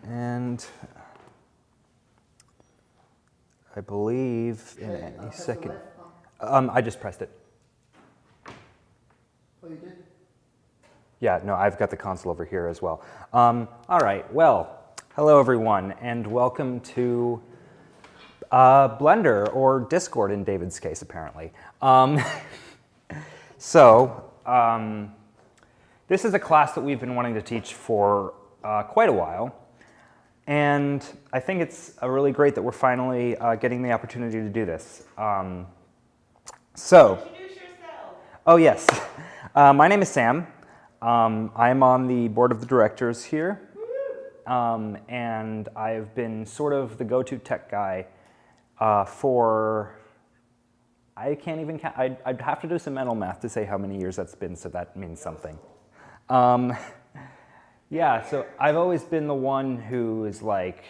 And I believe in any second. I just pressed it. Oh, you did? Yeah, no, I've got the console over here as well. All right, well, hello everyone, and welcome to Blender, or Discord in David's case, apparently. This is a class that we've been wanting to teach for quite a while, and I think it's really great that we're finally getting the opportunity to do this. Introduce yourself. Oh yes, my name is Sam. I'm on the board of the directors here, and I've been sort of the go-to tech guy for, I can't even count, I'd have to do some mental math to say how many years that's been, so that means something. Yeah, so I've always been the one who is like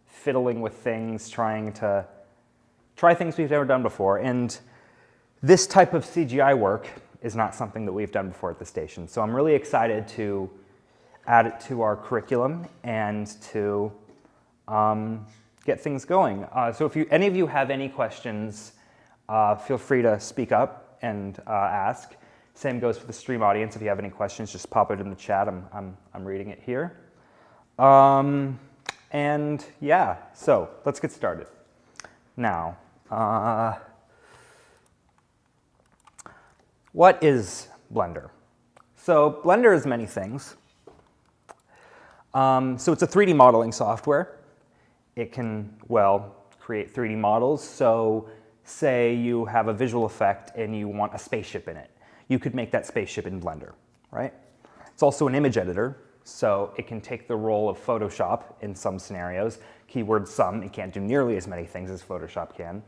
fiddling with things, trying to try things we've never done before, and this type of CGI work is not something that we've done before at the station. So I'm really excited to add it to our curriculum and to get things going. So if any of you have any questions, feel free to speak up and ask. Same goes for the stream audience. If you have any questions, just pop it in the chat. I'm reading it here. And yeah, so let's get started. Now, what is Blender? So Blender is many things. So it's a 3D modeling software. It can, well, create 3D models. So say you have a visual effect and you want a spaceship in it. You could make that spaceship in Blender, right? It's also an image editor, so it can take the role of Photoshop in some scenarios. Keyword some, it can't do nearly as many things as Photoshop can.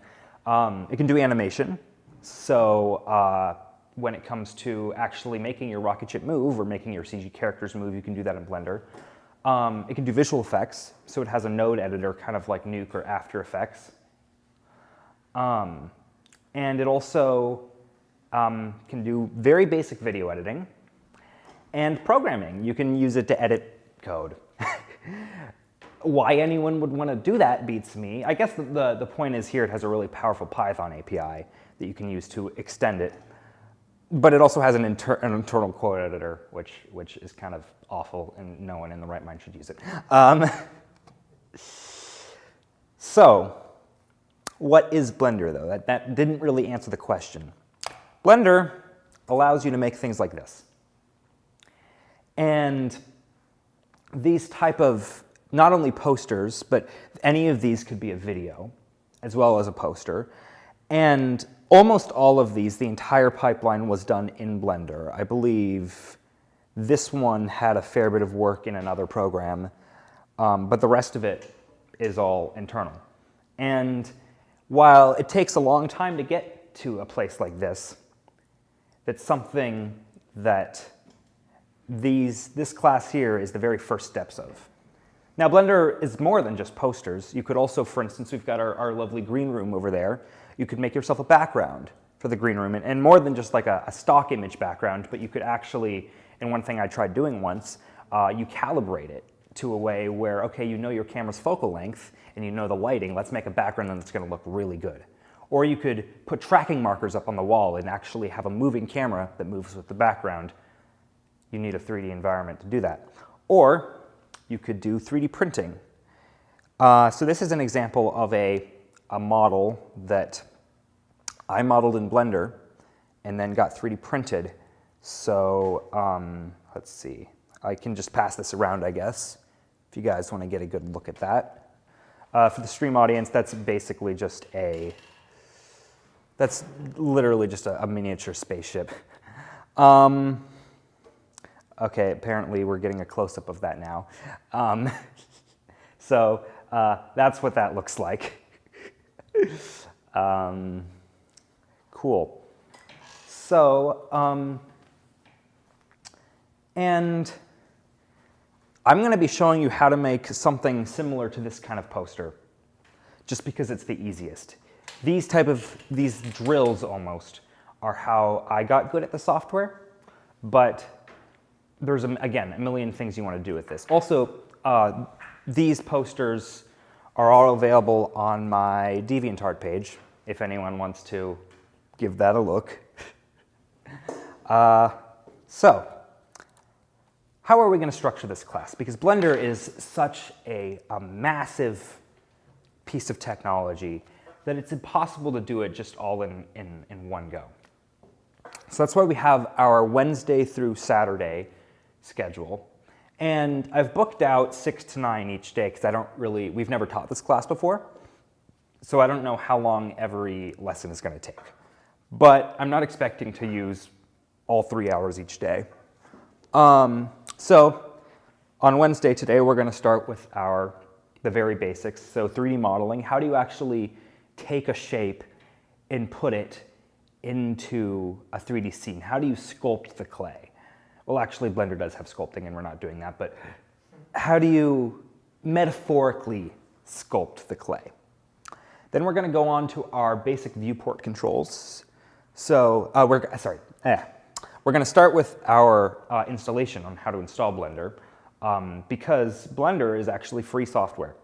It can do animation, so when it comes to actually making your rocket ship move or making your CG characters move, you can do that in Blender. It can do visual effects, so it has a node editor, kind of like Nuke or After Effects. And it also can do very basic video editing and programming. You can use it to edit code. Why anyone would want to do that beats me. I guess the point is here it has a really powerful Python API that you can use to extend it. But it also has an internal code editor, which is kind of awful, and no one in the right mind should use it. So, what is Blender, though? That didn't really answer the question. Blender allows you to make things like this. And these type of, not only posters, but any of these could be a video, as well as a poster. And almost all of these, the entire pipeline was done in Blender. I believe this one had a fair bit of work in another program, but the rest of it is all internal. And while it takes a long time to get to a place like this, that's something that this class here is the very first steps of. Now, Blender is more than just posters. You could also, for instance, we've got our lovely green room over there. You could make yourself a background for the green room, and more than just like a stock image background, but you could actually, and one thing I tried doing once, you calibrate it to a way where, okay, you know your camera's focal length, and you know the lighting, let's make a background that's gonna look really good. Or you could put tracking markers up on the wall and actually have a moving camera that moves with the background. You need a 3D environment to do that. Or you could do 3D printing. So this is an example of a model that I modeled in Blender and then got 3D printed. So let's see. I can just pass this around, I guess, if you guys want to get a good look at that. For the stream audience, that's basically just that's literally just a miniature spaceship. Okay, apparently we're getting a close-up of that now. So that's what that looks like. Cool. So, and I'm going to be showing you how to make something similar to this kind of poster, just because it's the easiest. These drills almost are how I got good at the software, but there's, again, a million things you want to do with this. Also, these posters are all available on my DeviantArt page, if anyone wants to give that a look. So, how are we going to structure this class? Because Blender is such a massive piece of technology that it's impossible to do it just all in one go. So that's why we have our Wednesday through Saturday schedule. And I've booked out 6 to 9 each day because we've never taught this class before. So I don't know how long every lesson is going to take. But I'm not expecting to use all 3 hours each day. So on Wednesday today, we're going to start with the very basics. So 3D modeling, how do you actually take a shape and put it into a 3D scene? How do you sculpt the clay? Well, actually, Blender does have sculpting, and we're not doing that, but how do you metaphorically sculpt the clay? Then we're going to go on to our basic viewport controls. So we're going to start with our installation on how to install Blender, because Blender is actually free software.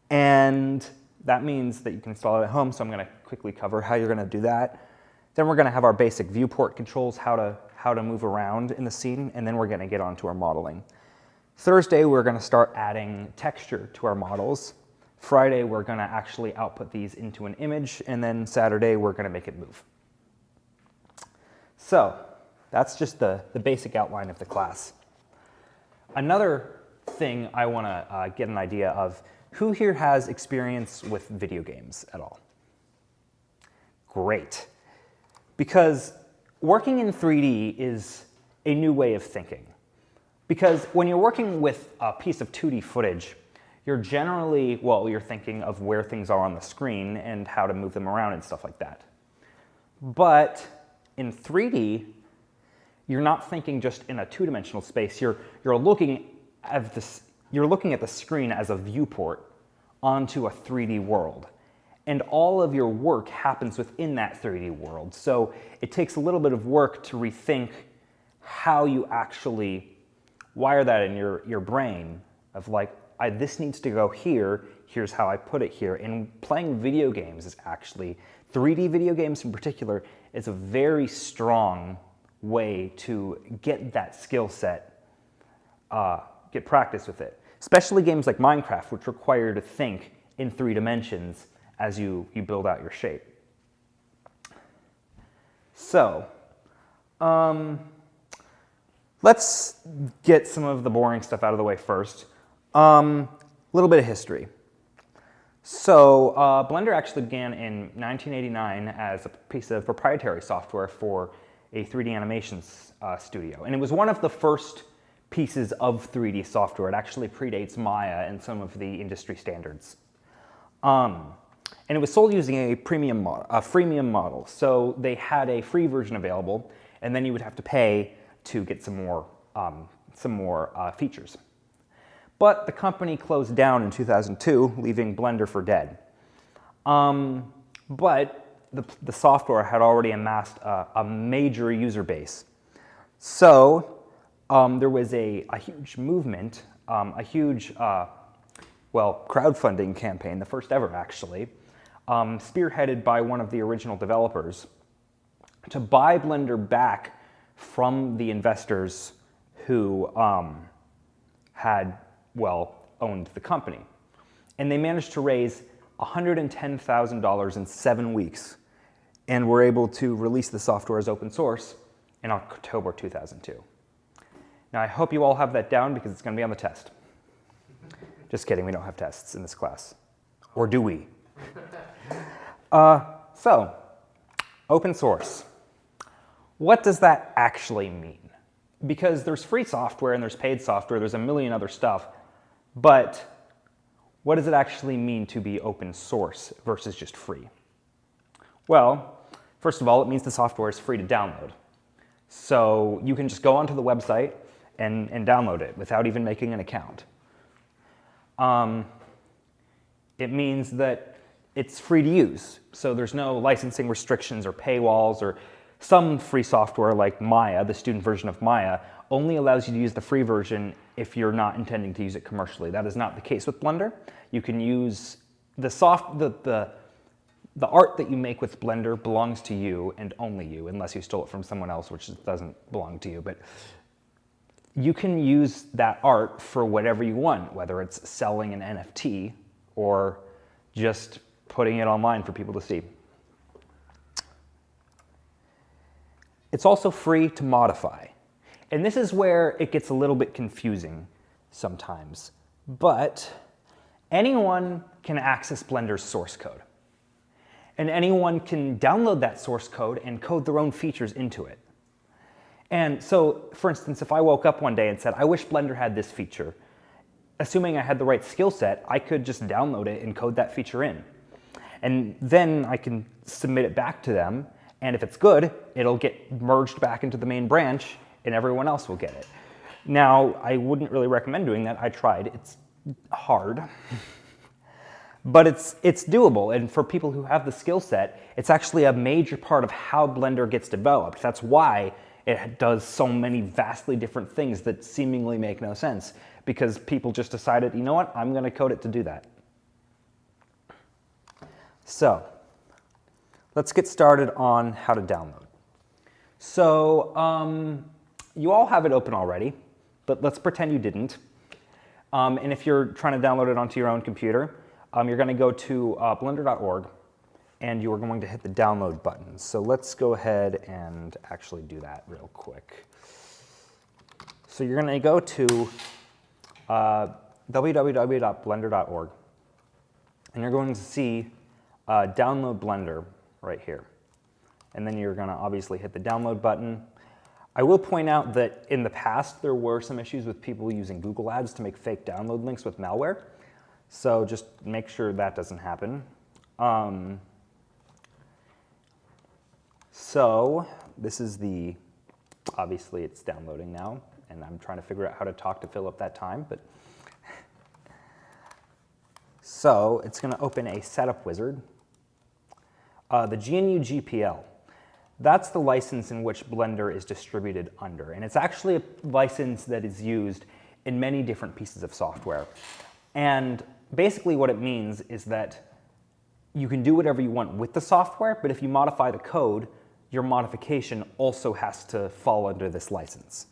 And that means that you can install it at home, so I'm going to quickly cover how you're going to do that. Then we're going to have our basic viewport controls, how to move around in the scene, and then we're going to get on to our modeling. Thursday, we're going to start adding texture to our models. Friday, we're going to actually output these into an image, and then Saturday, we're going to make it move. So that's just the basic outline of the class. Another thing I want to get an idea of, who here has experience with video games at all? Great. Because working in 3D is a new way of thinking. Because when you're working with a piece of 2D footage, you're generally, you're thinking of where things are on the screen and how to move them around and stuff like that. But in 3D, you're not thinking just in a two-dimensional space. You're looking at the screen as a viewport onto a 3D world. And all of your work happens within that 3D world. So it takes a little bit of work to rethink how you actually wire that in your brain of like, this needs to go here, here's how I put it here. And playing video games is actually, 3D video games in particular, is a very strong way to get that skill set, get practice with it. Especially games like Minecraft, which require you to think in 3 dimensions as you build out your shape. So, let's get some of the boring stuff out of the way first. A little bit of history. So, Blender actually began in 1989 as a piece of proprietary software for a 3D animations studio. And it was one of the first pieces of 3D software. It actually predates Maya and some of the industry standards. And it was sold using a freemium model. So they had a free version available, and then you would have to pay to get some more features. But the company closed down in 2002, leaving Blender for dead. But the software had already amassed a major user base. So there was a huge movement, a huge crowdfunding campaign, the first ever actually, spearheaded by one of the original developers, to buy Blender back from the investors who had, owned the company. And they managed to raise $110,000 in 7 weeks, and were able to release the software as open source in October 2002. Now, I hope you all have that down because it's going to be on the test. Just kidding, we don't have tests in this class. Or do we? So, open source. What does that actually mean? Because there's free software and there's paid software, there's a million other stuff, but what does it actually mean to be open source versus just free? Well, first of all, it means the software is free to download. So you can just go onto the website and download it without even making an account. It means that it's free to use. So there's no licensing restrictions or paywalls, or some free software like Maya, the student version of Maya, only allows you to use the free version if you're not intending to use it commercially. That is not the case with Blender. You can use the art that you make with Blender belongs to you and only you, unless you stole it from someone else, which doesn't belong to you. But you can use that art for whatever you want, whether it's selling an NFT or just putting it online for people to see. It's also free to modify. And this is where it gets a little bit confusing sometimes. But anyone can access Blender's source code. And anyone can download that source code and code their own features into it. And so, for instance, if I woke up one day and said, I wish Blender had this feature, assuming I had the right skill set, I could just download it and code that feature in. And then I can submit it back to them, and if it's good, it'll get merged back into the main branch, and everyone else will get it. Now, I wouldn't really recommend doing that. I tried. It's hard. But it's doable, and for people who have the skill set, it's actually a major part of how Blender gets developed. That's why it does so many vastly different things that seemingly make no sense, because people just decided, you know what, I'm going to code it to do that. So let's get started on how to download. So you all have it open already, but let's pretend you didn't. And if you're trying to download it onto your own computer, you're going to go to blender.org, and you are going to hit the download button. So let's go ahead and actually do that real quick. So you're going to go to www.blender.org, and you're going to see download Blender right here. And then you're going to obviously hit the download button. I will point out that in the past there were some issues with people using Google Ads to make fake download links with malware. So just make sure that doesn't happen. So this is obviously it's downloading now, and I'm trying to figure out how to talk to fill up that time. But so it's going to open a setup wizard. The GNU GPL, that's the license in which Blender is distributed under. And it's actually a license that is used in many different pieces of software. And basically what it means is that you can do whatever you want with the software, but if you modify the code, your modification also has to fall under this license.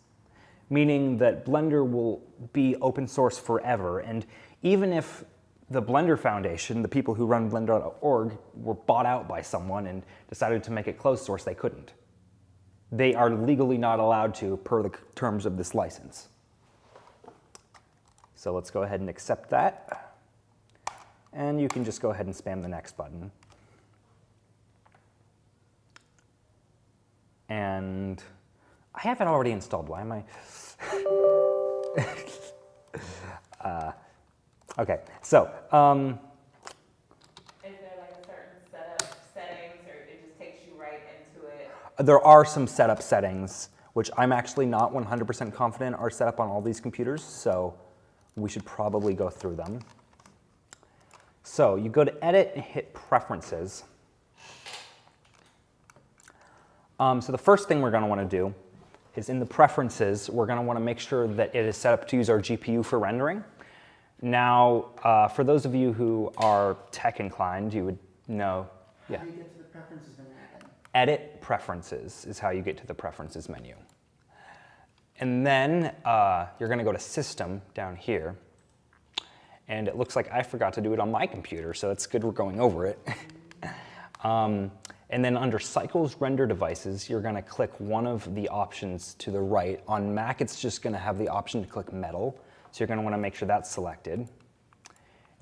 Meaning that Blender will be open source forever, and even if the Blender Foundation, the people who run Blender.org, were bought out by someone and decided to make it closed source, they couldn't. They are legally not allowed to per the terms of this license. So let's go ahead and accept that. And you can just go ahead and spam the next button. And I have it already installed. Why am I? Okay, so. Is there like a certain setup settings, or it just takes you right into it? There are some setup settings, which I'm actually not 100% confident are set up on all these computers, so we should probably go through them. So you go to Edit and hit Preferences. So the first thing we're going to want to do is in the Preferences, we're going to want to make sure that it is set up to use our GPU for rendering. Now, for those of you who are tech inclined, you would know. Yeah. How do you get to the Preferences menu then? Edit Preferences is how you get to the Preferences menu. And then you're going to go to System down here. And it looks like I forgot to do it on my computer, so it's good we're going over it. And then under Cycles Render Devices, you're going to click one of the options to the right. On Mac, it's just going to have the option to click Metal. So you're going to want to make sure that's selected.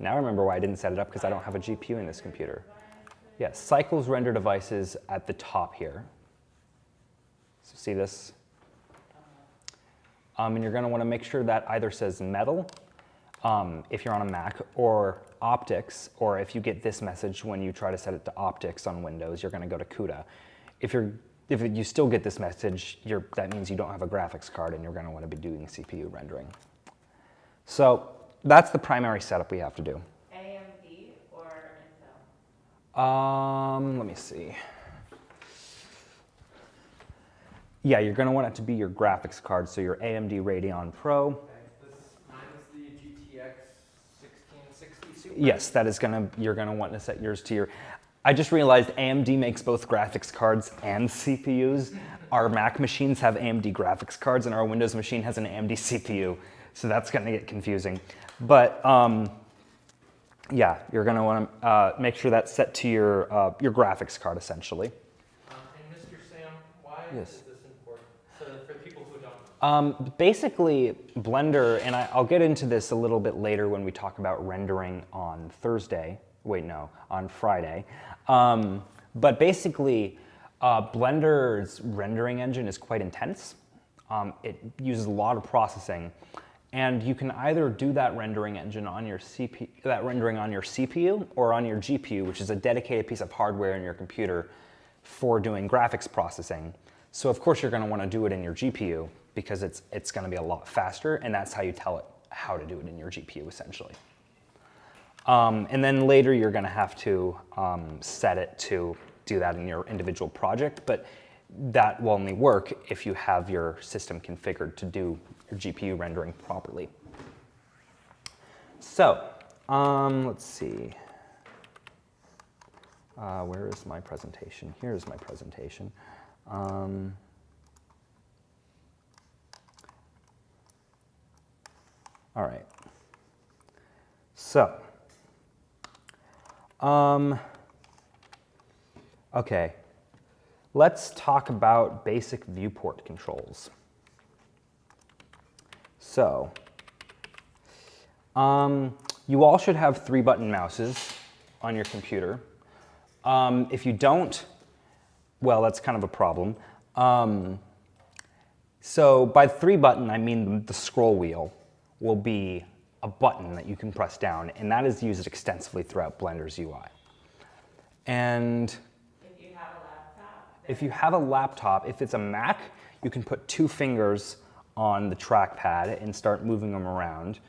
Now I remember why I didn't set it up, because I don't have a GPU in this computer. Yes, Cycles Render Devices at the top here. So see this? And you're going to want to make sure that either says Metal, if you're on a Mac, or Optics, or if you get this message when you try to set it to Optics on Windows, you're going to go to CUDA. If you still get this message, that means you don't have a graphics card, and you're going to want to be doing CPU rendering. So that's the primary setup we have to do. AMD or Intel? Let me see. Yeah, you're going to want it to be your graphics card, so your AMD Radeon Pro. Okay. 1660 Super? Yes, that is you're gonna want to set yours to your. I just realized AMD makes both graphics cards and CPUs. Our Mac machines have AMD graphics cards, and our Windows machine has an AMD CPU. So that's gonna get confusing. But yeah, you're gonna want to make sure that's set to your graphics card essentially. And Mr. Sam, why Yes. is this important? So for the people who don't. Basically, Blender, and I'll get into this a little bit later when we talk about rendering on Thursday. Wait, no, on Friday. But basically, Blender's rendering engine is quite intense. It uses a lot of processing, and you can either do that rendering engine on your CPU or on your GPU, which is a dedicated piece of hardware in your computer for doing graphics processing. So of course you're going to want to do it in your GPU because it's going to be a lot faster, and that's how you tell it how to do it in your GPU essentially. And then later you're going to have to set it to do that in your individual project, but that will only work if you have your system configured to do your GPU rendering properly. So let's see. Where is my presentation? Here's my presentation. All right. So, okay, let's talk about basic viewport controls. So, you all should have 3-button mouses on your computer. If you don't, well, that's kind of a problem. So by 3-button, I mean the scroll wheel will be a button that you can press down, and that is used extensively throughout Blender's UI. And If you have a laptop. if you have a laptop, if it's a Mac, you can put 2 fingers on the trackpad and start moving them around.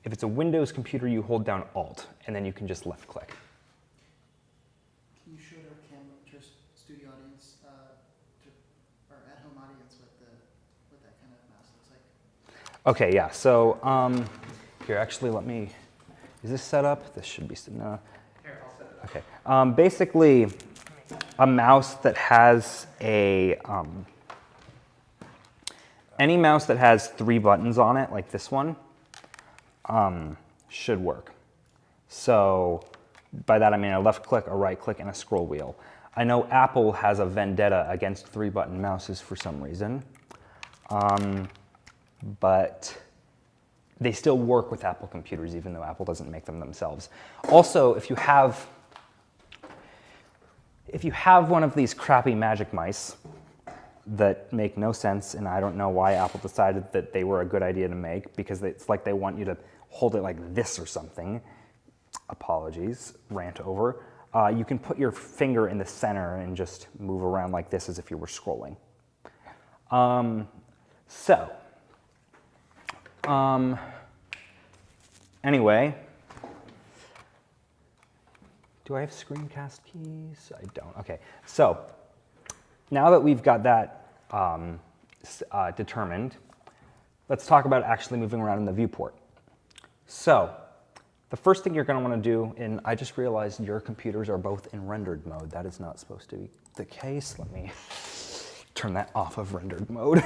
If it's a Windows computer, you hold down Alt, and then you can just left click. Can you show your studio audience, or at-home audience what that kind of mouse looks like? Okay, yeah, so here, actually, is this set up? This should be, no. Here, I'll set it up. Okay, basically, a mouse that has any mouse that has 3 buttons on it, like this one, should work. So by that I mean a left click, a right click, and a scroll wheel. I know Apple has a vendetta against 3-button mouses for some reason, but they still work with Apple computers even though Apple doesn't make them themselves. Also, if you have one of these crappy Magic Mice that make no sense, and I don't know why Apple decided that they were a good idea to make, because it's like they want you to hold it like this or something. Apologies, rant over. You can put your finger in the center and just move around like this as if you were scrolling. Anyway, do I have screencast keys? I don't. Okay, so now that we've got that determined, let's talk about actually moving around in the viewport. So the first thing you're going to want to do, and I just realized your computers are both in rendered mode. That is not supposed to be the case. Let me turn that off of rendered mode.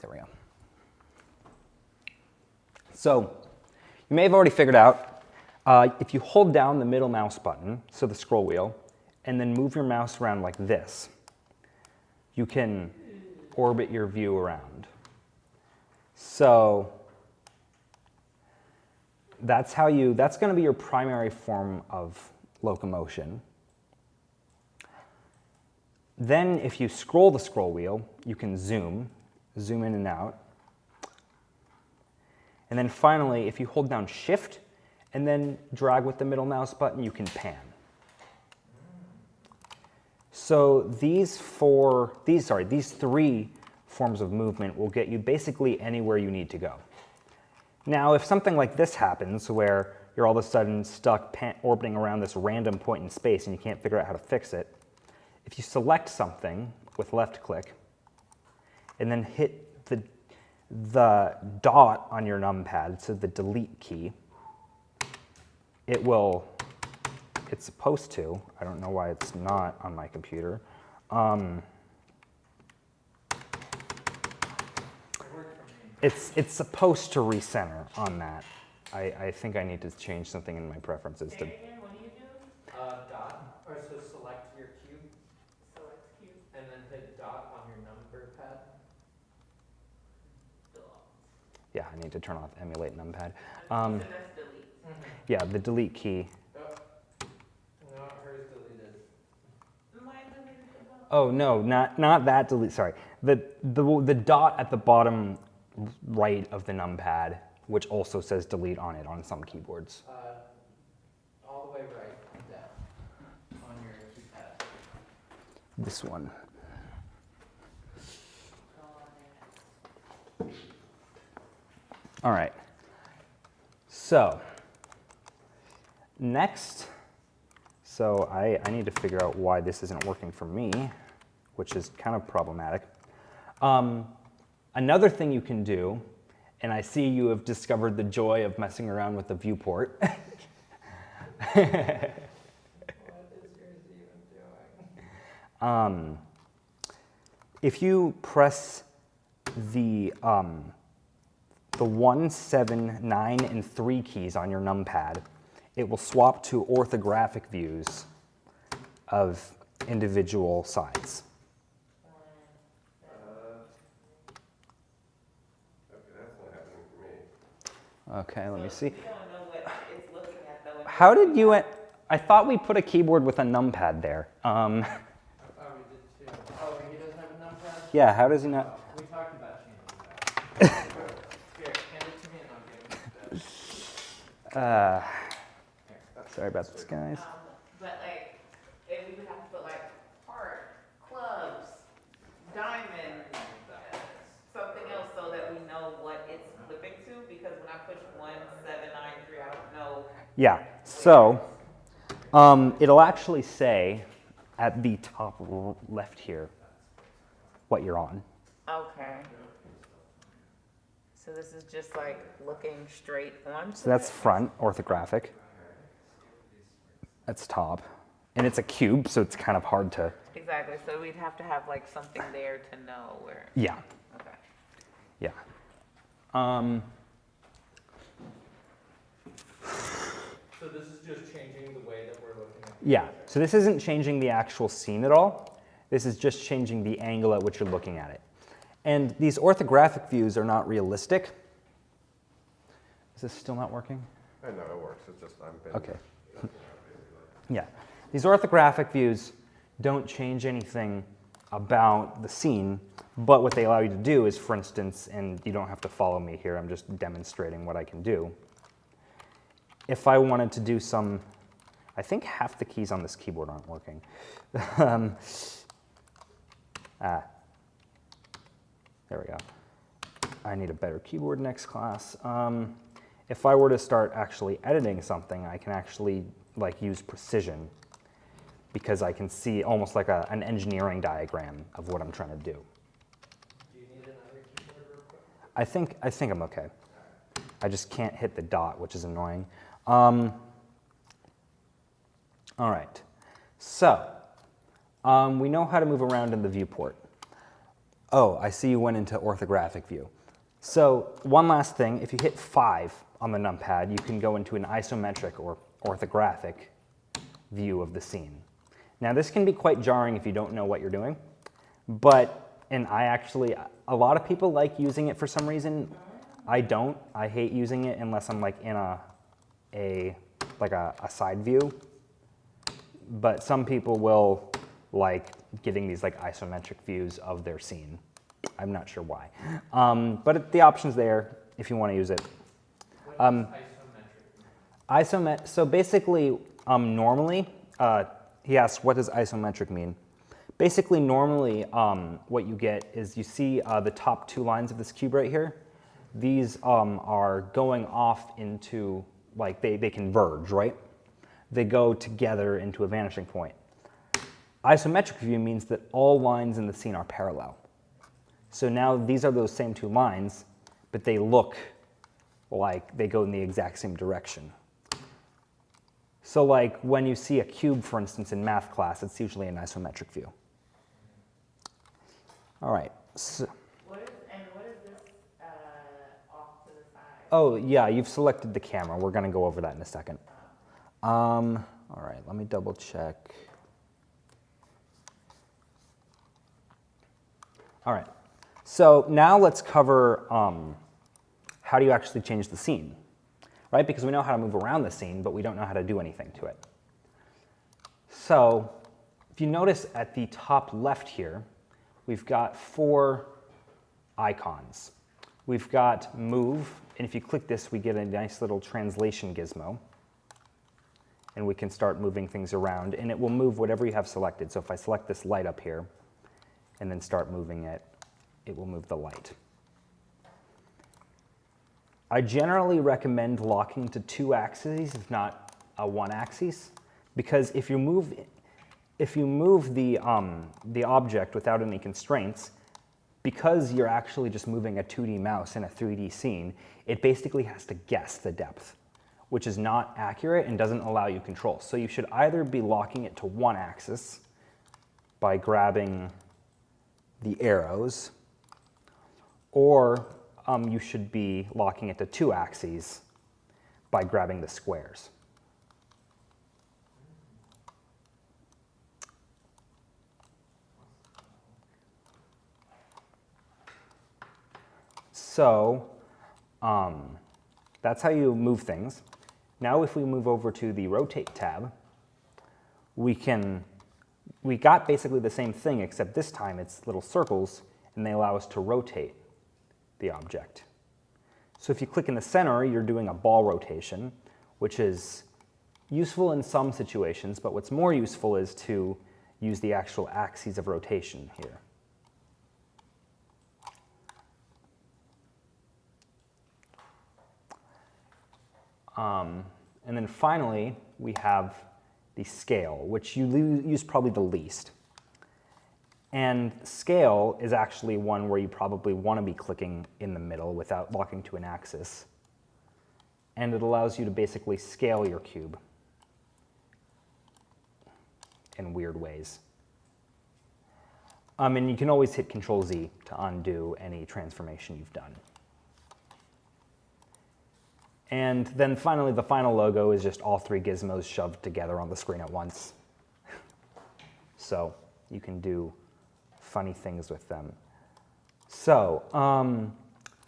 There we go. So you may have already figured out, if you hold down the middle mouse button, so the scroll wheel, and then move your mouse around like this, you can orbit your view around. So that's going to be your primary form of locomotion. Then if you scroll the scroll wheel, you can zoom in and out. And then finally, if you hold down Shift and then drag with the middle mouse button, you can pan. So these 3 forms of movement will get you basically anywhere you need to go. Now, if something like this happens, where you're all of a sudden stuck orbiting around this random point in space and you can't figure out how to fix it, if you select something with left click and then hit the dot on your numpad, so the delete key, it's supposed to, I don't know why it's not on my computer. It's supposed to recenter on that. I think I need to change something in my preferences. Say it again, what do you do? Dot, or so select your cube, Select cube. and then hit dot on your number pad. Yeah, I need to turn off emulate numpad. So that's delete. Yeah, the delete key. No, hers deleted. Mine deleted the bottom. Oh no, not that delete. Sorry, the dot at the bottom right of the numpad, which also says delete on it on some keyboards. All the way right down on your keypad. This one. All right. So next, I need to figure out why this isn't working for me, which is kind of problematic. Another thing you can do, and I see you have discovered the joy of messing around with the viewport. What is yours even doing? If you press the 1, 7, 9, and 3 keys on your numpad, it will swap to orthographic views of individual sides. Okay, let me see. We don't know what it's looking at though. How did you? I thought we put a keyboard with a numpad there. Oh, we did too. Oh, he doesn't have a numpad? Yeah, how does he not? We talked about changing that. Here, hand it to me and I'll give it back. Sorry about this, guys. But like, if we would have to put like heart, clubs, diamond, something else so that we know what it's flipping to, because when I push 1, 7, 9, 3, I don't know. Yeah, so it'll actually say at the top left here what you're on. Okay. So this is just like looking straight on. So that's front, orthographic. That's top. And it's a cube, so it's kind of hard to... Exactly. So we'd have to have like something there to know where. Yeah, Okay. yeah. So this is just changing the way that we're looking at it. Yeah, so this isn't changing the actual scene at all. This is just changing the angle at which you're looking at it. And these orthographic views are not realistic. Is this still not working? I know it works. It's just I'm been. Okay. Yeah, these orthographic views don't change anything about the scene, but what they allow you to do is, for instance, and you don't have to follow me here, I'm just demonstrating what I can do. If I wanted to do some, I think half the keys on this keyboard aren't working. There we go. I need a better keyboard next class. If I were to start actually editing something, I can actually use precision, because I can see almost like an engineering diagram of what I'm trying to do. Do you need another keyboard real quick? I think I'm okay. I just can't hit the dot, which is annoying. All right, so we know how to move around in the viewport. Oh, I see you went into orthographic view. So one last thing, if you hit 5 on the numpad, you can go into an isometric or orthographic view of the scene. Now this can be quite jarring if you don't know what you're doing, and a lot of people like using it for some reason. I don't. I hate using it unless I'm like in a side view. But some people will like getting these like isometric views of their scene. I'm not sure why. But the option's there if you want to use it. What does isometric mean? So basically, normally, he asks, what does isometric mean? Basically, normally, what you get is you see the top 2 lines of this cube right here. These are going off into, like, they converge, right? They go together into a vanishing point. Isometric view means that all lines in the scene are parallel. So now these are those same 2 lines, but they look like they go in the exact same direction. So like when you see a cube, for instance, in math class, it's usually an isometric view. All right. So, What is this off to the side? oh, yeah, you've selected the camera. We're going to go over that in a second. All right, let me double check. All right, so now let's cover how do you actually change the scene, right? Because we know how to move around the scene, but we don't know how to do anything to it. So if you notice at the top left here, we've got 4 icons. We've got move, and if you click this, we get a nice little translation gizmo. And we can start moving things around, and it will move whatever you have selected. So if I select this light up here and then start moving it, it will move the light. I generally recommend locking to 2 axes, if not a 1 axis, because if you move the object without any constraints, because you're actually just moving a 2D mouse in a 3D scene, it basically has to guess the depth, which is not accurate and doesn't allow you control. So you should either be locking it to 1 axis by grabbing the arrows, or you should be locking it to 2 axes by grabbing the squares. So that's how you move things. Now if we move over to the Rotate tab, we got basically the same thing, except this time it's little circles, and they allow us to rotate the object. So if you click in the center, you're doing a ball rotation, which is useful in some situations, but what's more useful is to use the actual axes of rotation here. And then finally, we have the scale, which you use probably the least. And scale is actually one where you probably want to be clicking in the middle without locking to an axis. And it allows you to basically scale your cube in weird ways. And you can always hit Control-Z to undo any transformation you've done. And then finally, the final logo is just all 3 gizmos shoved together on the screen at once. So you can do funny things with them. So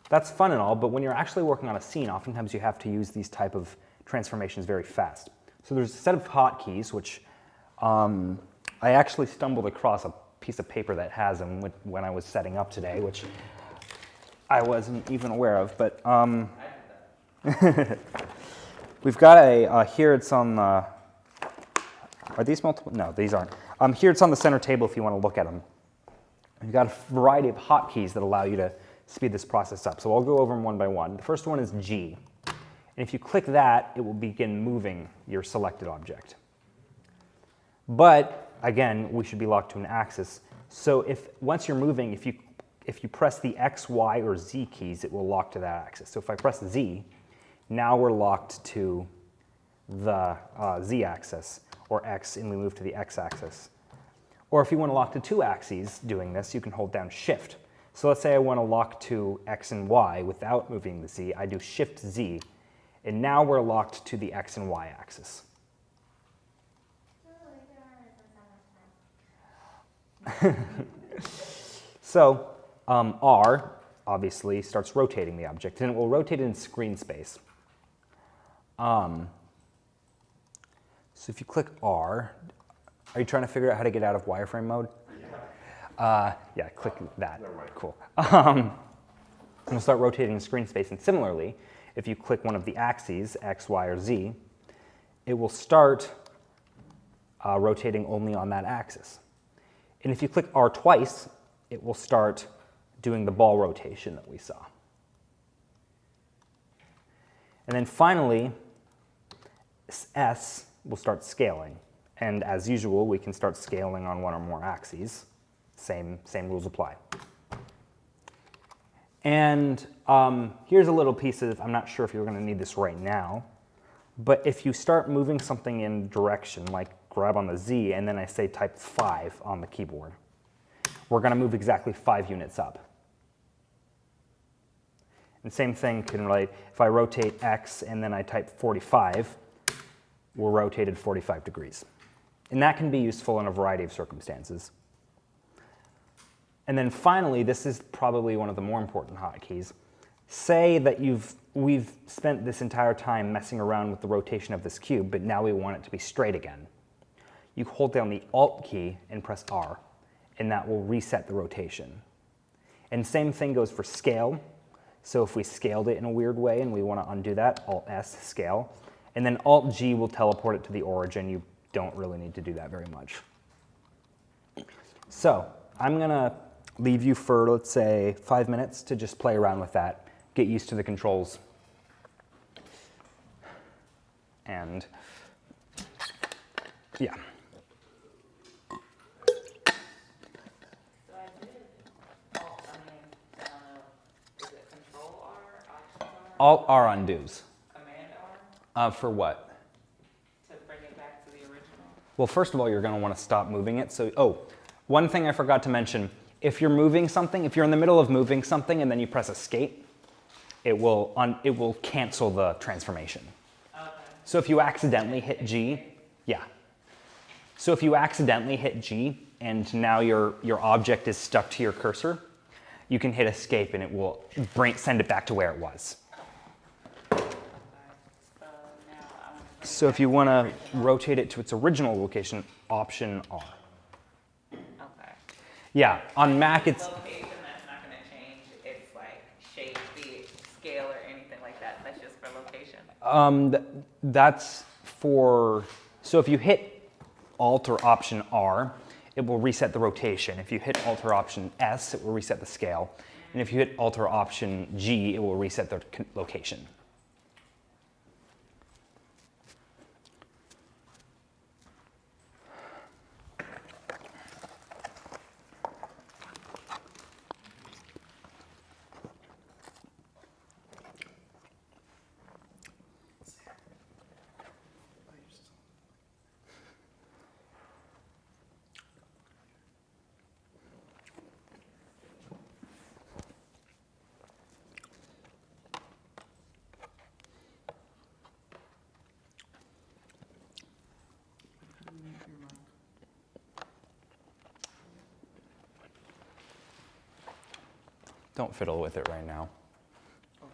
that's fun and all, but when you're actually working on a scene, oftentimes you have to use these type of transformations very fast. So there's a set of hotkeys, which I actually stumbled across a piece of paper that has them when I was setting up today, which I wasn't even aware of, but we've got here it's on the, are these multiple? No, these aren't. Here it's on the center table if you want to look at them. We've got a variety of hotkeys that allow you to speed this process up. So I'll go over them one by one. The first one is G. And if you click that, it will begin moving your selected object. But again, we should be locked to an axis. So once you're moving, if you press the X, Y, or Z keys, it will lock to that axis. So if I press Z, now we're locked to the Z axis, or X, and we move to the X axis. Or if you want to lock to 2 axes doing this, you can hold down Shift. So let's say I want to lock to X and Y without moving the Z. I do Shift Z, and now we're locked to the X and Y axis. So R obviously starts rotating the object, and it will rotate in screen space. So if you click R, are you trying to figure out how to get out of wireframe mode? Yeah, click that. Cool. It'll start rotating in screen space, and similarly, if you click one of the axes, X, Y, or Z, it will start rotating only on that axis. And if you click R twice, it will start doing the ball rotation that we saw. And then finally, S will start scaling. And as usual, we can start scaling on one or more axes. Same rules apply. And here's a little piece of, I'm not sure if you're going to need this right now, but if you start moving something in direction, like grab on the Z, and then I say type 5 on the keyboard, we're going to move exactly 5 units up. And same thing can relate, if I rotate X and then I type 45, we're rotated 45 degrees. And that can be useful in a variety of circumstances. And then finally, this is probably one of the more important hotkeys. Say that we've spent this entire time messing around with the rotation of this cube, but now we want it to be straight again. You hold down the Alt key and press R, and that will reset the rotation. And same thing goes for scale. So if we scaled it in a weird way and we want to undo that, Alt-S, scale. And then Alt-G will teleport it to the origin. You don't really need to do that very much. So I'm going to leave you for, let's say, 5 minutes to just play around with that, get used to the controls. And yeah. So I did, is it Control R, Option R? Alt-R undos. Command R For what? to bring it back to the original? Well, first of all, you're going to want to stop moving it. So, oh, one thing I forgot to mention. If you're moving something, if you're in the middle of moving something and then you press escape, it will cancel the transformation. Okay. So if you accidentally hit G, yeah. So if you accidentally hit G and now your object is stuck to your cursor, you can hit escape and it will send it back to where it was. Okay. So now I want to So if you want to rotate it to its original location, Option R. Okay. Yeah, on Mac it's... Location, that's not going to change. It's like shape, scale, or anything like that. That's just for location. That's for, so if you hit Alt or Option R, it will reset the rotation. If you hit Alt or Option S, it will reset the scale. And if you hit Alt or Option G, it will reset the location. Don't fiddle with it right now. Okay,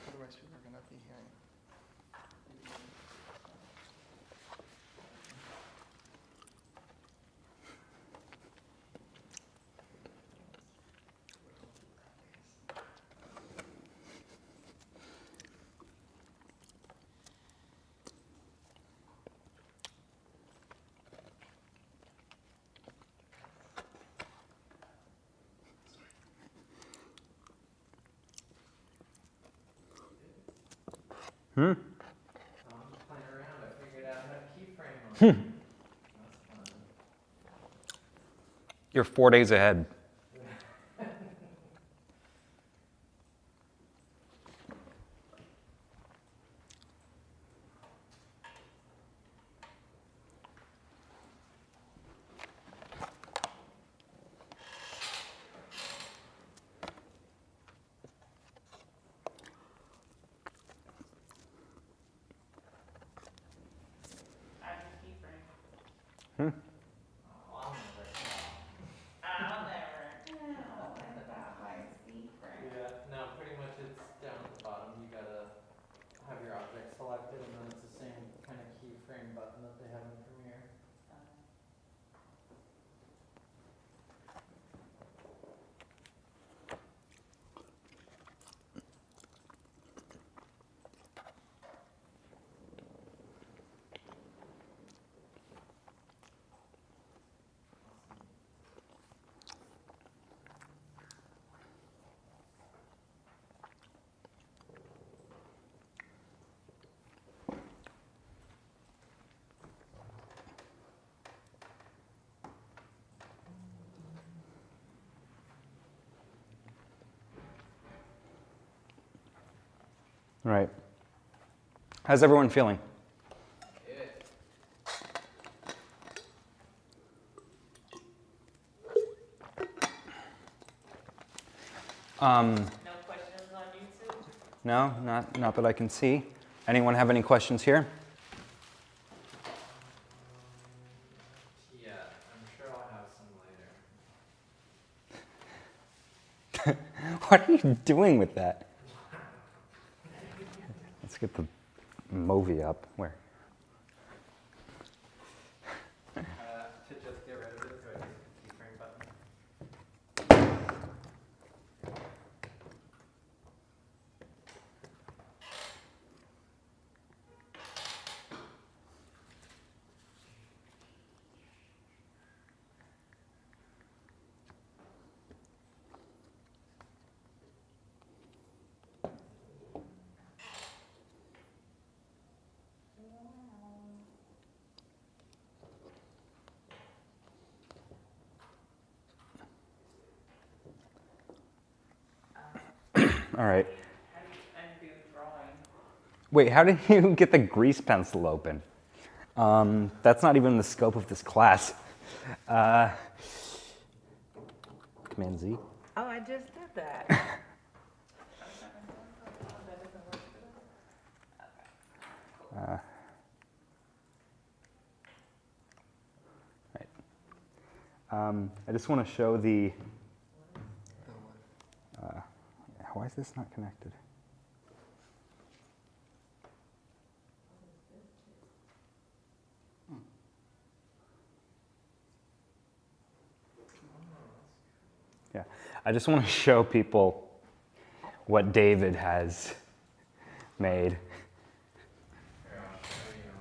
otherwise people are gonna be hearing. I'm playing around. I figured out how to keyframe them. That's fun. You're 4 days ahead. I just keyframe. Hmm? Oh, I'll never know. I'll never know about my keyframe. Yeah, no, pretty much it's down at the bottom. You gotta have your object selected, and then it's the same kind of keyframe button that they have in Premiere. Right. How's everyone feeling? No questions on YouTube? No, not that I can see. Anyone have any questions here? Yeah, I'm sure I'll have some later. What are you doing with that? Let's get the movie up. Where? To just get rid of it, so I use the keyframe button. All right. How do you undo drawing? Wait, how did you get the grease pencil open? That's not even the scope of this class. Command Z. Oh, I just did that. Right. I just want to show the. Why is this not connected? Yeah, I just want to show people what David has made. Here, I'll show you.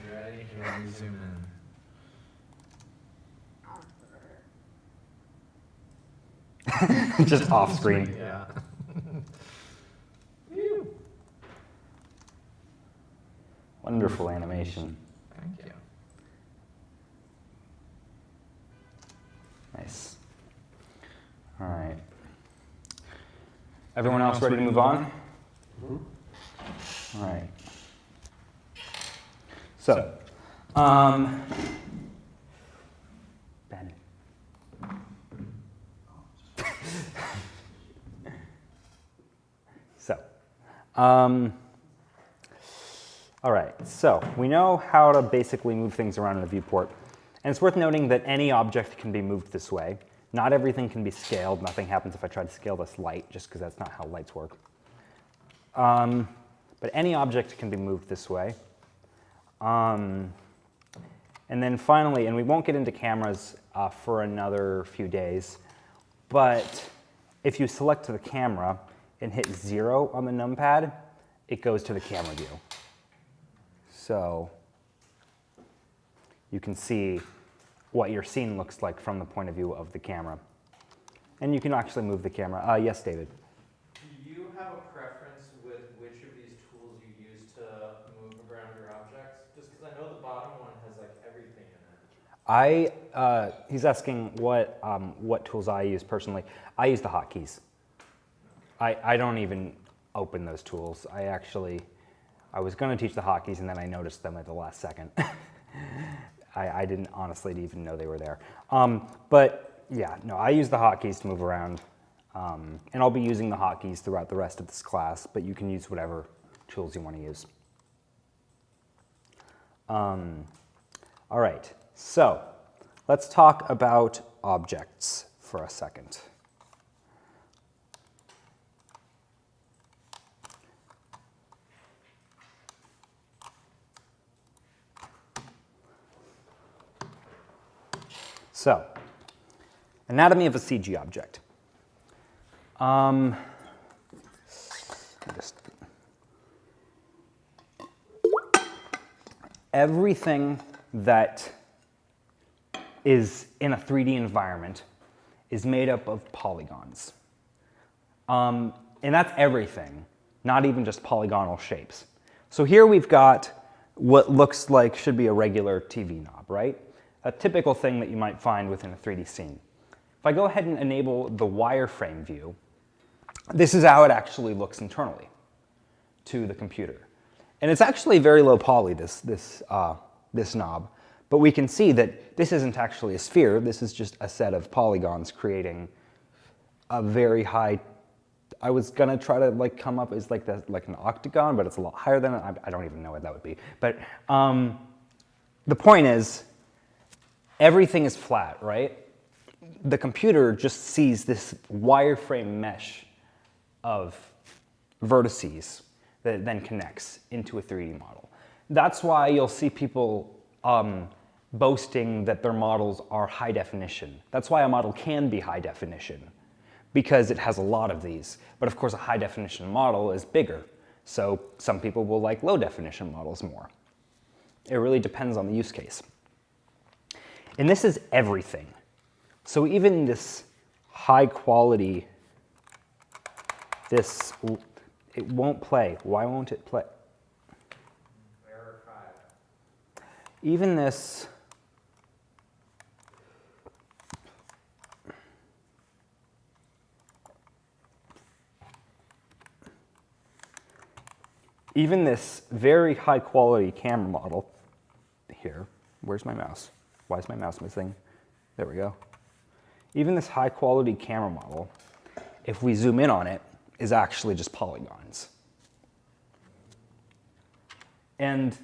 You ready? Here, let me zoom in. Just off screen. Yeah. Wonderful animation. Thank you. Nice. All right. Everyone else ready to move on? All right. So, Ben. So, all right, so we know how to basically move things around in a viewport. And it's worth noting that any object can be moved this way. Not everything can be scaled. Nothing happens if I try to scale this light, just because that's not how lights work. But any object can be moved this way. And then finally, and we won't get into cameras for another few days, but if you select the camera and hit 0 on the numpad, it goes to the camera view. So you can see what your scene looks like from the point of view of the camera. And you can actually move the camera. Yes, David? Do you have a preference with which of these tools you use to move around your objects? Just because I know the bottom one has like everything in it. He's asking what tools I use personally. I use the hotkeys. I don't even open those tools. I was going to teach the hotkeys and then I noticed them at the last second. I didn't honestly even know they were there. But yeah, no, I use the hotkeys to move around. And I'll be using the hotkeys throughout the rest of this class, but you can use whatever tools you want to use. All right, so let's talk about objects for a second. So, anatomy of a CG object. Everything that is in a 3D environment is made up of polygons. And that's everything, not even just polygonal shapes. So here we've got what looks like should be a regular TV knob, right? A typical thing that you might find within a 3D scene. If I go ahead and enable the wireframe view, this is how it actually looks internally. to the computer. And it's actually very low poly, this knob. But we can see that this isn't actually a sphere. This is just a set of polygons creating a very high. I was gonna try to like come up as like an octagon, but it's a lot higher than it. I don't even know what that would be. But the point is, everything is flat, right? The computer just sees this wireframe mesh of vertices that it then connects into a 3D model. That's why you'll see people boasting that their models are high definition. That's why a model can be high definition, because it has a lot of these. But of course, a high definition model is bigger. So some people will like low definition models more. It really depends on the use case. And this is everything. So even this high quality, it won't play. Why won't it play? Even this, very high quality camera model here, where's my mouse? Why is my mouse missing? There we go. Even this high quality camera model, if we zoom in on it, is actually just polygons. And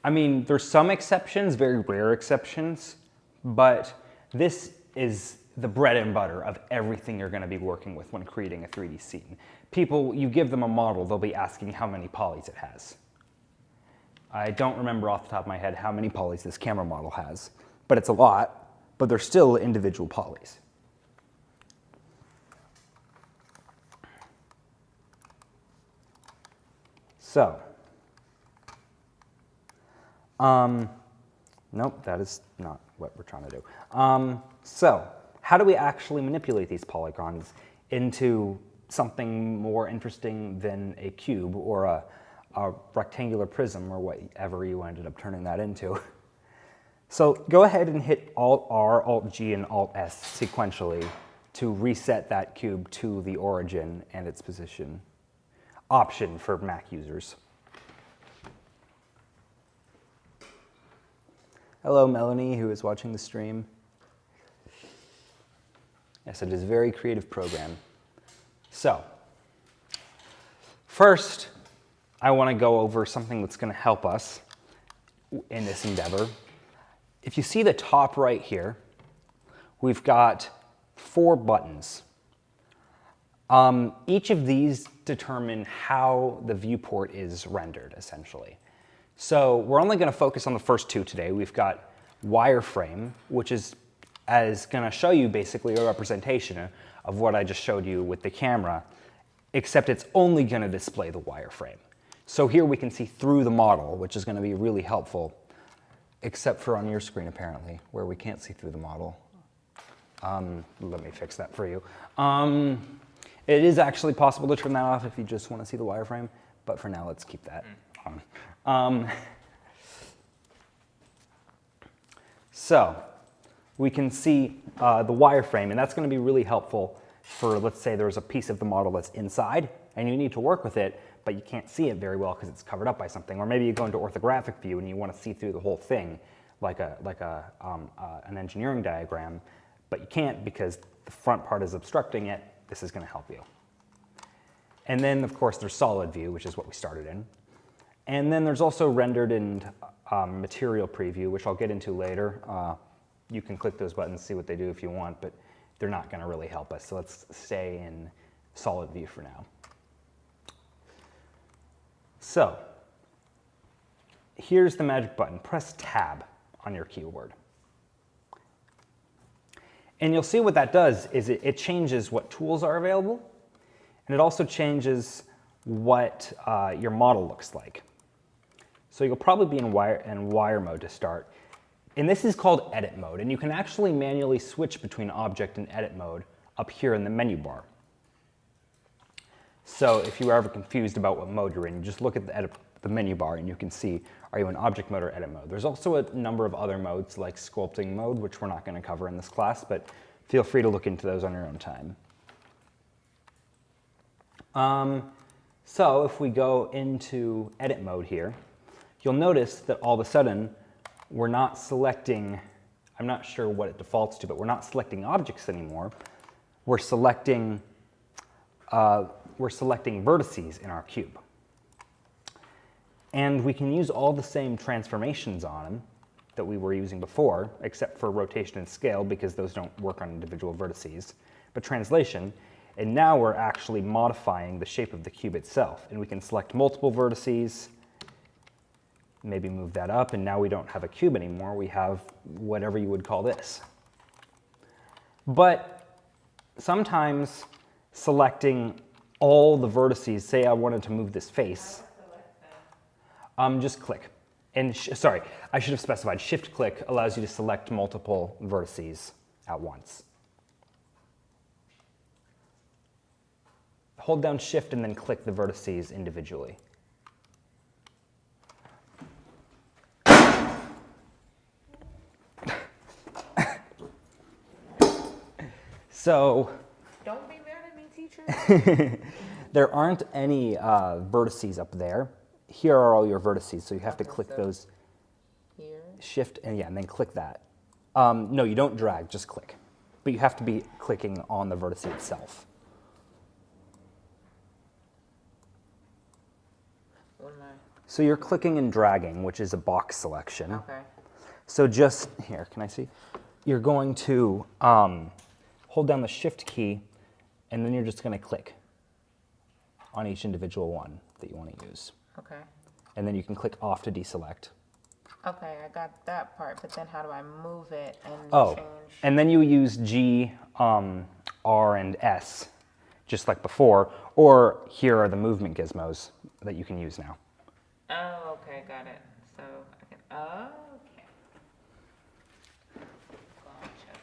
I mean, there's some exceptions, very rare exceptions, but this is the bread and butter of everything you're going to be working with when creating a 3D scene. People, you give them a model, they'll be asking how many polys it has. I don't remember off the top of my head how many polys this camera model has, but it's a lot, but they're still individual polys. So, nope, that is not what we're trying to do. So, how do we actually manipulate these polygons into something more interesting than a cube or a rectangular prism or whatever you ended up turning that into? So go ahead and hit Alt-R, Alt-G, and Alt-S sequentially to reset that cube to the origin and its position. Option for Mac users. Hello, Melanie, who is watching the stream. Yes, it is a very creative program. So, first, I want to go over something that's going to help us in this endeavor. If you see the top right here, we've got 4 buttons. Each of these determine how the viewport is rendered, essentially. So we're only going to focus on the first 2 today. We've got wireframe, which is going to show you basically a representation of what I just showed you with the camera, except it's only going to display the wireframe. So here we can see through the model, which is going to be really helpful, except for on your screen apparently, where we can't see through the model. Let me fix that for you. It is actually possible to turn that off if you just want to see the wireframe, but for now let's keep that on. So we can see the wireframe, and that's going to be really helpful for, let's say there's a piece of the model that's inside and you need to work with it, but you can't see it very well because it's covered up by something. Or maybe you go into orthographic view and you want to see through the whole thing like an engineering diagram, but you can't because the front part is obstructing it. This is going to help you. And then, of course, there's solid view, which is what we started in. And then there's also rendered and material preview, which I'll get into later. You can click those buttons, see what they do if you want, but they're not going to really help us. So let's stay in solid view for now. So here's the magic button. Press Tab on your keyboard. And you'll see what that does is it changes what tools are available, and it also changes what your model looks like. So you'll probably be in wire mode to start. And this is called edit mode, and you can actually manually switch between object and edit mode up here in the menu bar. So if you were ever confused about what mode you're in, you just look at the menu bar and you can see, are you in object mode or edit mode? There's also a number of other modes like sculpting mode, which we're not going to cover in this class, but feel free to look into those on your own time. So if we go into edit mode here, you'll notice that all of a sudden we're not selecting, I'm not sure what it defaults to, but we're not selecting objects anymore. We're selecting vertices in our cube. And we can use all the same transformations on them that we were using before, except for rotation and scale, because those don't work on individual vertices, but translation. And now we're actually modifying the shape of the cube itself. And we can select multiple vertices, maybe move that up, and now we don't have a cube anymore. We have whatever you would call this. But sometimes selecting all the vertices, say I wanted to move this face, just click. And sorry, I should have specified shift click allows you to select multiple vertices at once. Hold down shift and then click the vertices individually. So, Don't be mad at me, teacher. there aren't any vertices up there. Here are all your vertices, so you have to click those. Here. Shift and yeah, and then click that. No, you don't drag, just click. But you have to be clicking on the vertex itself. What am I? So you're clicking and dragging, which is a box selection. Okay. So just here, can I see? You're going to hold down the shift key, and then you're just going to click on each individual one that you want to use. Okay. And then you can click off to deselect. Okay, I got that part, but then how do I move it and change? And then you use G, R, and S, just like before, or here are the movement gizmos that you can use now. Oh, okay, got it. So I can, oh, okay. Gotcha.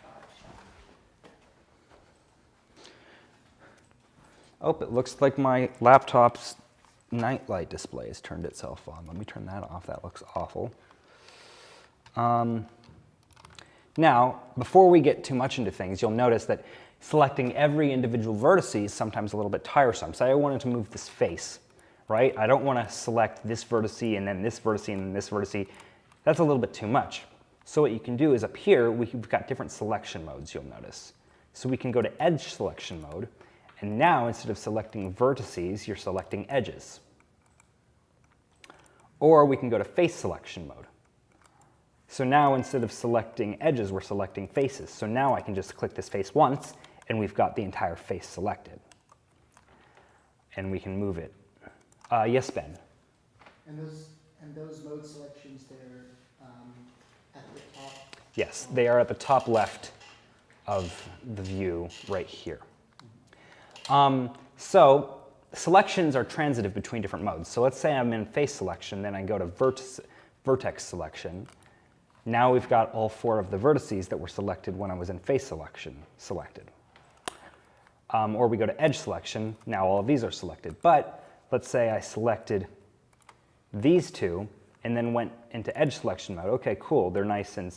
Oh, it looks like my laptop's nightlight display has turned itself on. Let me turn that off. That looks awful. Now, before we get too much into things, you'll notice that selecting every individual vertex is sometimes a little bit tiresome. Say I wanted to move this face, right? I don't want to select this vertex and then this vertex and then this vertex. That's a little bit too much. So what you can do is up here, we've got different selection modes, you'll notice. So we can go to edge selection mode, and now instead of selecting vertices, you're selecting edges. Or we can go to face selection mode. So now instead of selecting edges, we're selecting faces. So now I can just click this face once, and we've got the entire face selected. And we can move it. Yes, Ben? And those mode selections, they're at the top? Yes, they are at the top left of the view right here. So selections are transitive between different modes. So let's say I'm in face selection, then I go to vertex selection. Now we've got all 4 of the vertices that were selected when I was in face selection selected. Or we go to edge selection, now all of these are selected. But let's say I selected these 2 and then went into edge selection mode. Okay, cool, they're nice and...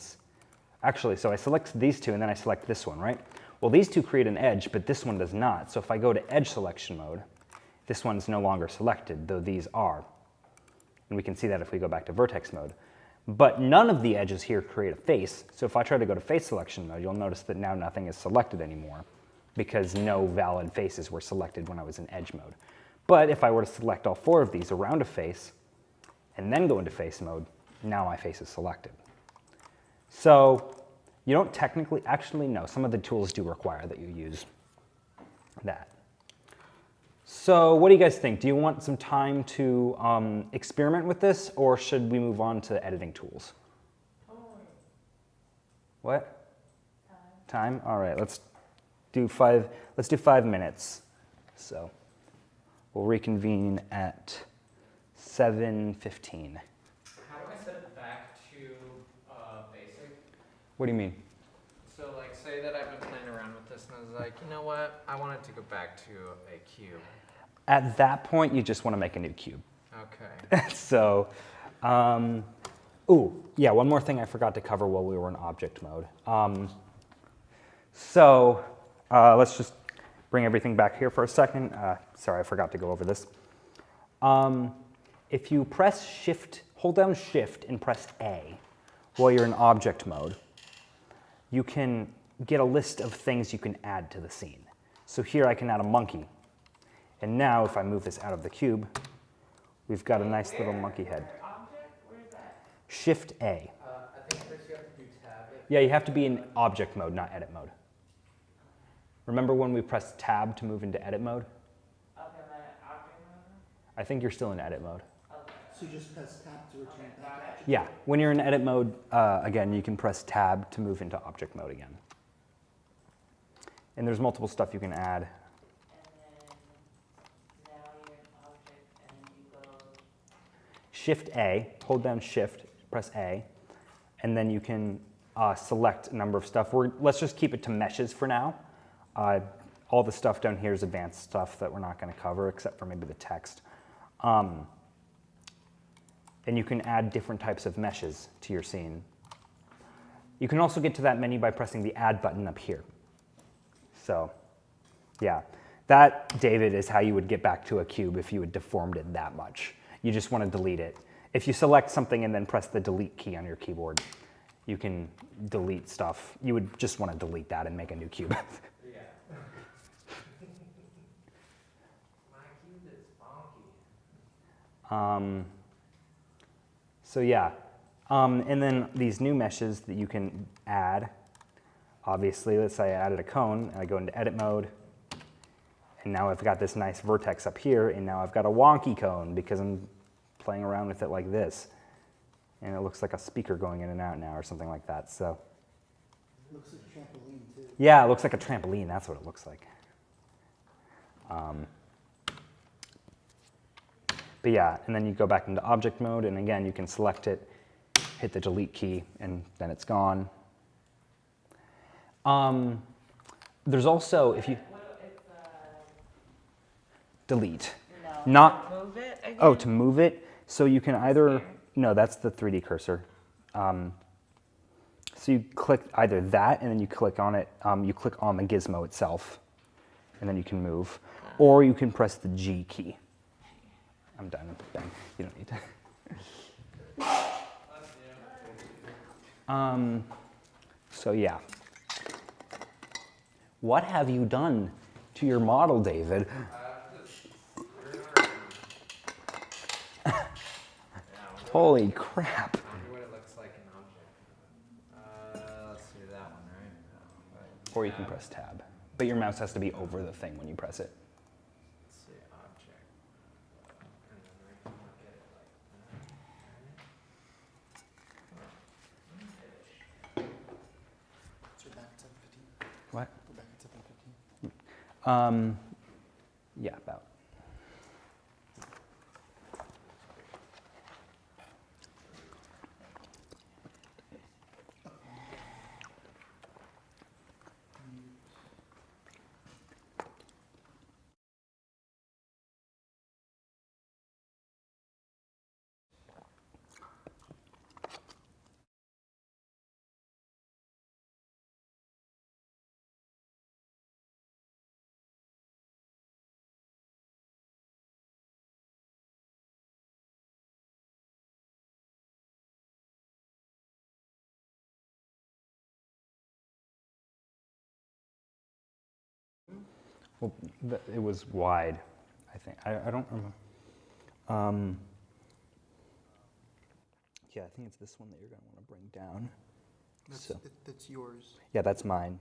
Actually, so I select these 2 and then I select this one, right? Well, these 2 create an edge, but this one does not. So if I go to edge selection mode, this one's no longer selected, though these are. And we can see that if we go back to vertex mode. But none of the edges here create a face. So if I try to go to face selection mode, you'll notice that now nothing is selected anymore because no valid faces were selected when I was in edge mode. But if I were to select all 4 of these around a face and then go into face mode, now my face is selected. So you don't technically, actually no, some of the tools do require that you use that. So what do you guys think? Do you want some time to experiment with this, or should we move on to editing tools? What? Time? All right, let's do 5 minutes. So we'll reconvene at 7:15. How do I set it back to basic? What do you mean? So like say that I've been playing around with this and I was like, you know what? I want it to go back to a cube. At that point, you just want to make a new cube. Okay. So, yeah, one more thing I forgot to cover while we were in object mode. Let's just bring everything back here for a second. Sorry, I forgot to go over this. If you press Shift, hold down Shift and press A while you're in object mode, you can get a list of things you can add to the scene. So here I can add a monkey. And now if I move this out of the cube, we've got a nice little monkey head. Object? Where's that? Shift A. I think first you have to do tab. Yeah, you have to be in object mode, not edit mode. Remember when we pressed tab to move into edit mode? Okay, like object mode? I think you're still in edit mode. Okay. So you just press tab to return back to object. Yeah, when you're in edit mode, again, you can press tab to move into object mode again. And there's multiple stuff you can add. And then now you're in object and you go. Shift A, hold down Shift, press A, and then you can select a number of stuff. Let's just keep it to meshes for now. All the stuff down here is advanced stuff that we're not going to cover, except for maybe the text. And you can add different types of meshes to your scene. You can also get to that menu by pressing the Add button up here. So, yeah, that, David, is how you would get back to a cube if you had deformed it that much. You just want to delete it. If you select something and then press the delete key on your keyboard, you can delete stuff. You would just want to delete that and make a new cube. Yeah. My cube is funky. So yeah, and then these new meshes that you can add. Obviously, let's say I added a cone, and I go into edit mode, and now I've got this nice vertex up here, and now I've got a wonky cone because I'm playing around with it like this. And it looks like a speaker going in and out now or something like that. So It looks like a trampoline too. yeah, it looks like a trampoline. That's what it looks like. But yeah, and then you go back into object mode, and again, you can select it, hit the delete key, and then it's gone. There's also, if you delete, No. not, Move it again? oh, to move it, so you can either, no, that's the 3D cursor. So you click either that, and then you click on it, you click on the gizmo itself, and then you can move, or you can press the G key. I'm done. Bang. You don't need to. So yeah. What have you done to your model, David? Holy crap. I wonder what it looks like in object. Let's do that one, right? Or you can press tab. But your mouse has to be over the thing when you press it. Let's see, object. And then I can look at it like that. So we're back at 7:15. What? We're back at 7:15. Yeah, about. Well, it was wide, I think. I don't remember. Yeah, I think it's this one that you're going to want to bring down. That's yours. Yeah, that's mine.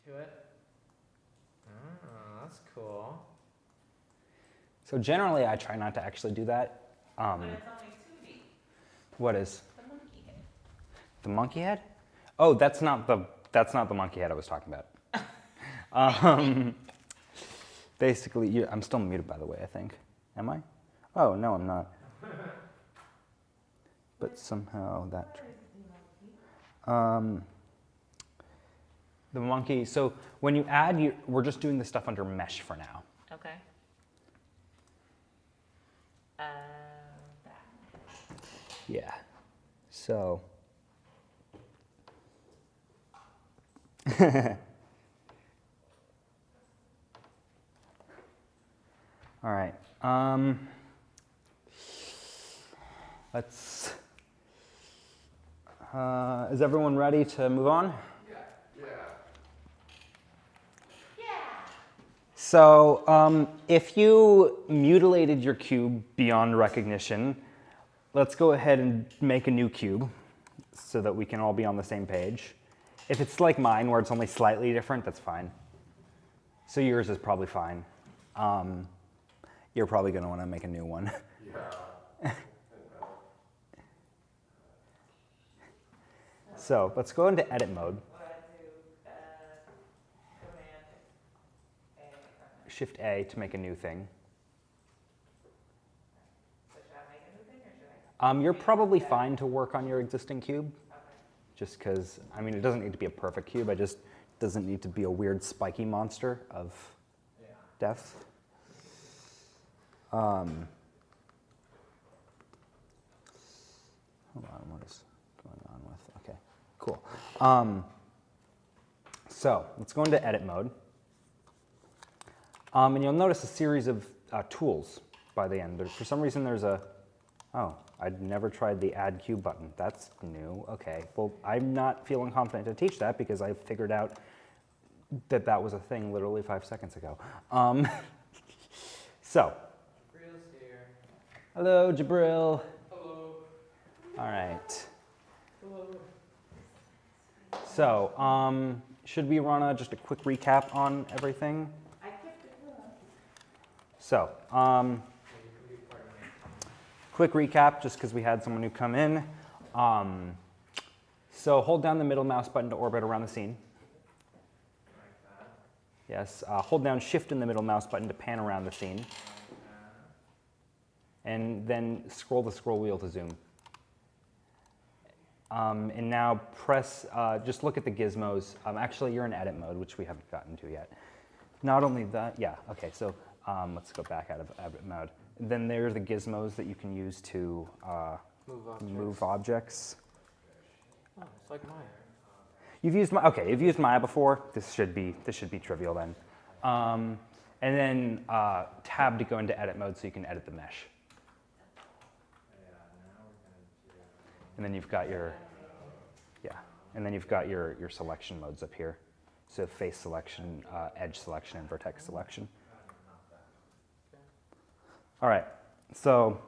to it. Oh, that's cool. So generally, I try not to actually do that. But it's only 2D. What is The monkey head. the monkey head? Oh, that's not the monkey head I was talking about. Basically, I'm still muted, by the way. I think. Am I? Oh no, I'm not. But somehow that. The monkey. So when you add, we're just doing the stuff under mesh for now. Okay. That. Yeah. So. All right. Let's. Is everyone ready to move on? So if you mutilated your cube beyond recognition, let's go ahead and make a new cube so that we can all be on the same page. If it's like mine, where it's only slightly different, that's fine. So yours is probably fine. You're probably going to want to make a new one. Yeah. So let's go into edit mode. Shift A to make a new thing. So should I make a new thing or should I? You're probably fine to work on your existing cube, just because, I mean, it doesn't need to be a perfect cube. It just doesn't need to be a weird spiky monster of death. Hold on, what is going on with, okay, cool. So let's go into edit mode. And you'll notice a series of tools by the end. For some reason there's I'd never tried the add cube button. That's new, okay. Well, I'm not feeling confident to teach that because I figured out that that was a thing literally 5 seconds ago. So. Jabril's here. Hello, Jabril. Hello. All right. Hello. So, should we run just a quick recap on everything? So, quick recap, just because we had someone new come in. So hold down the middle mouse button to orbit around the scene. Like that. Yes, hold down Shift and the middle mouse button to pan around the scene. Like that. And then scroll the scroll wheel to zoom. And now press, just look at the gizmos. Actually, you're in edit mode, which we haven't gotten to yet. Not only that, yeah, okay, so let's go back out of edit mode. And then there are the gizmos that you can use to move objects. Oh, it's like mine. You've used Maya before. This should be trivial then. And then tab to go into edit mode so you can edit the mesh. And then you've got your your selection modes up here. So face selection, edge selection, and vertex selection. All right, so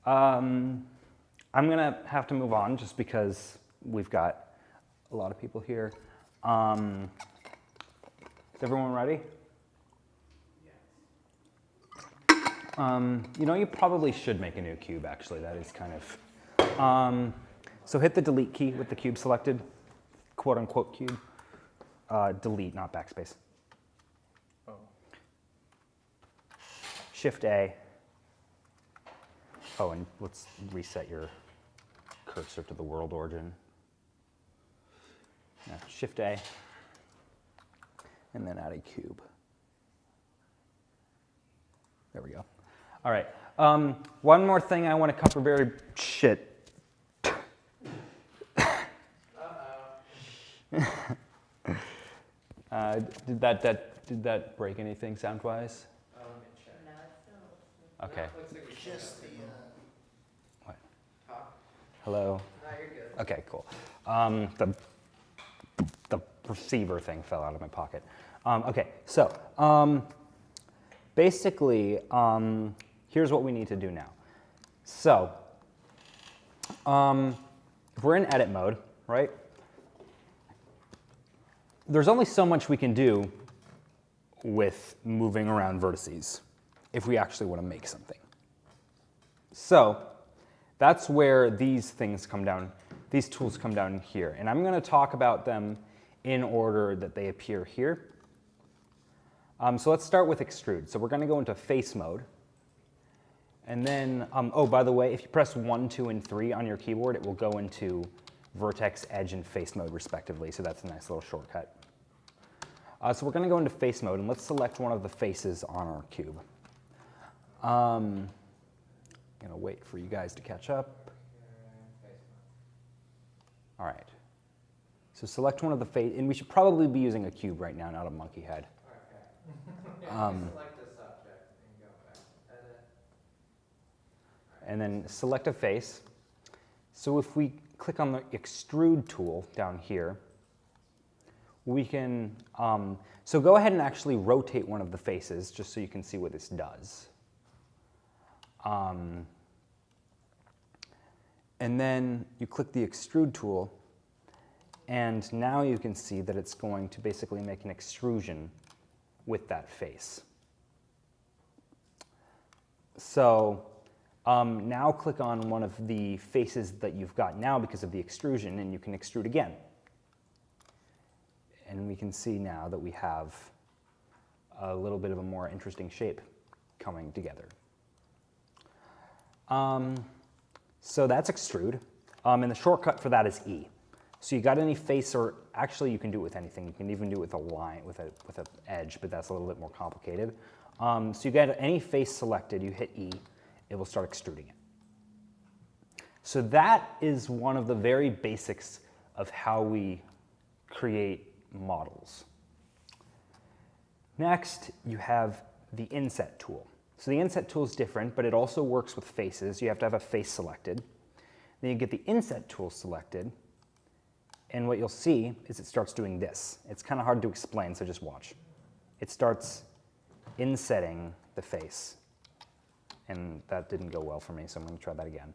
I'm gonna have to move on just because we've got a lot of people here. Is everyone ready? You probably should make a new cube, actually. That is kind of... so hit the delete key with the cube selected, quote unquote cube. Delete, not backspace. Oh. Shift A. Oh, and let's reset your cursor to the world origin. Yeah, Shift A. And then add a cube. There we go. All right. One more thing I want to cover very shit. Did that break anything sound-wise? Let me check. No, it's still. Okay. Looks like we should Just have the, What? top. Hello. No, you're good. Okay, cool. The receiver thing fell out of my pocket. Okay, so basically, here's what we need to do now. So if we're in edit mode, right? there's only so much we can do with moving around vertices if we actually want to make something. So that's where these things come down, these tools come down here. And I'm going to talk about them in order that they appear here. So let's start with extrude. So we're going to go into face mode. And then, oh, by the way, if you press 1, 2, and 3 on your keyboard, it will go into vertex, edge, and face mode respectively. So that's a nice little shortcut. So we're going to go into face mode, and let's select one of the faces on our cube. I'm going to wait for you guys to catch up. All right. So select one of the face, and we should probably be using a cube right now, not a monkey head. Okay. Select this object and go back to edit. And then select a face. So if we click on the extrude tool down here, we can, so go ahead and actually rotate one of the faces just so you can see what this does. And then you click the extrude tool, and now you can see that it's going to basically make an extrusion with that face. So now click on one of the faces that you've got now because of the extrusion, and you can extrude again. And we can see now that we have a little bit of a more interesting shape coming together. So that's extrude, and the shortcut for that is E. So you got any face, or actually you can do it with anything. You can even do it with a line, with an edge, but that's a little bit more complicated. So you got any face selected, you hit E, it will start extruding it. So that is one of the very basics of how we create models. Next, you have the inset tool. So the inset tool is different, but it also works with faces. You have to have a face selected. Then you get the inset tool selected, and what you'll see is it starts doing this. It's kind of hard to explain, so just watch. It starts insetting the face, and that didn't go well for me, so I'm going to try that again.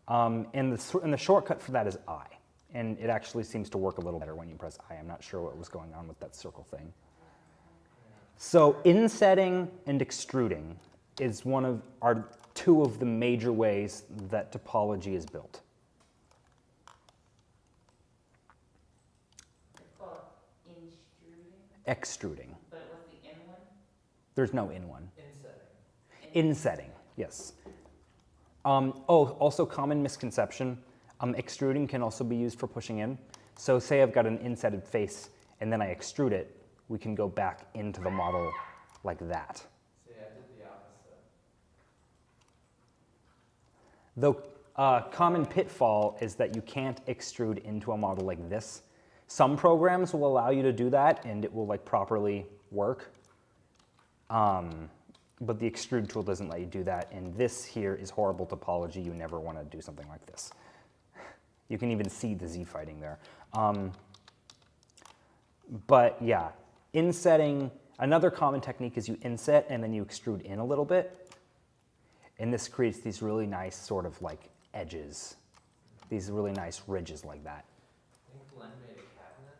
And the shortcut for that is I. And it actually seems to work a little better when you press I. I'm not sure what was going on with that circle thing. So insetting and extruding is two of the major ways that topology is built. It's called intruding. Extruding. But what's the in one? There's no in one. Insetting. Insetting, yes. Also common misconception. Extruding can also be used for pushing in. So say I've got an insetted face and then I extrude it, we can go back into the model like that. See, I did the opposite. Though common pitfall is that you can't extrude into a model like this. Some programs will allow you to do that and it will properly work. But the extrude tool doesn't let you do that, and this here is horrible topology. You never want to do something like this. You can even see the Z fighting there. But yeah, insetting, another common technique is you inset and then you extrude in a little bit. And this creates these really nice sort of edges, these really nice ridges like that. I think Glenn made a cabinet.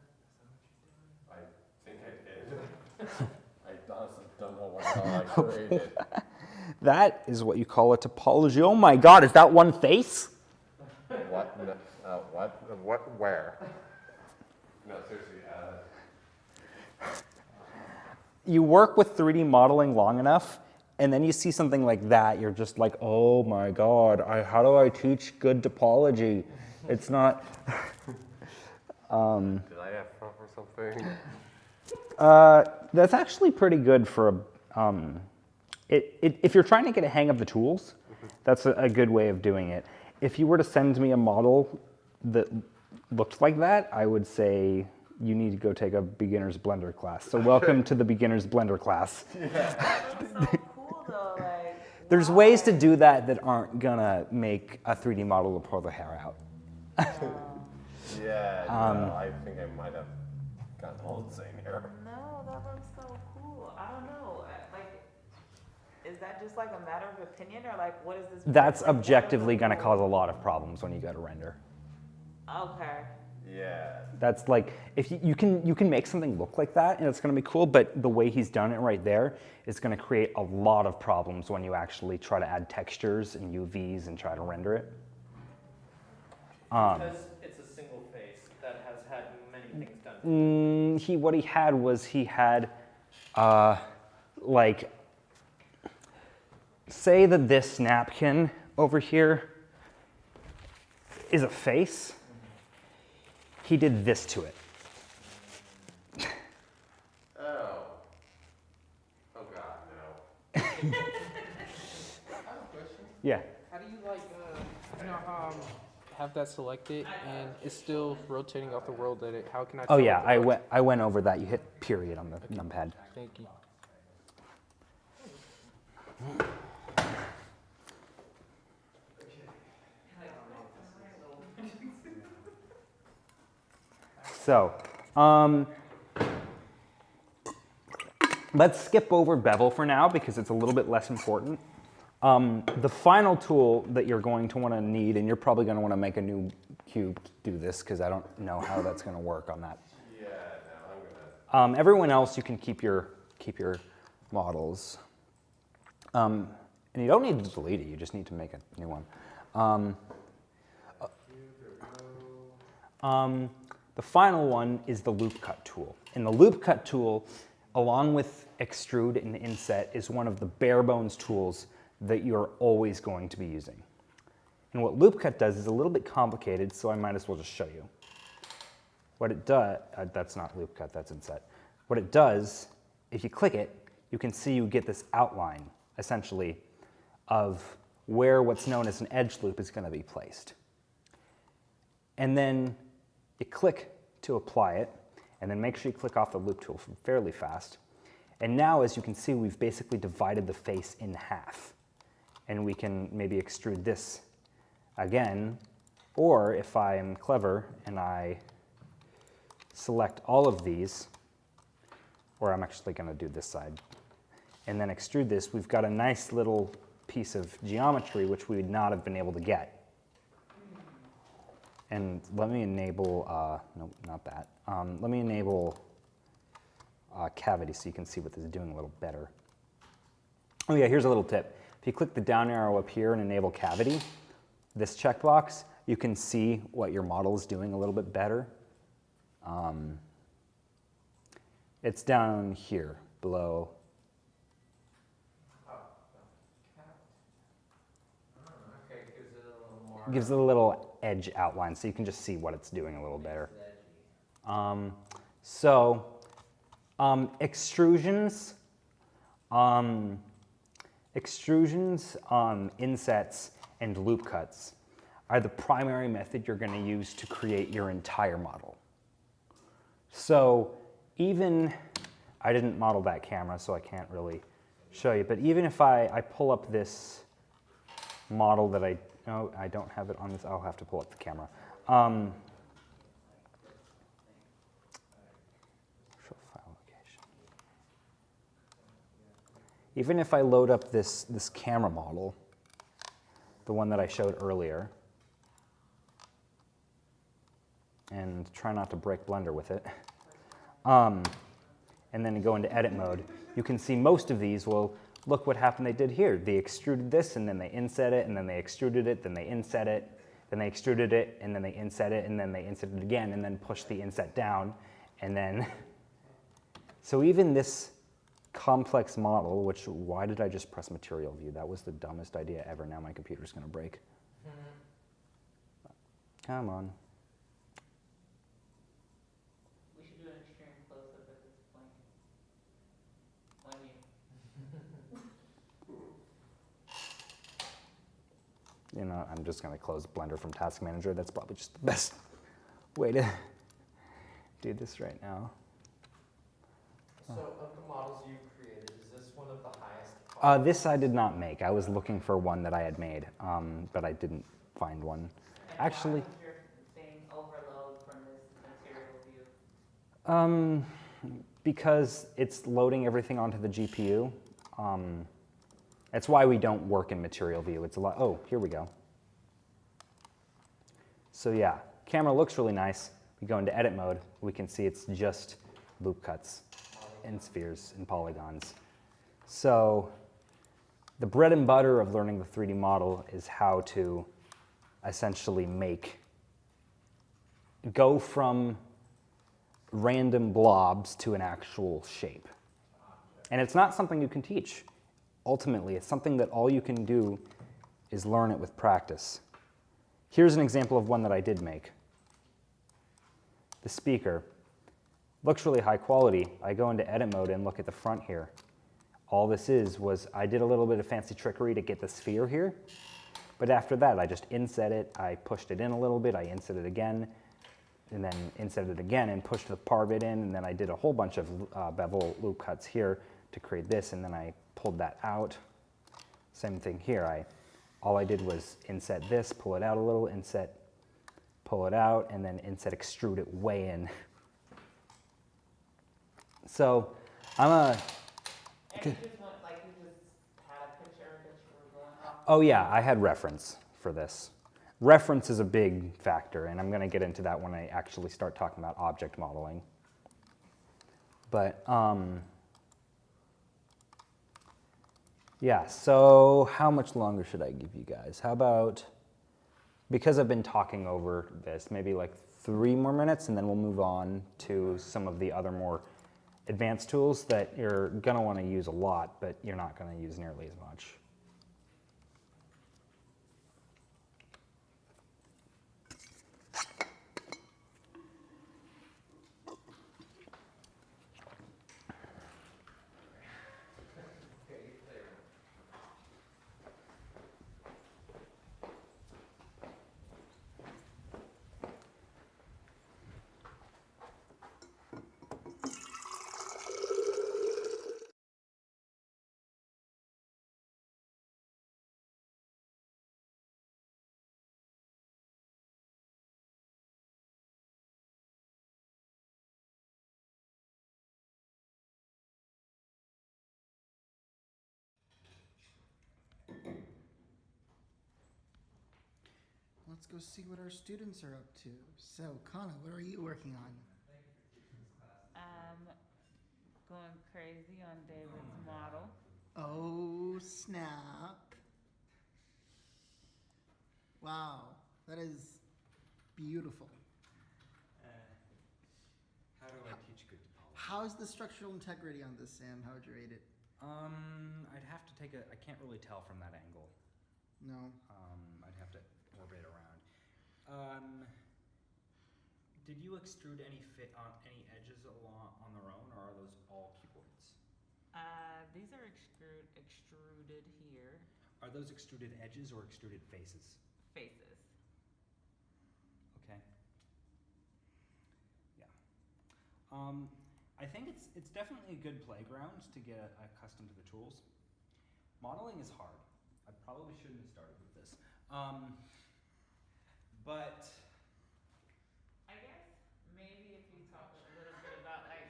Is that what you're doing? I think I did. I honestly don't know what the hell I created. That is what you call a topology. Oh my God, is that one face? What? What? Where? No, seriously. You work with 3D modeling long enough, and then you see something like that, you're just like, oh my God, how do I teach good topology? It's not. Did I have fun or something? That's actually pretty good for if you're trying to get a hang of the tools, that's a good way of doing it. If you were to send me a model that looked like that, I would say you need to go take a beginner's Blender class. So welcome to the beginner's Blender class. That looks so cool though, There's ways to do that that aren't gonna make a 3D model to pull the hair out. Yeah, no, I think I might have gotten all insane here. No, that looks so cool. I don't know. Is that just a matter of opinion, or what is this? That's objectively gonna cause a lot of problems when you go to render. Okay. Yeah. That's like, if you can make something look like that and it's gonna be cool, but the way he's done it right there is gonna create a lot of problems when you actually try to add textures and UVs and try to render it. Because it's a single face that has had many things done to it. What he had was like, say that this napkin over here is a face. He did this to it. Oh. Oh God, no. I have a question. Yeah. How do you have that selected and it's still rotating off the world edit? How can I? Oh tell yeah, what the I went over that. You hit period on the numpad. Thank you. So, let's skip over bevel for now because it's a little bit less important. The final tool that you're going to want to need, and you're probably going to want to make a new cube to do this because I don't know how that's going to work on that. Yeah, no, I'm gonna. Everyone else, you can keep your models, and you don't need to delete it. You just need to make a new one. The final one is the loop cut tool. And the loop cut tool, along with extrude and inset, is one of the bare bones tools that you're always going to be using. And what loop cut does is a little bit complicated, so I might as well just show you. What it does, that's not loop cut, that's inset. What it does, if you click it, you can see you get this outline, essentially, of where what's known as an edge loop is going to be placed. And then you click to apply it, and then make sure you click off the loop tool fairly fast. And now, as you can see, we've basically divided the face in half. And we can maybe extrude this again, or if I am clever and I select all of these, or I'm actually going to do this side, and then extrude this, we've got a nice little piece of geometry which we would not have been able to get. And let me enable, no, not that. Let me enable cavity so you can see what this is doing a little better. Oh yeah, here's a little tip. If you click the down arrow up here and enable cavity, this checkbox, you can see what your model is doing a little bit better. It's down here, below. Okay, gives it a little more. Gives it a little edge outline, so you can just see what it's doing a little better. Extrusions, insets, and loop cuts are the primary method you're going to use to create your entire model. So even, I didn't model that camera, so I can't really show you, but even if I pull up this model that I don't have it on this, I'll have to pull up the camera. Show file location. Even if I load up this camera model, the one that I showed earlier, and try not to break Blender with it, and then go into edit mode, you can see most of these will, look what happened they did here. They extruded this, and then they inset it, and then they extruded it, then they inset it, then they extruded it, and then they inset it, and then they inset it again, and then pushed the inset down, and then... So even this complex model, which, why did I just press material view? That was the dumbest idea ever. Now my computer's going to break. Come on. We should do an extreme close-up at this point. On you. You know, I'm just going to close Blender from Task Manager. That's probably just the best way to do this right now. So of the models you created, is this one of the highest? This I did not make. I was looking for one that I had made, but I didn't find one. And Actually, why was your thing overload from this material view? because it's loading everything onto the GPU. That's why we don't work in material view. It's a lot. Oh, here we go. So yeah, camera looks really nice. We go into edit mode, we can see it's just loop cuts and spheres and polygons. So the bread and butter of learning the 3D model is how to essentially go from random blobs to an actual shape. And it's not something you can teach. Ultimately, it's something that all you can do is learn it with practice. Here's an example of one that I did make. The speaker looks really high quality. I go into edit mode and look at the front here. All this was I did a little bit of fancy trickery to get the sphere here, but after that I just inset it, I pushed it in a little bit, I inset it again, and then inset it again and pushed the par bit in, and then I did a whole bunch of bevel loop cuts here to create this, and then I pulled that out. Same thing here, all I did was inset this, pull it out a little, inset, pull it out, and then inset extrude it way in. So I'm And you just want, like, you just had a picture that you were going off. Oh yeah, I had reference for this. Reference is a big factor, and I'm going to get into that when I actually start talking about object modeling. But yeah, so how much longer should I give you guys? How about, because I've been talking over this, maybe like 3 more minutes, and then we'll move on to some of the other more advanced tools that you're going to want to use a lot, but you're not going to use nearly as much. Let's go see what our students are up to. So, Kana, what are you working on? Going crazy on David's model. Oh, snap. Wow, that is beautiful. How do I teach good topology? How's the structural integrity on this, Sam? How would you rate it? I'd have to take I can't really tell from that angle. No. I'd have to orbit around. Did you extrude any edges along on their own, or are those all cuboids? These are extruded here. Are those extruded edges or extruded faces? Faces. Okay. Yeah. I think it's definitely a good playground to get accustomed to the tools. Modeling is hard. I probably shouldn't have started with this. But I guess maybe if you talk a little bit about like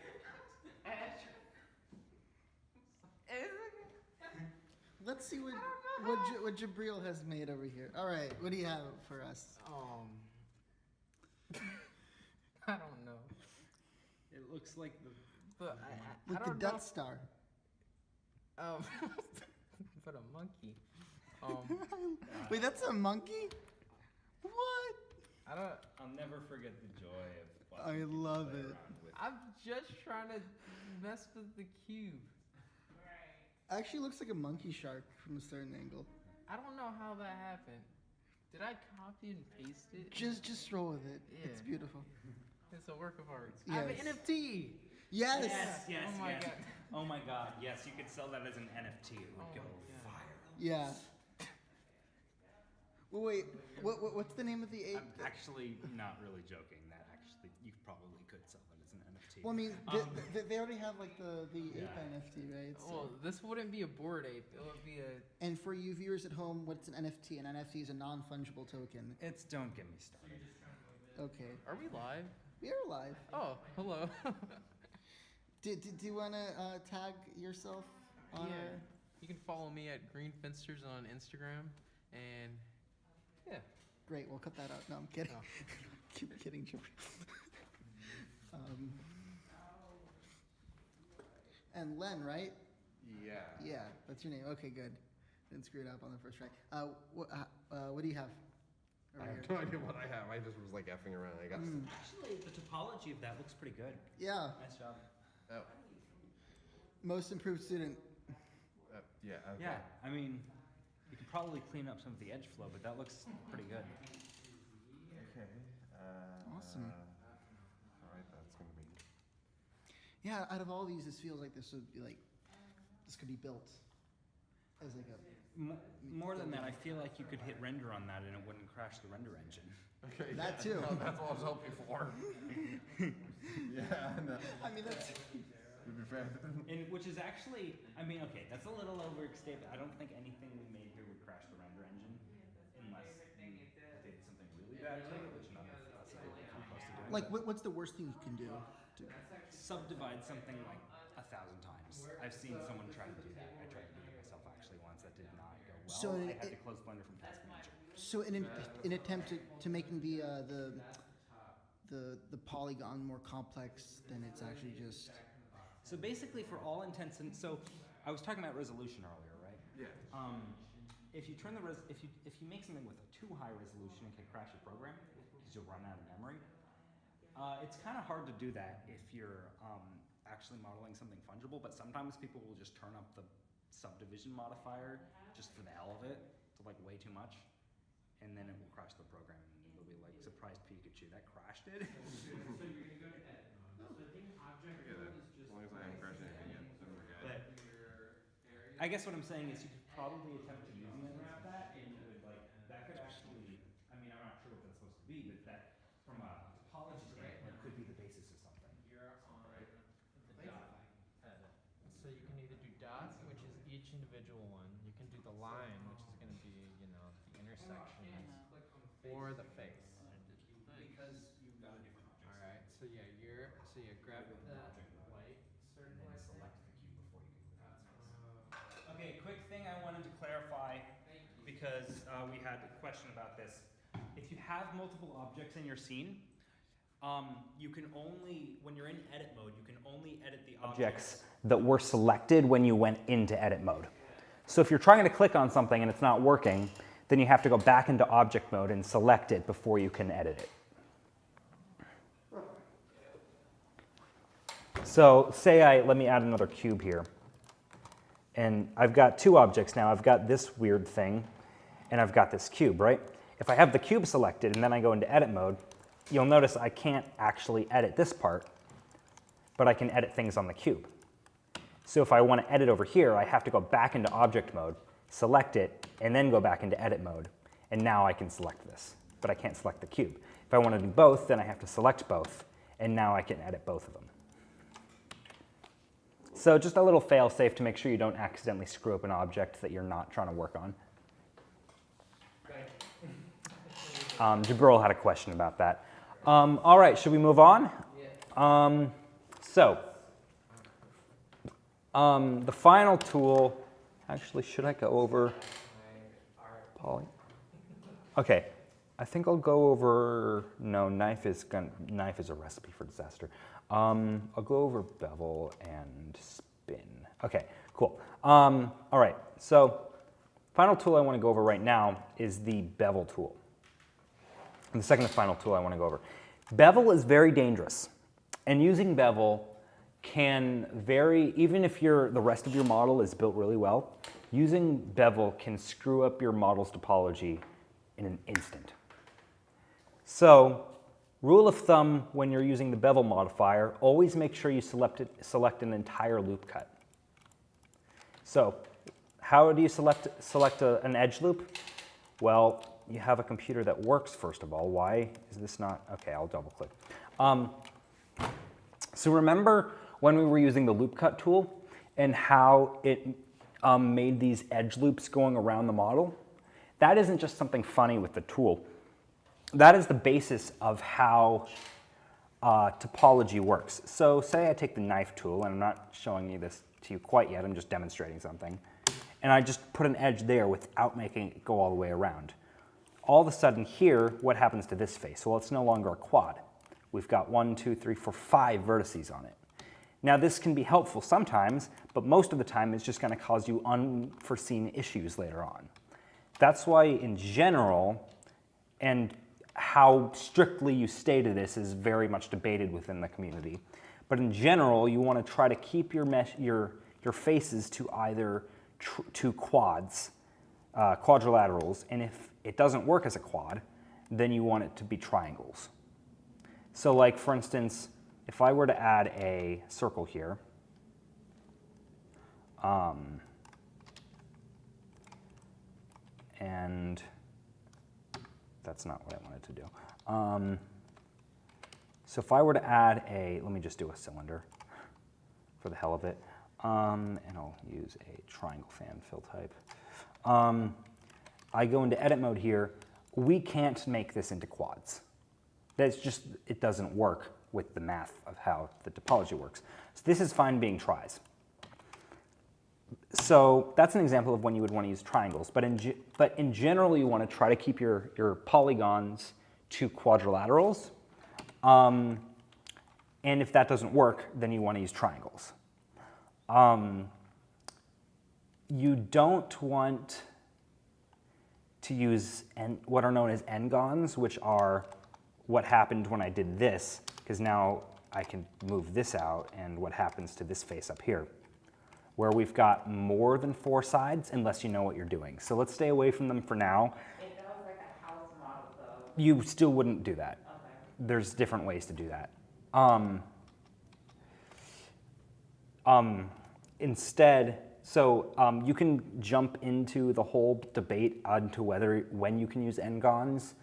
Let's see what Jabril has made over here. All right, what do you have for us? I don't know. it looks like But I Like the don't know. Death Star. But a monkey. Wait, that's a monkey? What? I'll never forget the joy of I love it. I'm just trying to mess with the cube. Actually looks like a monkey shark from a certain angle. I don't know how that happened. Did I copy and paste it? Just roll with it. Yeah. It's beautiful. It's a work of art. I have an Yes. NFT. Yes. Oh my god. Oh my god, yes, you could sell that as an NFT. It would Oh go my God. fire. Yeah. Well, wait. What's the name of the ape? I'm actually not really joking. That actually, you probably could sell that as an NFT. Well, I mean, they already have like the ape NFT, right? So. Well, this wouldn't be a bored ape. It would be a. And for you viewers at home, what's an NFT? An NFT is a non-fungible token. Don't get me started. Okay. Are we live? We are live. Oh, hello. Do you want to tag yourself on Yeah. You can follow me at Green Finsters on Instagram, and yeah. Great, we'll cut that out. No, I'm kidding. Oh. Keep kidding, Jim. And Len, right? Yeah. Yeah, that's your name. Okay, good. Didn't screw it up on the first try. What do you have? I Over have here? no idea what I have. I just was like effing around. I got. Actually, the topology of that looks pretty good. Yeah, Nice job. Oh. most improved student. Yeah. Okay. Yeah, I mean, you could probably clean up some of the edge flow, but that looks pretty good. Okay. Awesome. All right, that's gonna be. Yeah, out of all these, this feels like this would be like, this could be built as like a. More than that, I feel like you could hit render on that and it wouldn't crash the render engine. Okay. That yeah, too. No, that's what I was hoping for. Yeah. No. I mean, that's. To be fair. Which is actually, I mean, okay, that's a little overstated. I don't think anything we made here would crash the render engine unless you did something really bad to it, which none of us are supposed to do. Like, what's the worst thing you can do? Subdivide something like 1,000 times. I've seen someone try to do that. I tried to do it myself actually once. That did not go well. So I had to close Blender from Task Manager. So in an attempt to making the polygon more complex, then it's actually just. So basically, for all intents and so, I was talking about resolution earlier, right? Yeah. If you turn the if you make something with a too high resolution, it can crash your program because you'll run out of memory. It's kind of hard to do that if you're actually modeling something fungible, but sometimes people will just turn up the subdivision modifier just for the hell of it to like way too much, and then it will crash the program, and it'll be like, surprise Pikachu, that crashed it. So you're gonna go to edit mode. So I think object mode is just. As long as I haven't crashed anything yet, then we're good. But I guess what I'm saying is you could probably attempt to using unwrap that, and you would like that could actually. I mean, I'm not sure what that's supposed to be, but that from a topology standpoint could be the basis of something. You're on the dot edit. So you can either do dot, which is each individual one. You can do the line, which is going to be, the intersections, or the face. Because you've got a different object. All right. So yeah, grab that white circle. And then select the cube before you can click on it. Okay, quick thing I wanted to clarify because we had a question about this. If you have multiple objects in your scene, you can only, when you're in edit mode, you can only edit the objects that were selected when you went into edit mode. So if you're trying to click on something and it's not working, then you have to go back into object mode and select it before you can edit it. So say let me add another cube here. And I've got two objects now. I've got this weird thing, and I've got this cube, right? If I have the cube selected and then I go into edit mode, you'll notice I can't actually edit this part, but I can edit things on the cube. So if I want to edit over here, I have to go back into object mode, select it, and then go back into edit mode. And now I can select this, but I can't select the cube. If I want to do both, then I have to select both, and now I can edit both of them. So just a little fail-safe to make sure you don't accidentally screw up an object that you're not trying to work on. Jabril had a question about that. All right, should we move on? The final tool, actually, should I go over poly? Okay, I think I'll go over, no, knife is a recipe for disaster. I'll go over bevel and spin. Okay, cool. All right, so final tool I want to go over right now is the bevel tool. And the second to final tool I want to go over. Bevel is very dangerous, and using bevel can vary, even if the rest of your model is built really well, using bevel can screw up your model's topology in an instant. So, rule of thumb when you're using the bevel modifier, always make sure you select an entire loop cut. So, how do you select an edge loop? Well, you have a computer that works, first of all. Why is this not? Okay, I'll double click. So remember when we were using the loop cut tool and how it made these edge loops going around the model? That isn't just something funny with the tool. That is the basis of how topology works. So say I take the knife tool, and I'm not showing you this to you quite yet, I'm just demonstrating something, and I just put an edge there without making it go all the way around. all of a sudden here, what happens to this face? Well, it's no longer a quad. We've got 1, 2, 3, 4, 5 vertices on it. Now this can be helpful sometimes, but most of the time it's just going to cause you unforeseen issues later on. That's why in general, and how strictly you stay to this is very much debated within the community, but in general you want to try to keep your faces to either to quads, quadrilaterals, and if it doesn't work as a quad, then you want it to be triangles. So like for instance, if I were to add a circle here, and that's not what I wanted to do. So if I were to add let me just do a cylinder for the hell of it, and I'll use a triangle fan fill type. I go into edit mode here. We can't make this into quads. That's just, it doesn't work with the math of how the topology works. So this is fine being tris. So that's an example of when you would want to use triangles. But in general, you want to try to keep your polygons to quadrilaterals. And if that doesn't work, then you want to use triangles. You don't want to use what are known as n-gons, which are what happened when I did this, because now I can move this out and what happens to this face up here, where we've got more than 4 sides unless you know what you're doing. So let's stay away from them for now. If that was like a house model though. You still wouldn't do that. Okay. There's different ways to do that. Instead, so you can jump into the whole debate onto when you can use n-gons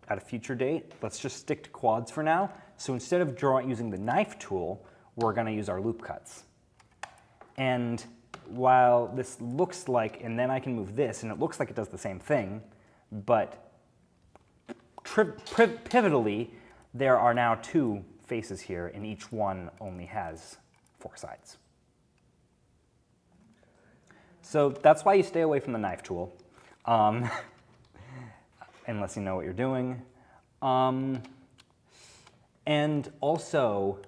at a future date. Let's just stick to quads for now. So instead of using the knife tool, we're going to use our loop cuts. And while this looks like, and then I can move this, and it looks like it does the same thing, but pivotally, there are now 2 faces here, and each one only has 4 sides. So that's why you stay away from the knife tool, unless you know what you're doing. And also,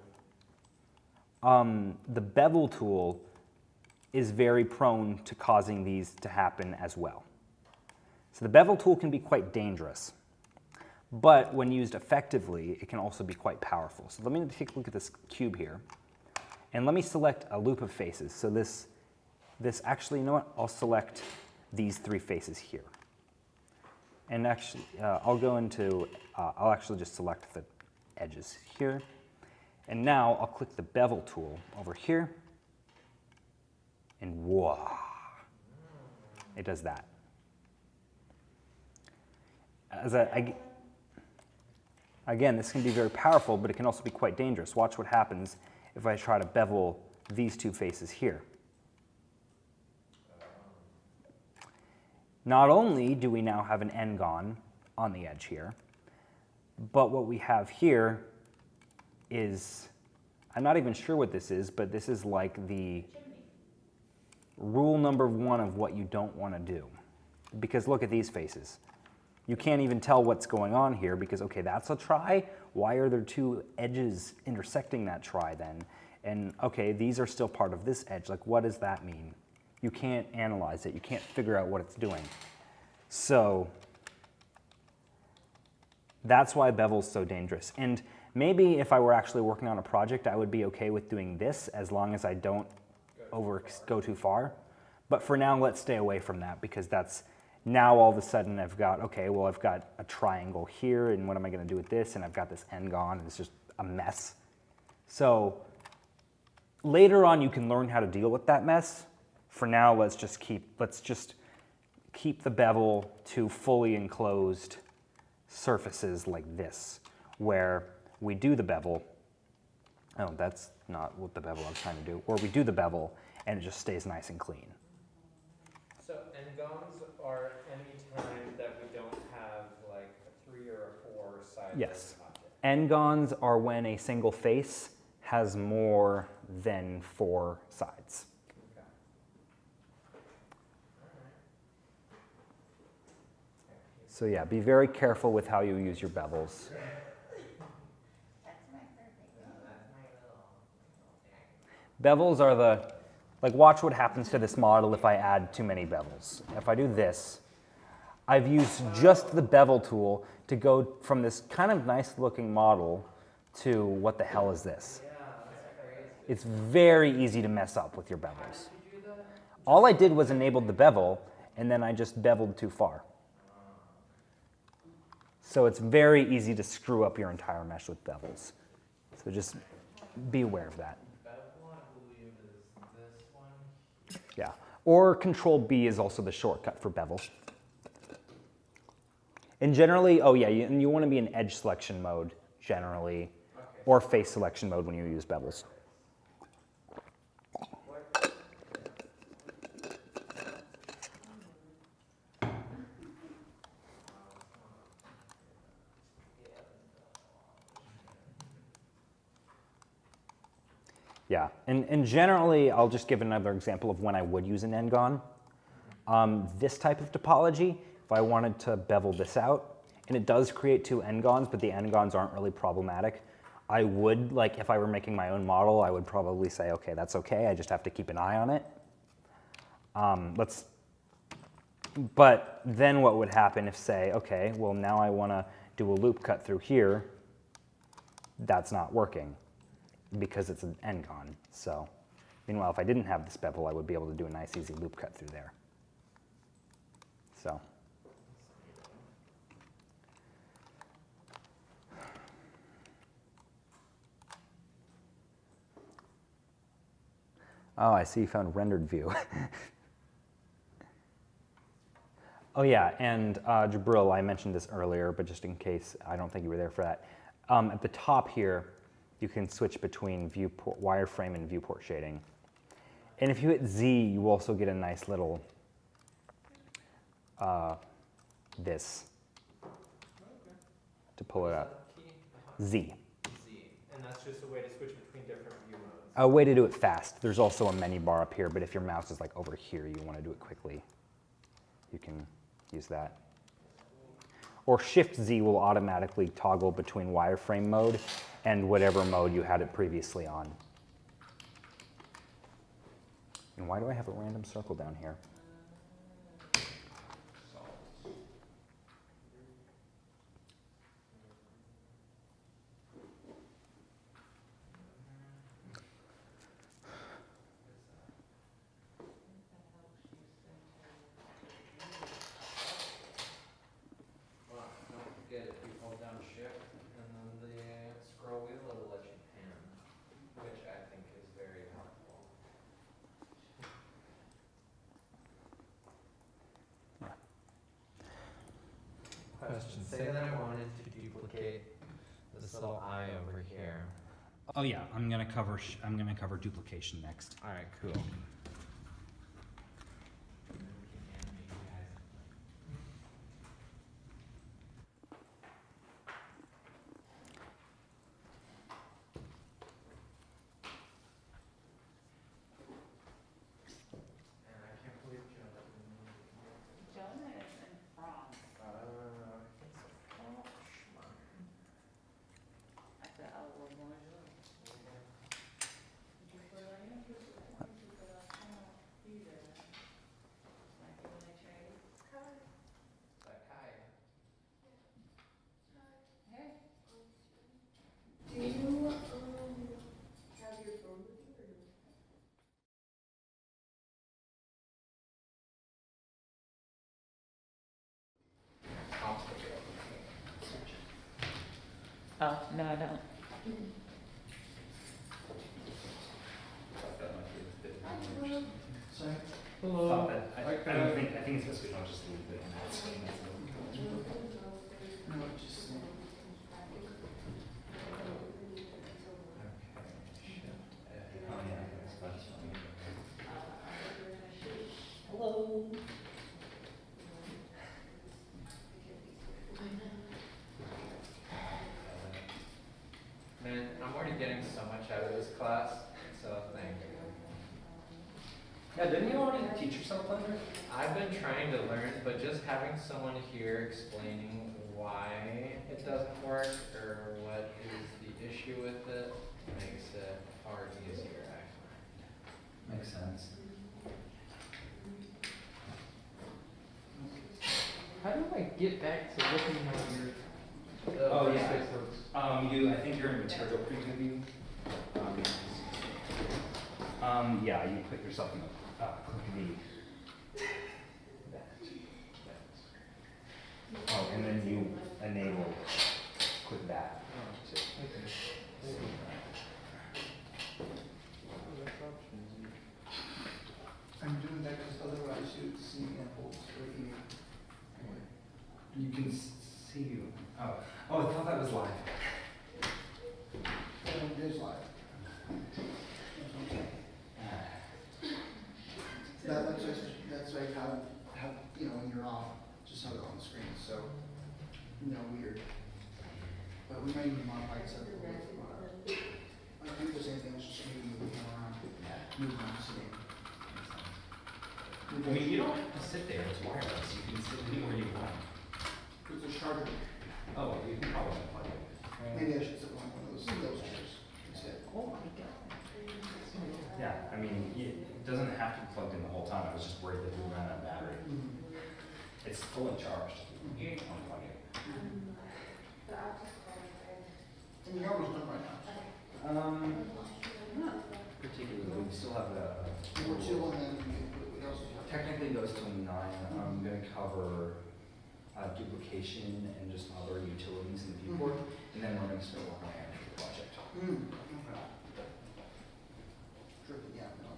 the bevel tool is very prone to causing these to happen as well. So the bevel tool can be quite dangerous, but when used effectively, it can also be quite powerful. So let me take a look at this cube here, and let me select a loop of faces. So this actually, you know what? I'll select these 3 faces here. And actually, I'll go into, I'll actually just select the edges here. And now I'll click the bevel tool over here. And whoa, it does that. Again, this can be very powerful, but it can also be quite dangerous. Watch what happens if I try to bevel these 2 faces here. Not only do we now have an n-gon on the edge here, but what we have here is, I'm not even sure what this is, but this is like the rule number 1 of what you don't want to do. Because look at these faces. You can't even tell what's going on here because, okay, that's a tri. Why are there 2 edges intersecting that tri then? And okay, these are still part of this edge. Like, what does that mean? You can't analyze it. You can't figure out what it's doing. So that's why bevel's so dangerous. And maybe if I were actually working on a project, I would be okay with doing this as long as I don't go too far. But for now, let's stay away from that because that's now all of a sudden I've got, okay, well, I've got a triangle here, and what am I going to do with this? And I've got this n-gon, and it's just a mess. So later on, you can learn how to deal with that mess. For now, let's just keep the bevel to fully enclosed surfaces like this, where we do the bevel. Oh, that's not what the bevel I was trying to do. Or we do the bevel, and it just stays nice and clean. So n-gons are any time that we don't have like a 3 or a 4 side. Yes. N-gons are when a single face has more than 4 sides. So yeah, be very careful with how you use your bevels. Bevels are the, like watch what happens to this model if I add too many bevels. If I do this, I've used just the bevel tool to go from this kind of nice looking model to what the hell is this? It's very easy to mess up with your bevels. All I did was enabled the bevel, and then I just beveled too far. So it's very easy to screw up your entire mesh with bevels. So just be aware of that. Bevel, I believe, is this one. Yeah. Or Control B is also the shortcut for bevel. And generally, oh yeah, you want to be in edge selection mode generally, or face selection mode when you use bevels. Yeah, and generally, I'll just give another example of when I would use an n-gon. This type of topology, if I wanted to bevel this out, and it does create two n-gons, but the n-gons aren't really problematic, I would, like if I were making my own model, I would probably say, okay, that's okay, I just have to keep an eye on it. But then what would happen if, say, okay, well now I want to do a loop cut through here, that's not working because it's an n-gon. So meanwhile, if I didn't have this bevel, I would be able to do a nice easy loop cut through there. So. Oh, I see you found rendered view. Oh yeah, and Jabril, I mentioned this earlier, but just in case I don't think you were there for that. At the top here, you can switch between viewport, wireframe and viewport shading. And if you hit Z, you also get a nice little this to pull it up. Z. Z. And that's just a way to switch between different view modes. A way to do it fast. There's also a menu bar up here, but if your mouse is like over here, you want to do it quickly, you can use that. Or Shift-Z will automatically toggle between wireframe mode and whatever mode you had it previously on. And why do I have a random circle down here? Question. Say that I wanted to duplicate this little eye over here. Oh yeah, I'm gonna cover duplication next. All right, cool. Oh, no, I don't. Sorry. Hello. I think it's best we don't just leave it in that screen. No, just Hello. Man, I'm already getting so much out of this class, so thank you. Yeah, didn't you already teach yourself Blender? I've been trying to learn, but just having someone here explaining why it doesn't work or what is the issue with it makes it far easier, I Makes sense. How do I get back to looking at your? Oh, yeah. I think you're in material preview. Yeah, you put yourself in the, click the, oh, and then you enable, click that. I'm doing that because otherwise you'd see amples or eating. You can see you. Oh, I thought that was live. It is live. That's like how, when you're off, just have it on the screen, so, weird. But we might even modify it separately. I think the same thing is just moving around, moving around the screen. I mean, you don't have to sit there, it's wireless, you can sit anywhere you want. It's a charger. Oh, you can probably plug it. Maybe I should sit on one of those chairs instead. Oh my God. Yeah, I mean, it doesn't have to be plugged in the whole time, I was just worried that we ran out of battery. It's fully charged. You can unplug it. And you're almost done right now. Not particularly, we still have a. Number two, and then what else is there? Technically goes till 9. I'm going to cover duplication and just other utilities in the viewport, and then we're going to start working on the project. Okay. Triple, yeah, no.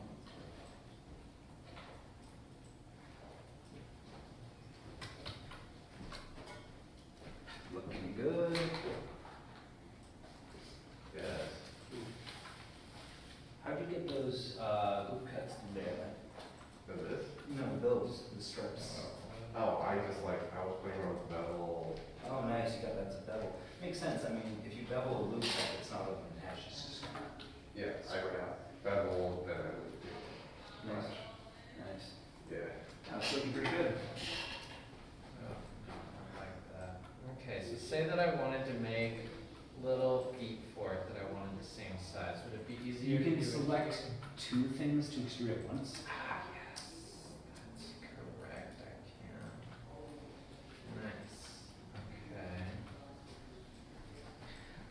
Looking good. Yes. How'd you get those loop cuts there? This? No, those, the strips. Oh, I was playing around with bevel. Oh, nice, you got that to bevel. Makes sense, I mean, if you bevel a loop cut, it's not open and hash, it's just kind of. Yeah, I would have bevel, then I would do. Nice. Nice. Yeah. That's looking pretty good. like that. Okay, so say that I wanted to make little feet for it that I wanted the same size. Would it be easier You to can do it? select 2 things to extrude at once. Ah, yes. That's correct. I can. Nice.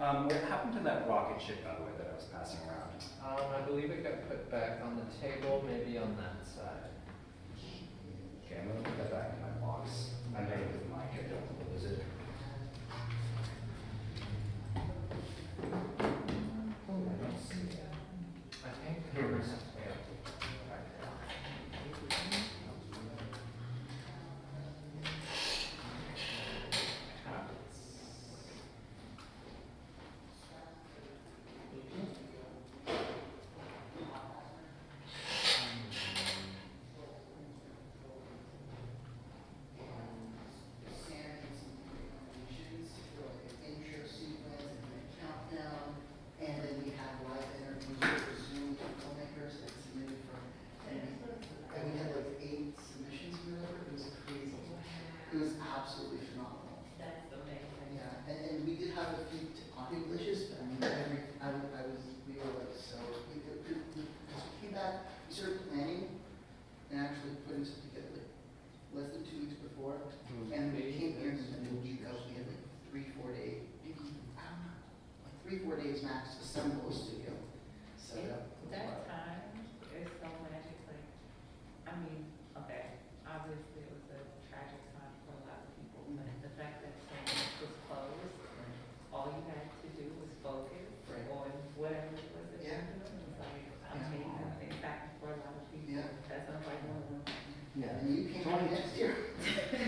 Okay. What happened to that rocket ship, by the way, that I was passing around? I believe it got put back on the table, maybe on that side. Okay, I'm gonna put that back in my box. I made it with Mike, I don't want to lose it. I think Here it is.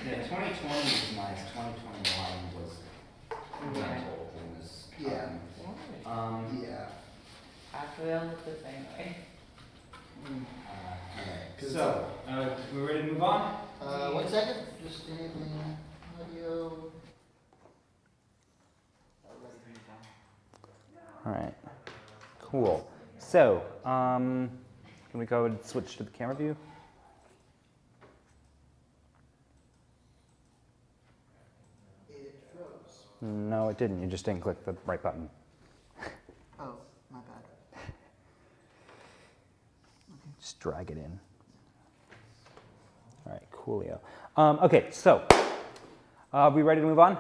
Yeah, 2020 was nice. 2021 was mental in this. Yeah. I feel the same way. Alright, so, we ready to move on? 1 second, just enabling audio. All right, cool. So, can we go and switch to the camera view? No, it didn't. You just didn't click the right button. Oh, my bad. Just drag it in. All right, coolio. Okay, so are we ready to move on?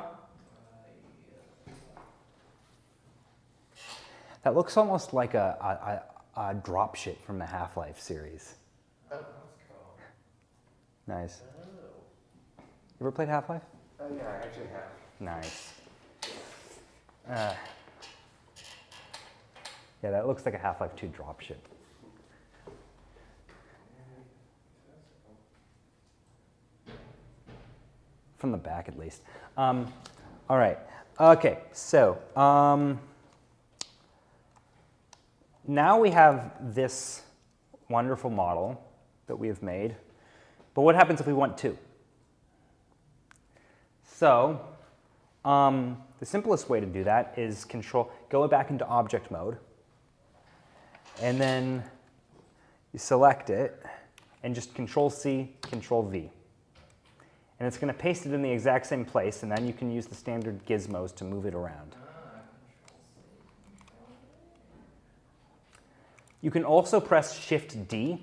That looks almost like a drop shit from the Half-Life series. Oh, that's cool. Nice. Oh. You ever played Half-Life? Oh yeah, I actually have. Nice. Yeah, that looks like a Half-Life 2 drop ship. From the back, at least. All right. Okay, so now we have this wonderful model that we have made. But what happens if we want two? So the simplest way to do that is go back into object mode, and then you select it, and just Control-C, Control-V. And it's going to paste it in the exact same place, and then you can use the standard gizmos to move it around. You can also press Shift-D,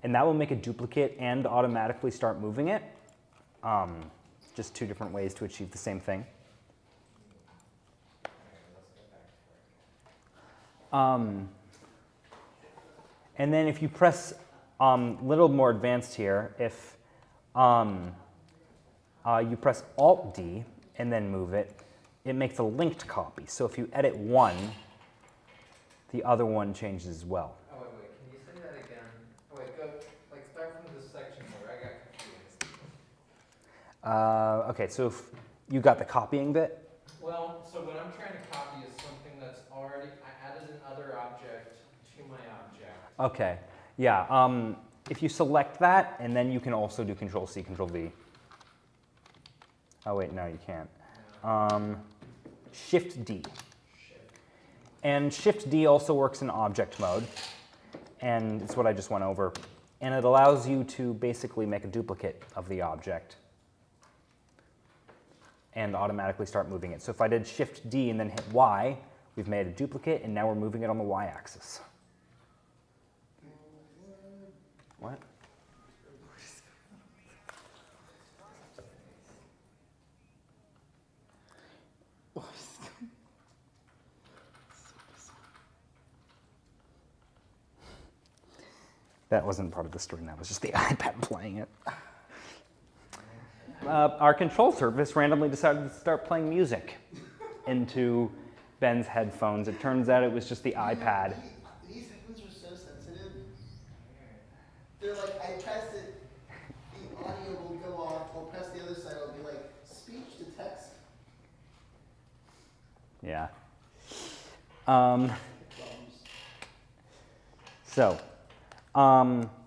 and that will make a duplicate and automatically start moving it. Just two different ways to achieve the same thing. And then if you press a little more advanced here, if you press Alt-D and then move it, it makes a linked copy. So if you edit one, the other one changes as well. Oh, wait, can you say that again? Oh, wait, go, like, start from this section where I got confused. Okay, so if you got the copying bit? Well, so what I'm trying to copy is something that's already, I added another object to my object. Okay, yeah. If you select that, and then you can also do Control-C, Control-V. Oh, wait, no, you can't. Shift-D. And Shift-D also works in object mode, and it's what I just went over. And it allows you to basically make a duplicate of the object and automatically start moving it. So if I did Shift-D and then hit Y, we've made a duplicate, and now we're moving it on the Y-axis. What? That wasn't part of the string, that was just the iPad playing it. Our control surface randomly decided to start playing music into Ben's headphones. It turns out it was just the iPad. These headphones are so sensitive. They're like, I press it, the audio will go off. I'll press the other side, it'll be like, speech to text. Yeah.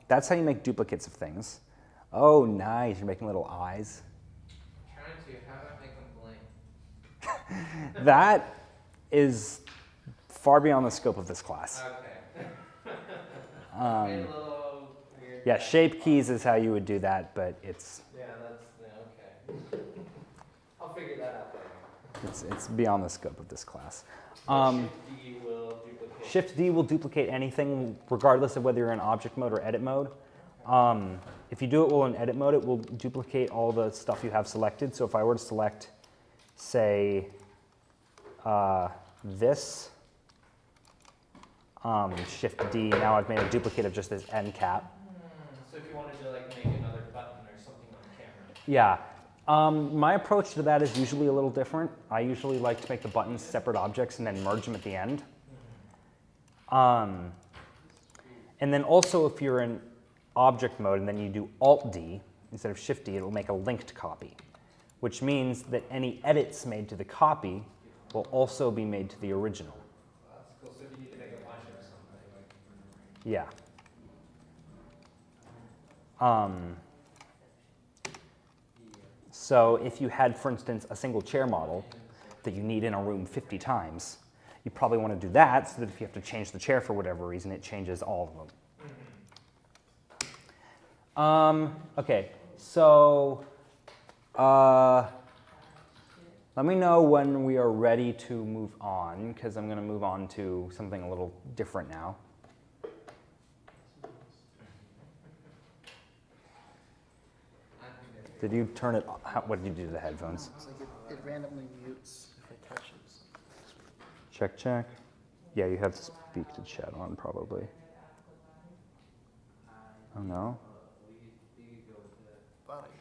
That's how you make duplicates of things. Oh, nice. You're making little eyes. Trying to, how do I make them blink? That is far beyond the scope of this class. Okay. Made a little weird. Yeah, shape keys is how you would do that, but it's Yeah, okay. I'll figure that out later. it's beyond the scope of this class. Shift-D will duplicate. Shift-D will duplicate anything, regardless of whether you're in object mode or edit mode. If you do it while in edit mode, it will duplicate all the stuff you have selected. So if I were to select, say, this, Shift-D, now I've made a duplicate of just this end cap. So if you wanted to like make another button or something on camera. Yeah. My approach to that is usually a little different. I usually like to make the buttons separate objects and then merge them at the end. And then also if you're in object mode and then you do Alt-D instead of Shift-D, it will make a linked copy, which means that any edits made to the copy will also be made to the original. That's cool. So if you need to make a bunch or something. Yeah. So if you had, for instance, a single chair model that you need in a room 50 times, you probably want to do that so that if you have to change the chair for whatever reason, it changes all of them. Okay, so Let me know when we are ready to move on, because I'm going to move on to something a little different now. Did you turn it? What did you do to the headphones? It's like it randomly mutes if I touch it. Check, check. Yeah, you have speak to chat on probably. Oh no? Thought I did.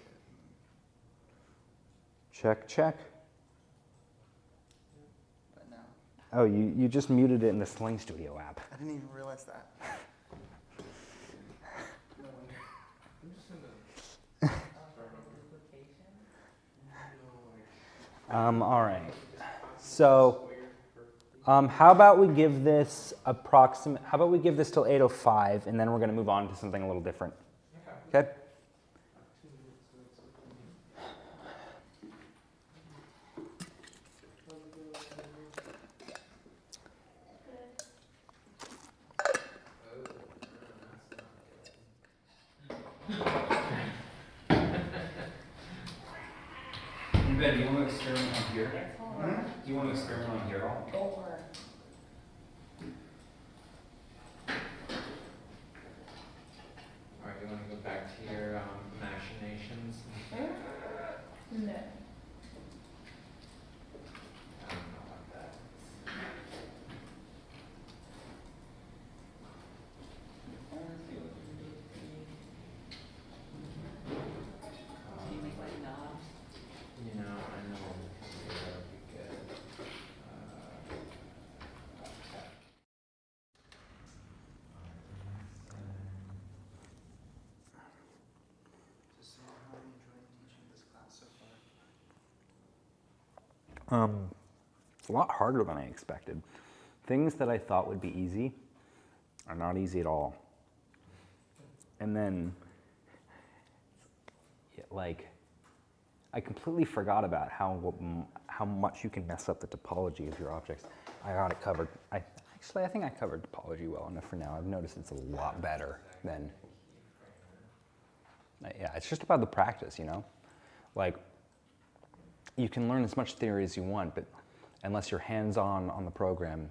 Check, check. But no. Oh, you just muted it in the Sling Studio app. I didn't even realize that. No wonder. All right. So, how about we give this How about we give this till 8:05, and then we're going to move on to something a little different. Okay. Ben, do you want to experiment on here? Do you want to experiment on here at all? Go for it. All right, you want to go back to your machinations? No. I don't know about that. Do you make like knobs? You know, I know that would be good. Okay. Just saying, how are you enjoying teaching this class so far? It's a lot harder than I expected. Things that I thought would be easy are not easy at all. And then, like, I completely forgot about how much you can mess up the topology of your objects. I got it covered. I think I covered topology well enough for now. I've noticed it's a lot better than. Yeah, it's just about the practice, you know? Like, you can learn as much theory as you want, but unless you're hands-on on the program,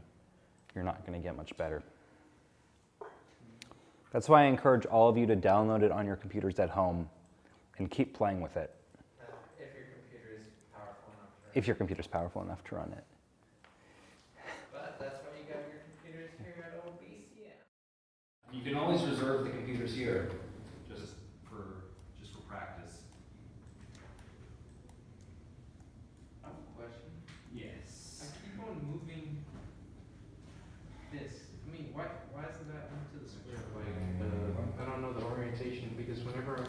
you're not going to get much better. That's why I encourage all of you to download it on your computers at home and keep playing with it. If your computer is powerful enough to run If your computer's powerful enough to run it. But that's why you got your computers here at OBCM. You can always reserve the computers here, just for practice. I have a question. Yes. I keep on moving this. I mean, why is that into the square? Like, I don't know the orientation, because whenever I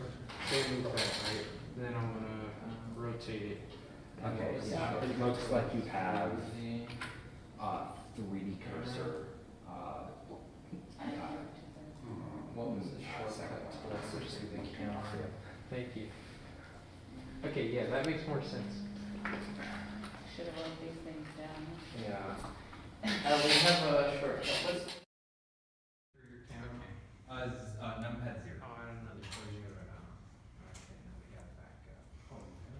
say move that, right, then I'm gonna rotate it. Okay, yeah, it looks like you have a 3D cursor. What was the shortcut? Let's just do the camera. Thank you. Okay, yeah, that makes more sense. Should have wrote these things down. Yeah. We have a shortcut. What's For your camera. Numpad 0. Oh, I don't know the shortcut. Okay, now we got back up. Oh, no.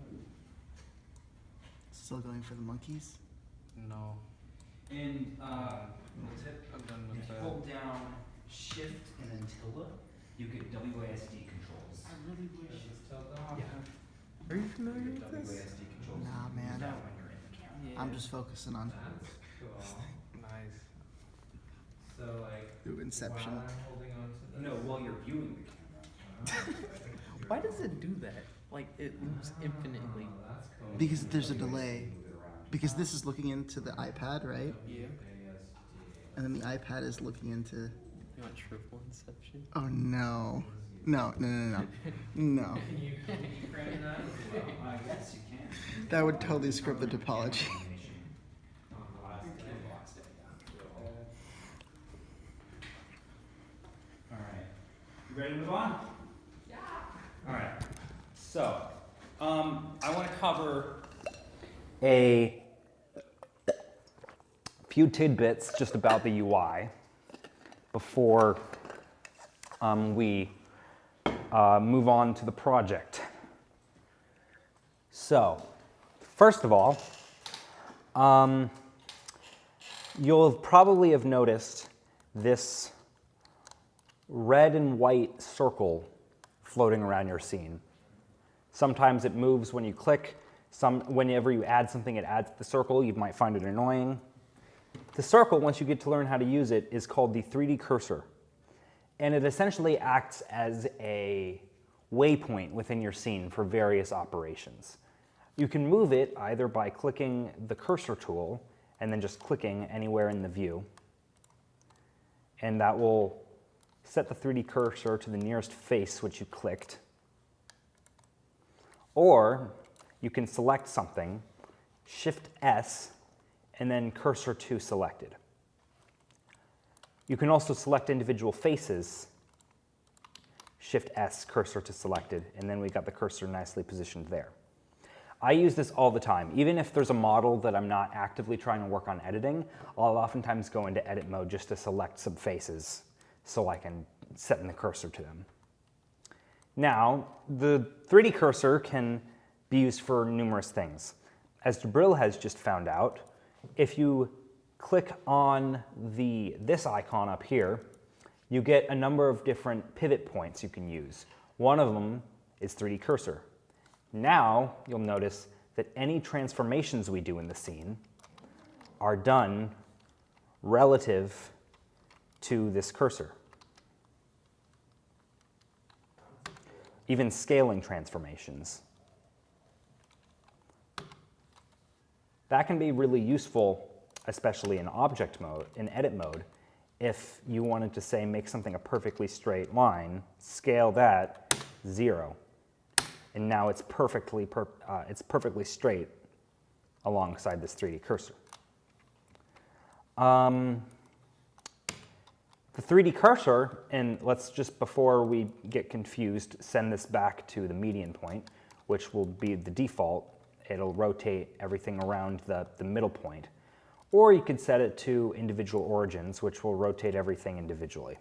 Still going for the monkeys? No. And little tip, I'm done if with you that. hold down Shift and then tilde, you get WASD controls. I really wish it's tilde off. Yeah. Are you familiar You get with this? WASD controls. Nah, You use man. that when you're in the camera. Yeah. I'm just focusing on That's cool. Nice. So like. Ooh, Inception. While I'm holding on to this. No, while you're viewing the camera. Why does it do that? Like, it loops infinitely. Oh, that's cool. Because there's a delay. Because this is looking into the iPad, right? Yeah. And then the iPad is looking into. You want triple inception? Oh no. No. No. Can you frame that? I guess you can. That would totally scrub the topology. On the last day. All right. You ready to move on? Yeah. All right. So, I want to cover A few tidbits just about the UI before we move on to the project. So, first of all, You'll probably have noticed this red and white circle floating around your scene. Sometimes it moves when you click. Whenever you add something, it adds the circle. You might find it annoying. The circle, once you get to learn how to use it, is called the 3D cursor. And it essentially acts as a waypoint within your scene for various operations. You can move it either by clicking the cursor tool and then just clicking anywhere in the view. And that will set the 3D cursor to the nearest face which you clicked. Or you can select something, Shift S, and then cursor to selected. You can also select individual faces, Shift S, cursor to selected, and then we got the cursor nicely positioned there. I use this all the time. Even if there's a model that I'm not actively trying to work on editing, I'll oftentimes go into edit mode just to select some faces so I can set in the cursor to them. Now, the 3D cursor can be used for numerous things. As Jabril has just found out, if you click on this icon up here, you get a number of different pivot points you can use. One of them is 3D cursor. Now, you'll notice that any transformations we do in the scene are done relative to this cursor. Even scaling transformations. That can be really useful, especially in object mode, in edit mode, if you wanted to say make something a perfectly straight line, scale that 0. And now it's perfectly straight alongside this 3D cursor. The 3D cursor, and let's just, before we get confused, send this back to the median point, which will be the default. It'll rotate everything around the middle point. Or you could set it to individual origins, which will rotate everything individually.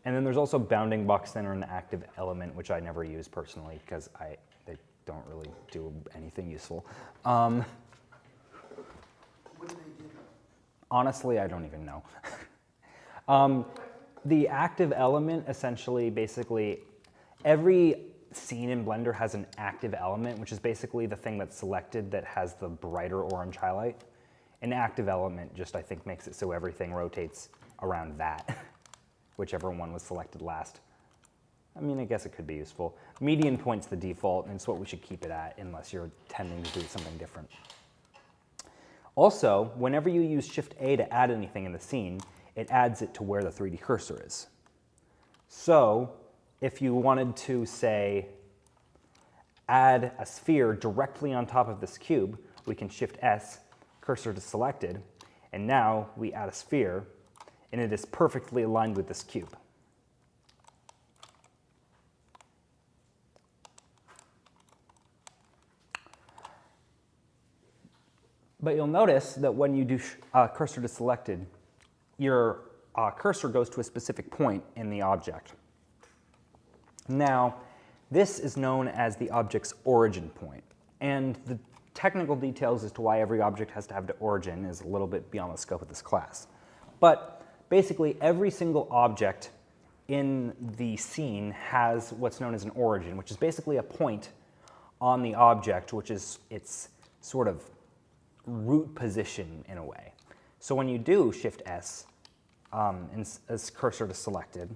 And then there's also bounding box center and active element, which I never use personally because they don't really do anything useful. What do they do? Honestly, I don't even know. The active element, essentially, basically, every scene in Blender has an active element, which is basically the thing that's selected that has the brighter orange highlight. An active element just, I think, makes it so everything rotates around that, whichever one was selected last. I mean, I guess it could be useful. Median point's the default, and it's what we should keep it at unless you're tending to do something different. Also, whenever you use Shift A to add anything in the scene, it adds it to where the 3D cursor is. So, if you wanted to, say, add a sphere directly on top of this cube, we can Shift S, cursor to selected, and now we add a sphere, and it is perfectly aligned with this cube. But you'll notice that when you do cursor to selected, your cursor goes to a specific point in the object. Now, this is known as the object's origin point, and the technical details as to why every object has to have the origin is a little bit beyond the scope of this class. But basically, every single object in the scene has what's known as an origin, which is basically a point on the object, which is its sort of root position in a way. So when you do Shift S as cursor to selected,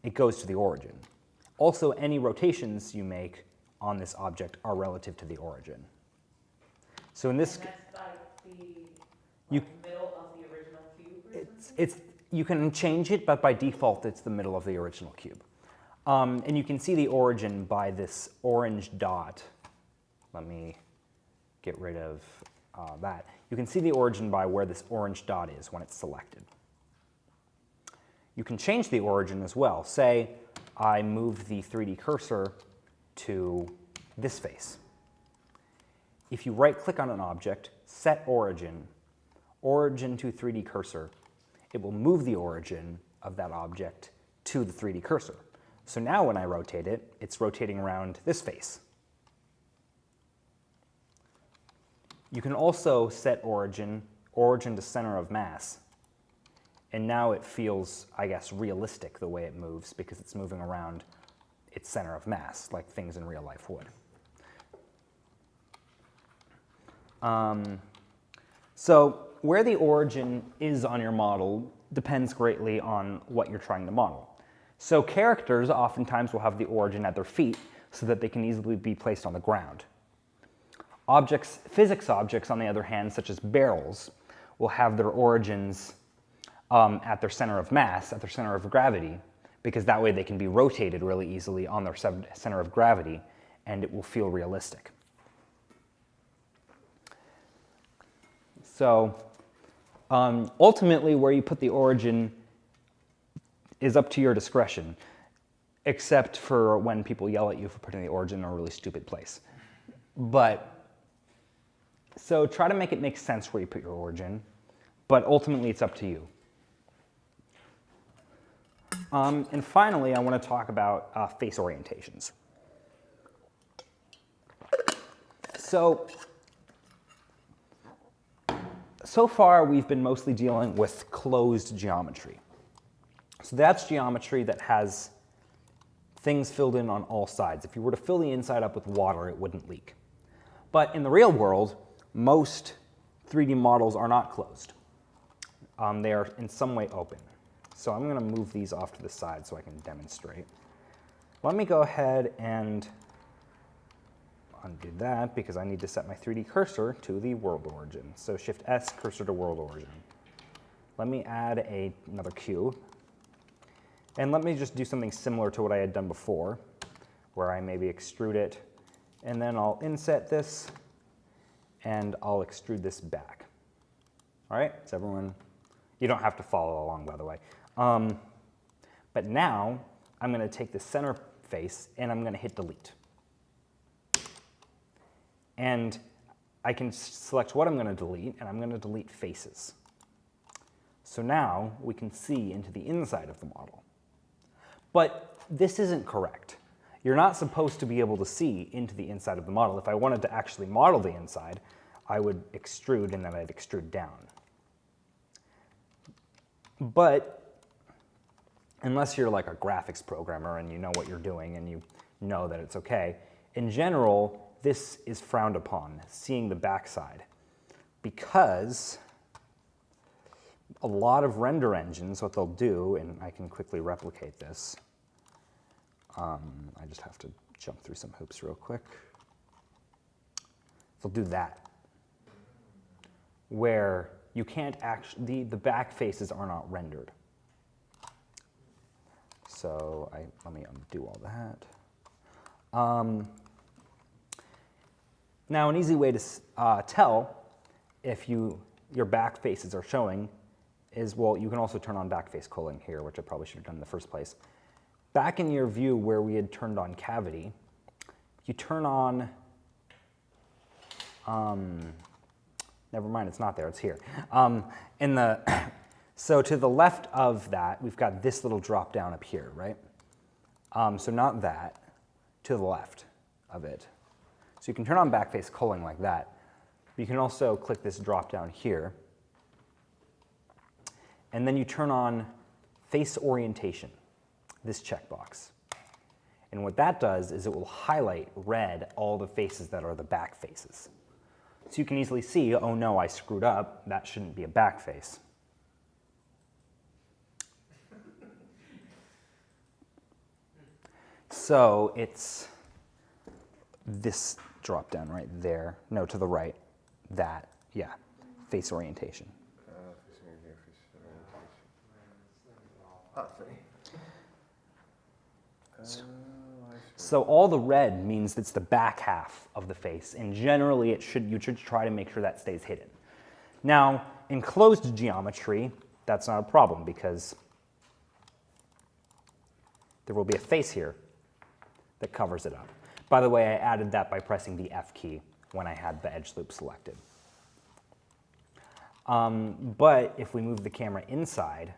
it goes to the origin. Also, any rotations you make on this object are relative to the origin. So in this, And that's like the you, middle of the original cube or something? you can change it, but by default, it's the middle of the original cube. And you can see the origin by this orange dot. Let me get rid of that. You can see the origin by where this orange dot is when it's selected. You can change the origin as well. Say I move the 3D cursor to this face. If you right-click on an object, set origin, origin to 3D cursor, it will move the origin of that object to the 3D cursor. So now when I rotate it, it's rotating around this face. You can also set origin to center of mass. And now it feels, I guess, realistic the way it moves because it's moving around its center of mass, like things in real life would. So where the origin is on your model depends greatly on what you're trying to model. So characters oftentimes will have the origin at their feet so that they can easily be placed on the ground. Physics objects, on the other hand, such as barrels, will have their origins at their center of mass, at their center of gravity, because that way they can be rotated really easily on their center of gravity, and it will feel realistic. So ultimately, where you put the origin is up to your discretion, except for when people yell at you for putting the origin in a really stupid place. So try to make it make sense where you put your origin, but ultimately it's up to you. And finally, I want to talk about face orientations. So far, we've been mostly dealing with closed geometry. So that's geometry that has things filled in on all sides. If you were to fill the inside up with water, it wouldn't leak. But in the real world, most 3D models are not closed. They are in some way open. So I'm going to move these off to the side so I can demonstrate. Let me go ahead and undo that because I need to set my 3D cursor to the world origin. So Shift S, cursor to world origin. Let me add another cube. And let me just do something similar to what I had done before, where I maybe extrude it, and then I'll inset this, and I'll extrude this back. All right, is everyone? You don't have to follow along, by the way. But now I'm going to take the center face, and I'm going to hit delete. And I can select what I'm going to delete, and I'm going to delete faces. So now we can see into the inside of the model. But this isn't correct. You're not supposed to be able to see into the inside of the model. If I wanted to actually model the inside, I would extrude and then I'd extrude down. But unless you're like a graphics programmer and you know what you're doing and you know that it's okay, in general, this is frowned upon, seeing the backside, because a lot of render engines, what they'll do, and I can quickly replicate this. I just have to jump through some hoops real quick. They'll do that, where you can't actually, the back faces are not rendered. So let me undo all that. Now, an easy way to tell if your back faces are showing is, well, you can also turn on back face culling here, which I probably should have done in the first place. Back in your view where we had turned on cavity, you turn on, never mind, it's not there, it's here. So to the left of that, we've got this little drop down up here, right? So not that, to the left of it. So you can turn on back face culling like that. But you can also click this drop down here. And then you turn on face orientation, this checkbox. And what that does is it will highlight red all the faces that are the back faces. So you can easily see, oh no, I screwed up, that shouldn't be a back face. So it's this drop down right there, no, to the right, that, yeah, face orientation. So all the red means it's the back half of the face, and generally you should try to make sure that stays hidden. Now, in closed geometry, that's not a problem because there will be a face here that covers it up. By the way, I added that by pressing the F key when I had the edge loop selected. But if we move the camera inside,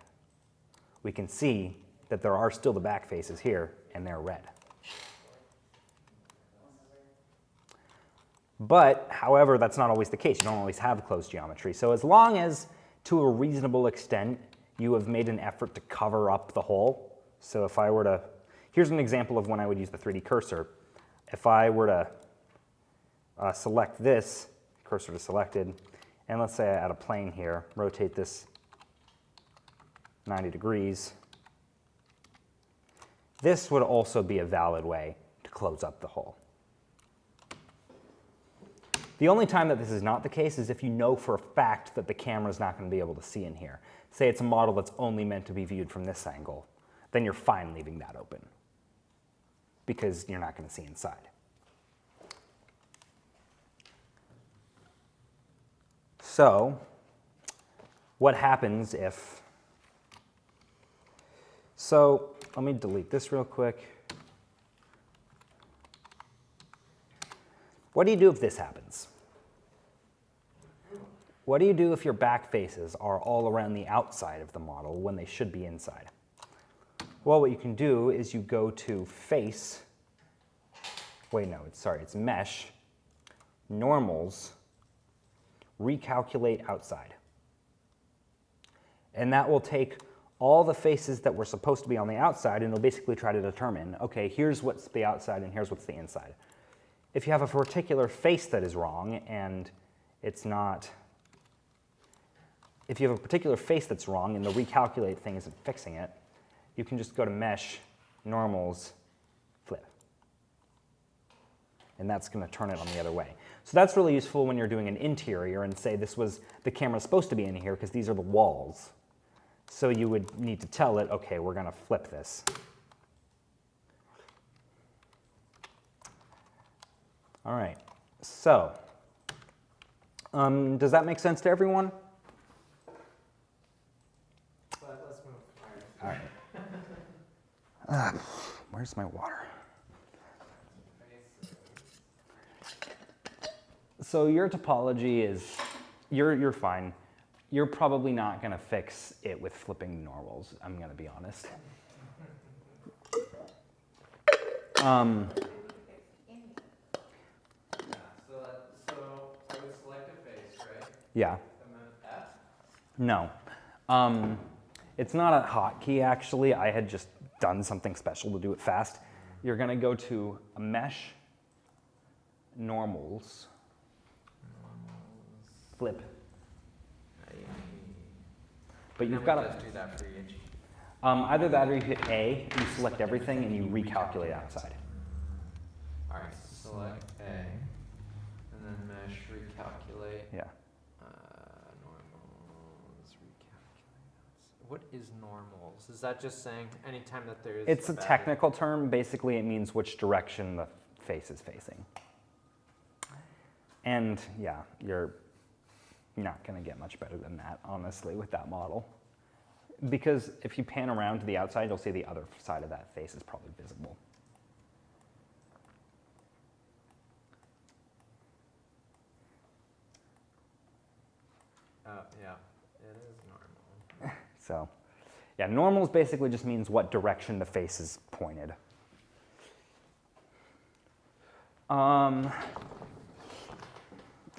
we can see that there are still the back faces here, and they're red. But, however, that's not always the case. You don't always have closed geometry. So as long as, to a reasonable extent, you have made an effort to cover up the hole. So if I were to, here's an example of when I would use the 3D cursor. If I were to select this, cursor to selected, and let's say I add a plane here, rotate this 90 degrees, this would also be a valid way to close up the hole. The only time that this is not the case is if you know for a fact that the camera is not going to be able to see in here. Say it's a model that's only meant to be viewed from this angle, then you're fine leaving that open because you're not going to see inside. So, what happens if, so let me delete this real quick. What do you do if this happens? What do you do if your back faces are all around the outside of the model when they should be inside? Well, what you can do is you go to Face, it's Mesh, Normals, Recalculate Outside. And that will take all the faces that were supposed to be on the outside, and it'll basically try to determine, okay, here's what's the outside and here's what's the inside. If you have a particular face that is wrong and it's not, if you have a particular face that's wrong and the recalculate thing isn't fixing it, you can just go to Mesh, Normals, Flip. And that's going to turn it on the other way. So that's really useful when you're doing an interior and say this was, the camera's supposed to be in here because these are the walls. So you would need to tell it, okay, we're going to flip this. All right, so does that make sense to everyone? Let's move. All right. Where's my water? So your topology is, you're fine. You're probably not going to fix it with flipping normals, I'm going to be honest. So I would select a face, right? Yeah. And then F? No. It's not a hotkey, actually. I had just done something special to do it fast. You're going to go to a Mesh, Normals, Flip. But you've got to just do that for each. either that or you hit A, you select everything, and you recalculate outside. All right, select A, and then mesh, recalculate. Yeah. Normals, recalculate. What is normals? Is that just saying anytime that there is? It's a technical term. Basically, it means which direction the face is facing. And yeah, you're not going to get much better than that, honestly, with that model. Because if you pan around to the outside, you'll see the other side of that face is probably visible. Yeah, it is normal. So, yeah, normals basically just means what direction the face is pointed. All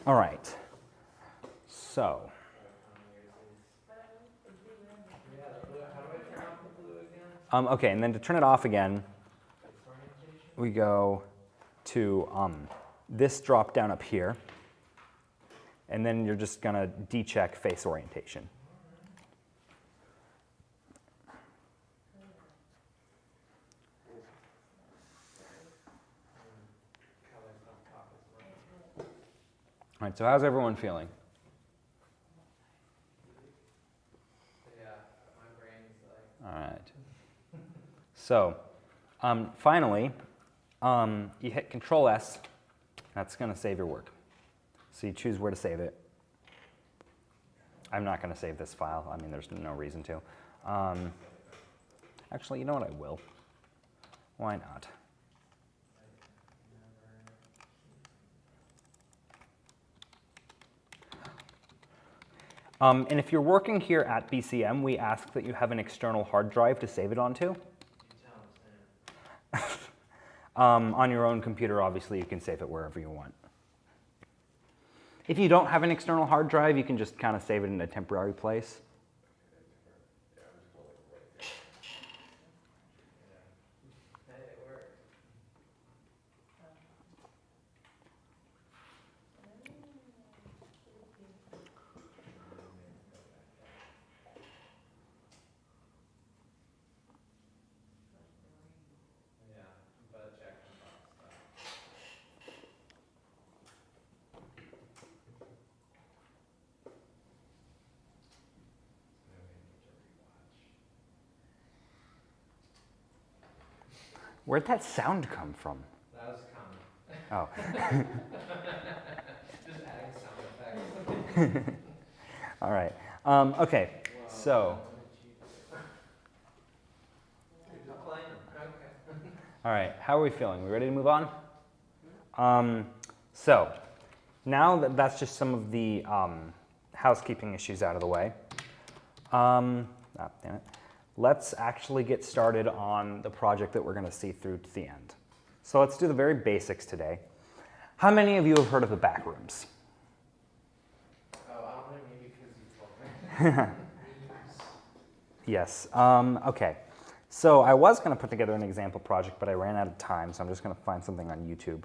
right. So. Okay, and then to turn it off again, we go to this drop down up here, and then you're just going to decheck face orientation. All right, so how's everyone feeling? Yeah, my brain's like. All right. So, finally, you hit Control S. That's going to save your work. So you choose where to save it. I'm not going to save this file. I mean, there's no reason to. Actually, you know what? I will. Why not? And if you're working here at BCM, we ask that you have an external hard drive to save it onto. On your own computer, obviously, you can save it wherever you want. If you don't have an external hard drive, you can just kind of save it in a temporary place. Where'd that sound come from? That was common. Oh. Just adding sound effects. All right. Okay. So. All right. How are we feeling? We ready to move on? So now that that's just some of the housekeeping issues out of the way. Damn it. Let's actually get started on the project that we're going to see through to the end. So let's do the very basics today. How many of you have heard of the back rooms? Oh, I don't know, maybe because you told me. Yes. Okay. So I was going to put together an example project, but I ran out of time, so I'm just going to find something on YouTube.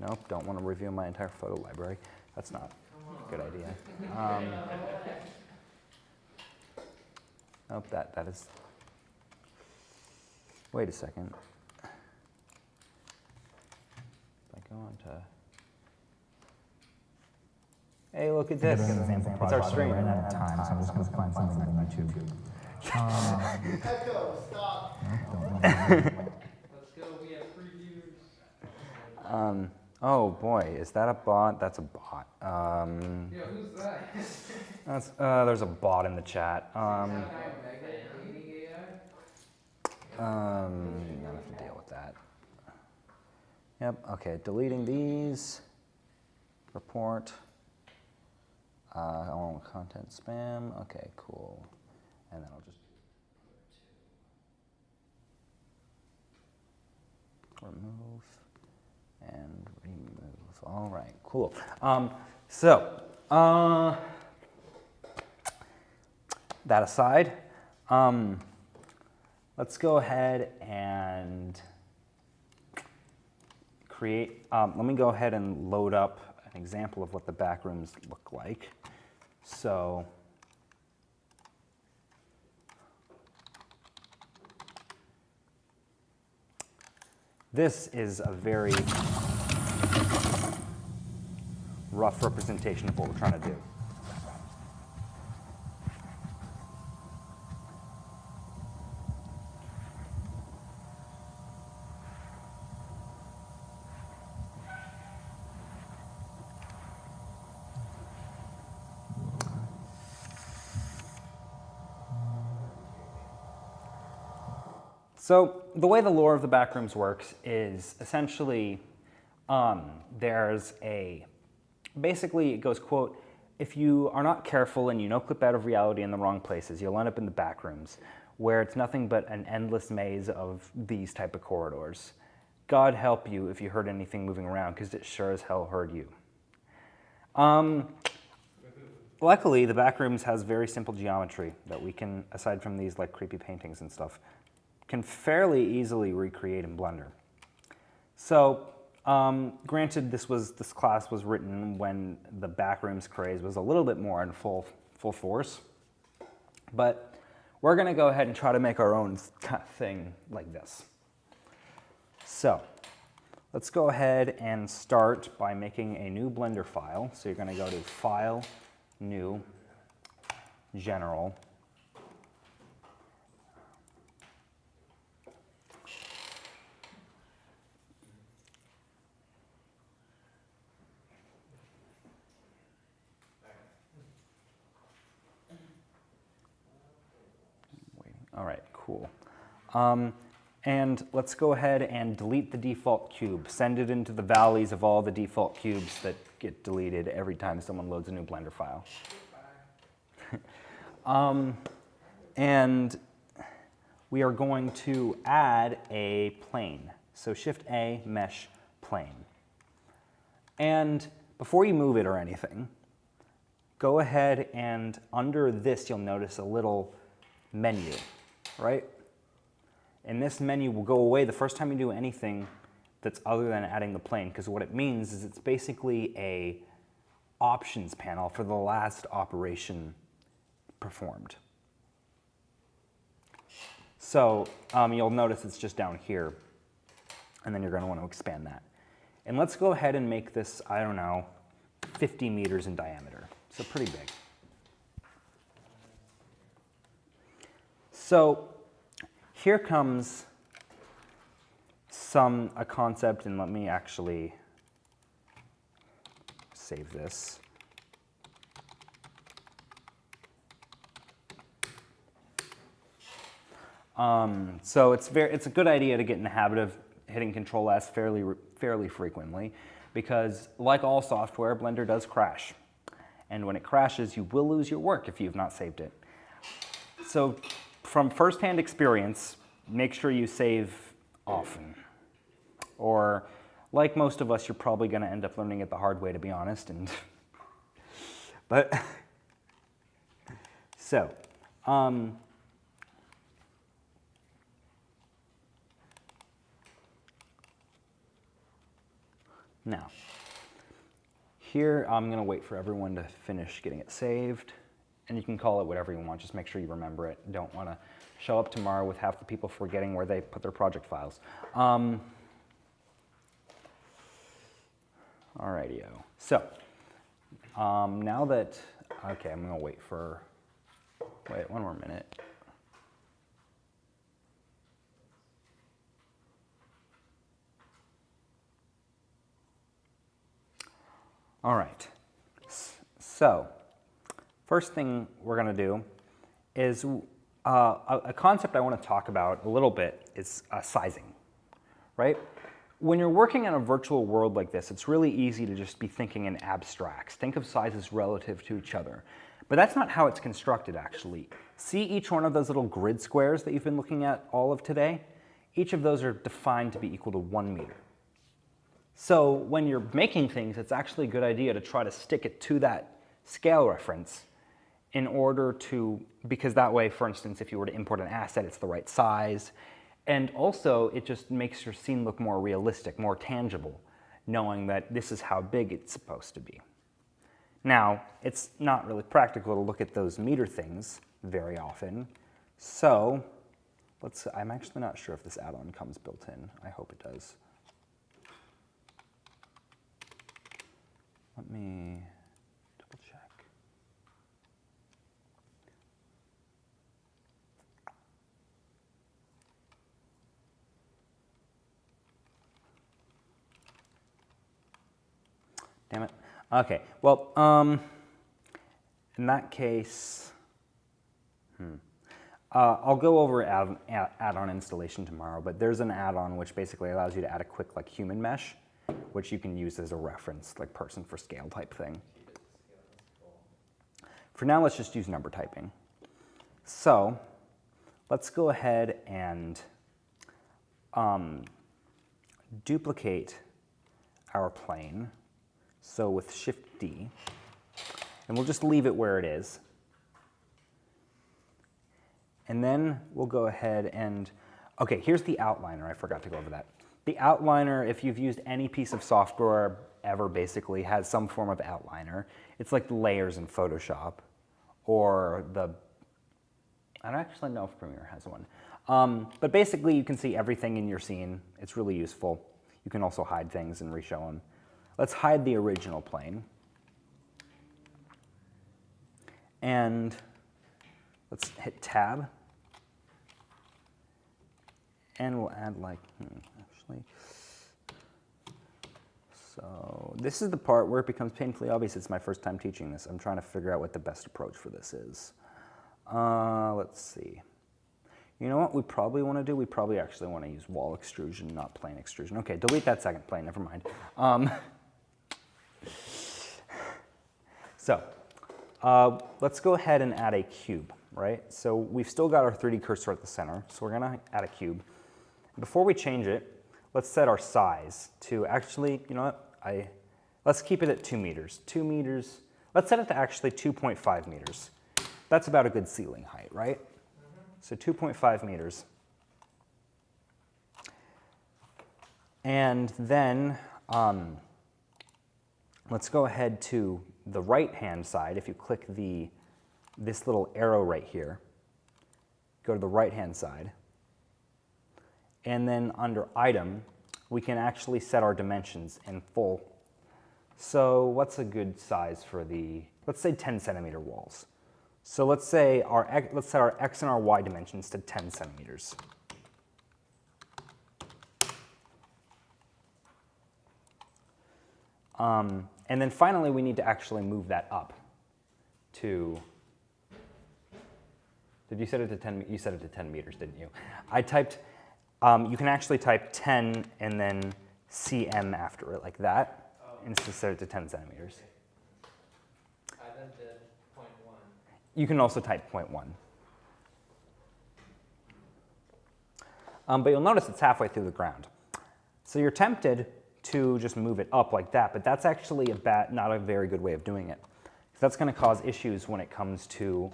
Nope, don't want to review my entire photo library. That's not a good idea. Nope, that is... Wait a second. If I go on to... Hey, look at this. It's our stream. Echo, stop. Let's go, we have 3 viewers. Oh boy, is that a bot? That's a bot. Yeah, who's that? There's a bot in the chat. I'm gonna have to deal with that. Yep, okay, deleting these. Report. All content spam. Okay, cool. And then I'll just remove and remove. All right, cool. That aside, let's go ahead and create, let me go ahead and load up an example of what the back rooms look like. So, this is a very rough representation of what we're trying to do. So the way the lore of the backrooms works is essentially basically it goes, quote, if you are not careful and you no-clip out of reality in the wrong places, you'll end up in the backrooms, where it's nothing but an endless maze of these type of corridors. God help you if you heard anything moving around, because it sure as hell heard you. Luckily, the backrooms has very simple geometry that we can, aside from these like creepy paintings and stuff, can fairly easily recreate in Blender. So, granted, this class was written when the backrooms craze was a little bit more in full force, but we're going to go ahead and try to make our own thing like this. So, let's go ahead and start by making a new Blender file. So you're going to go to File, New, General. All right, cool. And let's go ahead and delete the default cube. Send it into the valleys of all the default cubes that get deleted every time someone loads a new Blender file. And we are going to add a plane. So Shift A, Mesh, Plane. And before you move it or anything, go ahead and under this you'll notice a little menu, right? And this menu will go away the first time you do anything that's other than adding the plane, because what it means is it's basically a options panel for the last operation performed. So you'll notice it's just down here, and then you're going to want to expand that. And let's go ahead and make this, I don't know, 50 meters in diameter, so pretty big. So here comes a concept, and let me actually save this. So it's a good idea to get in the habit of hitting Control S fairly frequently, because like all software, Blender does crash. And when it crashes, you will lose your work if you've not saved it. So from firsthand experience, make sure you save often. Or like most of us, you're probably going to end up learning it the hard way, to be honest. But so now, here I'm going to wait for everyone to finish getting it saved, and you can call it whatever you want. Just make sure you remember it. Don't want to show up tomorrow with half the people forgetting where they put their project files. Alrighty-o. So now that, okay, I'm going to wait one more minute. All right, so first thing we're going to do is a concept I want to talk about a little bit is sizing, right? When you're working in a virtual world like this, it's really easy to just be thinking in abstracts. Think of sizes relative to each other. But that's not how it's constructed, actually. See each one of those little grid squares that you've been looking at all of today? Each of those are defined to be equal to 1 meter. So when you're making things, it's actually a good idea to try to stick it to that scale reference in order to, because that way, for instance, if you were to import an asset, it's the right size. And also, it just makes your scene look more realistic, more tangible, knowing that this is how big it's supposed to be. Now, it's not really practical to look at those meter things very often. So I'm actually not sure if this add-on comes built in. I hope it does. Let me double check. Damn it. Okay, well, in that case, I'll go over add-on installation tomorrow, but there's an add-on which basically allows you to add a quick like human mesh, which you can use as a reference, like person for scale type thing. For now, let's just use number typing. So let's go ahead and duplicate our plane. So with Shift D, and we'll just leave it where it is. And then we'll go ahead and, okay, here's the outliner. I forgot to go over that. The outliner, if you've used any piece of software ever, basically has some form of outliner. It's like the layers in Photoshop, or I don't actually know if Premiere has one. But basically, you can see everything in your scene. It's really useful. You can also hide things and reshow them. Let's hide the original plane. And let's hit Tab. And we'll add like, actually. So this is the part where it becomes painfully obvious. It's my first time teaching this. I'm trying to figure out what the best approach for this is. Let's see. You know what we probably want to do? We probably actually want to use wall extrusion, not plane extrusion. Okay, delete that second plane, never mind. So let's go ahead and add a cube, right? So we've still got our 3D cursor at the center, so we're going to add a cube. Before we change it, let's set our size to actually, you know what, let's keep it at 2 meters. 2 meters, let's set it to actually 2.5 meters. That's about a good ceiling height, right? So 2.5 meters. And then let's go ahead to the right-hand side. If you click this little arrow right here, go to the right-hand side. And then under Item, we can actually set our dimensions in full. So what's a good size for let's say 10 centimeter walls. So let's set our X and our Y dimensions to 10 centimeters. And then finally, we need to actually move that up to, did you set it to 10? You set it to 10 meters, didn't you? I typed, you can actually type 10 and then cm after it like that, and just set it to 10 centimeters. I then did 0.1. You can also type 0.1. But you'll notice it's halfway through the ground. So you're tempted to just move it up like that, but that's actually not a very good way of doing it. That's going to cause issues when it comes to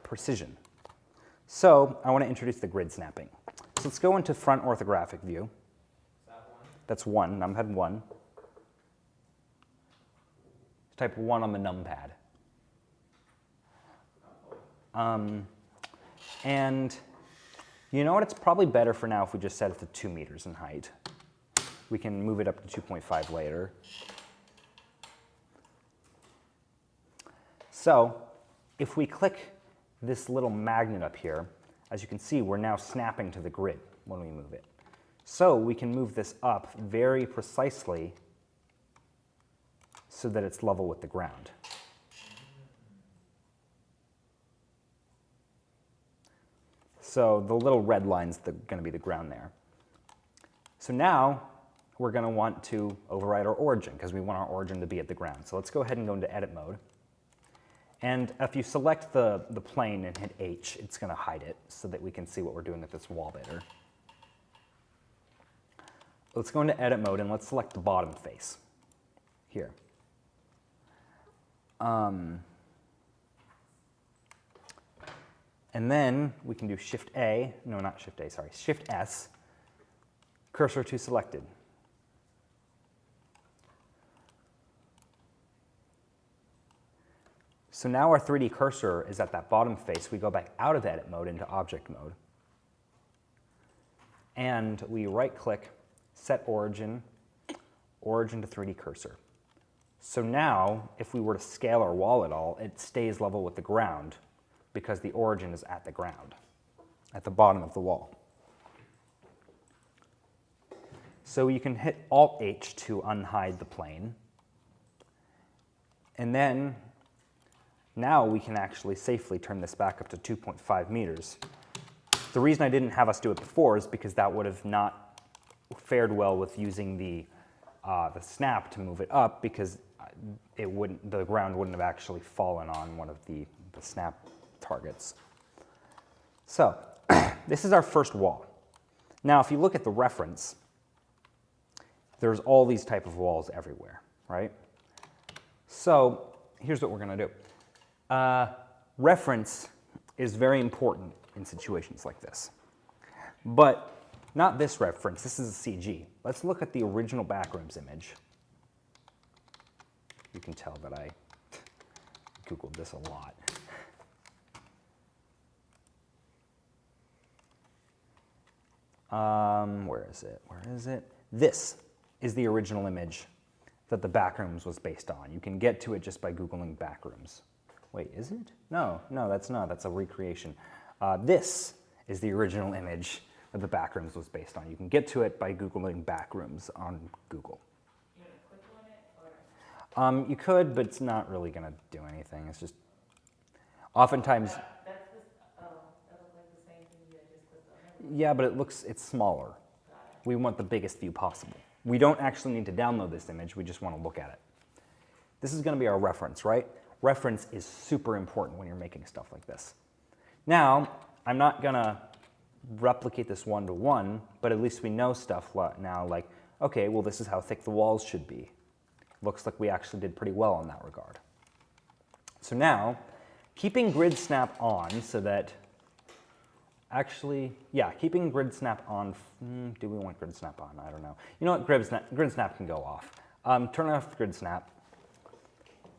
precision. So I want to introduce the grid snapping. So let's go into front orthographic view. Is that 1? That's 1, numpad 1. Type 1 on the numpad. And you know what? It's probably better for now if we just set it to 2 meters in height. We can move it up to 2.5 later. So if we click this little magnet up here, as you can see, we're now snapping to the grid when we move it. So we can move this up very precisely so that it's level with the ground. So the little red line's going to be the ground there. So now we're going to want to override our origin because we want our origin to be at the ground. So let's go ahead and go into edit mode. And if you select the plane and hit H, it's going to hide it so that we can see what we're doing with this wall better. Let's go into edit mode and let's select the bottom face here. And then we can do Shift A, no, not Shift A, sorry, Shift S, cursor to selected. So now our 3D cursor is at that bottom face. We go back out of edit mode into object mode. And we right-click, set origin, origin to 3D cursor. So now, if we were to scale our wall at all, it stays level with the ground because the origin is at the ground, at the bottom of the wall. So you can hit Alt-H to unhide the plane. And then now we can actually safely turn this back up to 2.5 meters. The reason I didn't have us do it before is because that would have not fared well with using the snap to move it up because the ground wouldn't have actually fallen on one of the snap targets. So this is our first wall. Now if you look at the reference, there's all these type of walls everywhere, right? So here's what we're going to do. Reference is very important in situations like this. But not this reference, this is a CG. Let's look at the original backrooms image. You can tell that I Googled this a lot. Where is it? Where is it? This is the original image that the backrooms was based on. You can get to it just by Googling backrooms. Wait, is it? No, that's not. That's a recreation. This is the original image that the backrooms was based on. You can get to it by Googling backrooms on Google. You want to click on it? Or? You could, but it's not really going to do anything. It's just, oftentimes... That looks like the same thing you had just clicked on. Yeah, but it's smaller. We want the biggest view possible. We don't actually need to download this image. We just want to look at it. This is going to be our reference, right? Reference is super important when you're making stuff like this. Now, I'm not going to replicate this one-to-one, but at least we know stuff now, like, okay, well, this is how thick the walls should be. Looks like we actually did pretty well in that regard. So now, keeping grid snap on so that, actually, yeah, keeping grid snap on, do we want grid snap on? I don't know. You know what, grid snap can go off. Turn off the grid snap.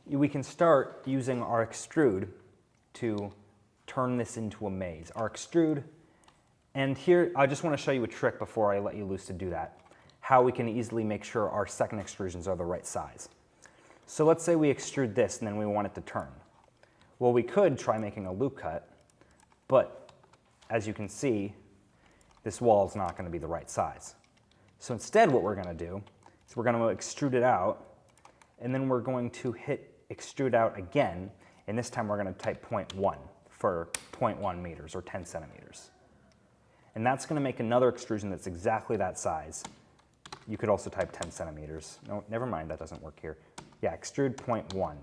We can start using our extrude to turn this into a maze. Our extrude, and here I just want to show you a trick before I let you loose to do that, how we can easily make sure our second extrusions are the right size. So let's say we extrude this and then we want it to turn. Well, we could try making a loop cut, but as you can see, this wall is not going to be the right size. So instead what we're going to do is we're going to extrude it out, and then we're going to hit extrude out again, and this time we're going to type 0.1 for 0.1 meters or 10 centimeters. And that's going to make another extrusion that's exactly that size. You could also type 10 centimeters. No, never mind, that doesn't work here. Yeah, extrude 0.1.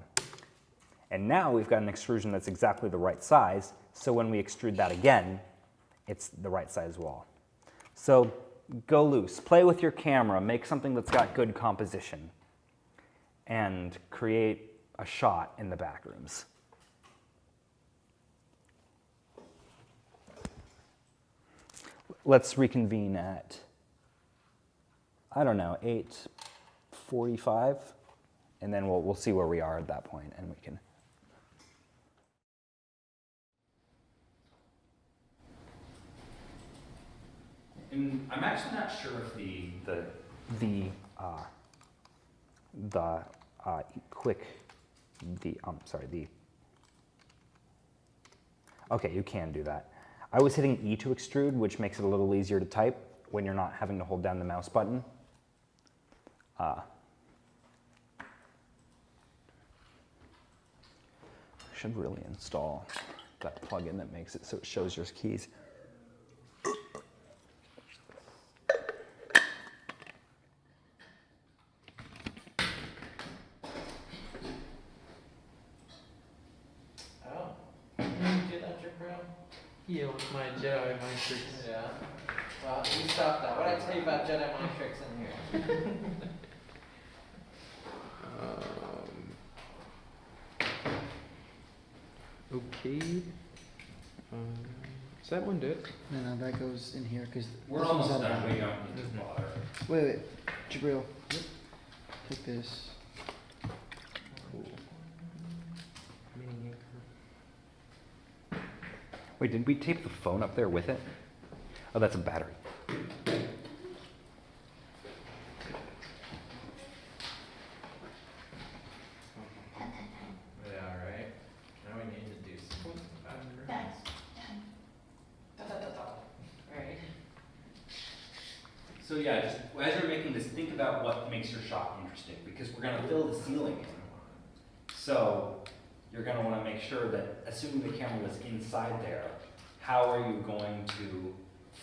And now we've got an extrusion that's exactly the right size, so when we extrude that again, it's the right size wall. So go loose, play with your camera, make something that's got good composition, and create a shot in the back rooms. Let's reconvene at, I don't know, 8:45, and then we'll see where we are at that point, and we can. And I'm actually not sure if okay, you can do that. I was hitting E to extrude, which makes it a little easier to type when you're not having to hold down the mouse button. I should really install that plugin that makes it so it shows your keys. Yeah, with my Jedi mind tricks. Yeah. Well, you stop that. What did I tell you about Jedi mind tricks in here? Okay. Does that one do it? No, that goes in here because we're almost done. We don't need to bother. Wait, Jabril. Take this. Cool. Wait, did we tape the phone up there with it? Oh, that's a battery. Yeah, right. Now we need to do something about it. Right. So yeah, just as you're making this, think about what makes your shot interesting, because we're going to fill the ceiling in. So you're going to want to make sure that, assuming the camera was inside there, how are you going to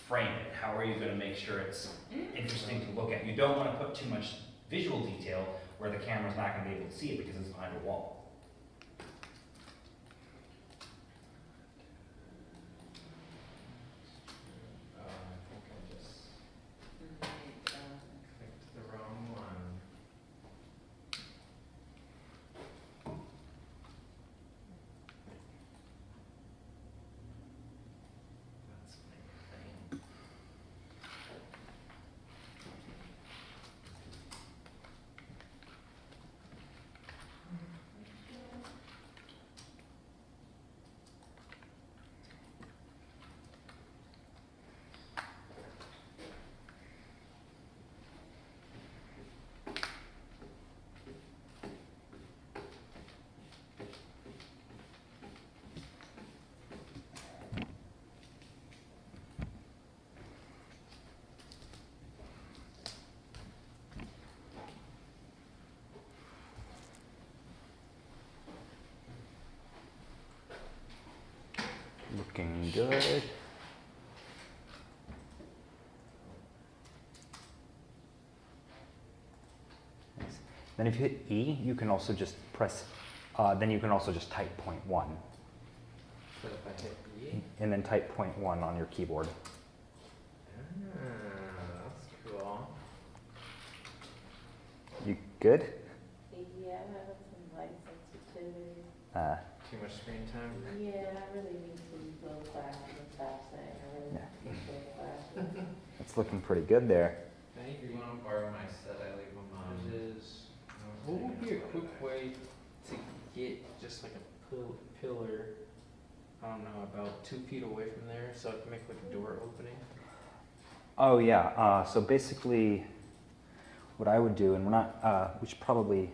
frame it? How are you going to make sure it's interesting to look at? You don't want to put too much visual detail where the camera's not going to be able to see it because it's behind a wall. I think I just clicked the wrong one. That's my thing. Looking good. Then if you hit E, you can also just press, then you can also just type 0.1. So if I hit E, And then type 0.1 on your keyboard. that's cool. You good? Yeah, I'm having some light sensitivity. Too much screen time? Yeah, I really need to go back and stop saying I really need to go back. It's looking pretty good there. Thank you. If you want to borrow my set, I leave them on. What would be a quick way to get just like a pillar, I don't know, about 2 feet away from there so I can make like a door opening? Oh yeah, so basically what I would do, and we're not, we should probably,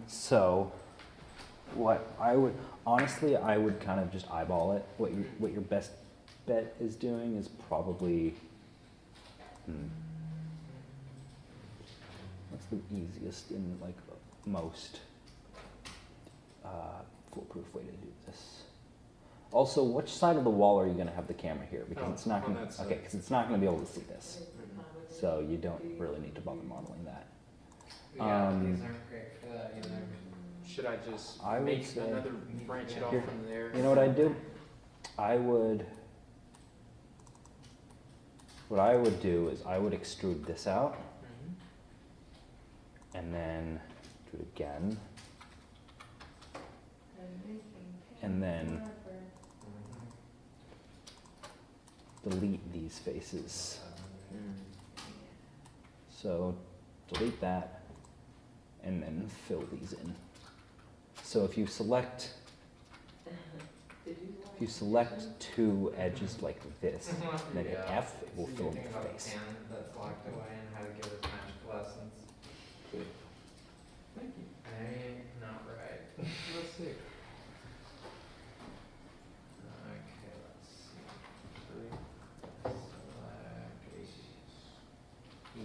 so what I would, honestly, I would kind of just eyeball it. What your best bet is doing is probably, what's the easiest and like most foolproof way to do this? Also, which side of the wall are you going to have the camera here? Because it's not going to. Okay, because it's not going to be able to see this, so you don't really need to bother modeling that. Yeah, these aren't great for that either. Should I just I would make say- another branch it off Here. from there? You know what I'd do? What I would do is I would extrude this out, and then do it again, and then delete these faces. So delete that, and then fill these in. So if you select 2 edges like this, then hit F, it will fill in the face. That's locked away and how to give it magic lessons. Thank you. I ain't not right. Let's see. Okay, let's see. Select E.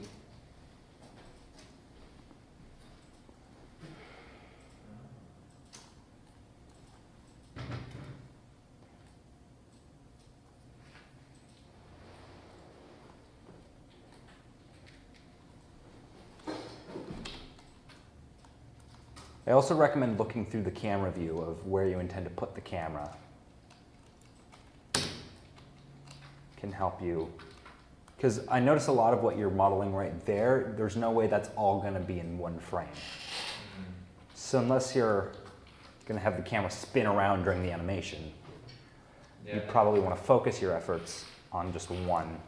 I also recommend looking through the camera view of where you intend to put the camera. Can help you, because I notice a lot of what you're modeling right there, there's no way that's all going to be in one frame. So unless you're going to have the camera spin around during the animation, you probably want to focus your efforts on just one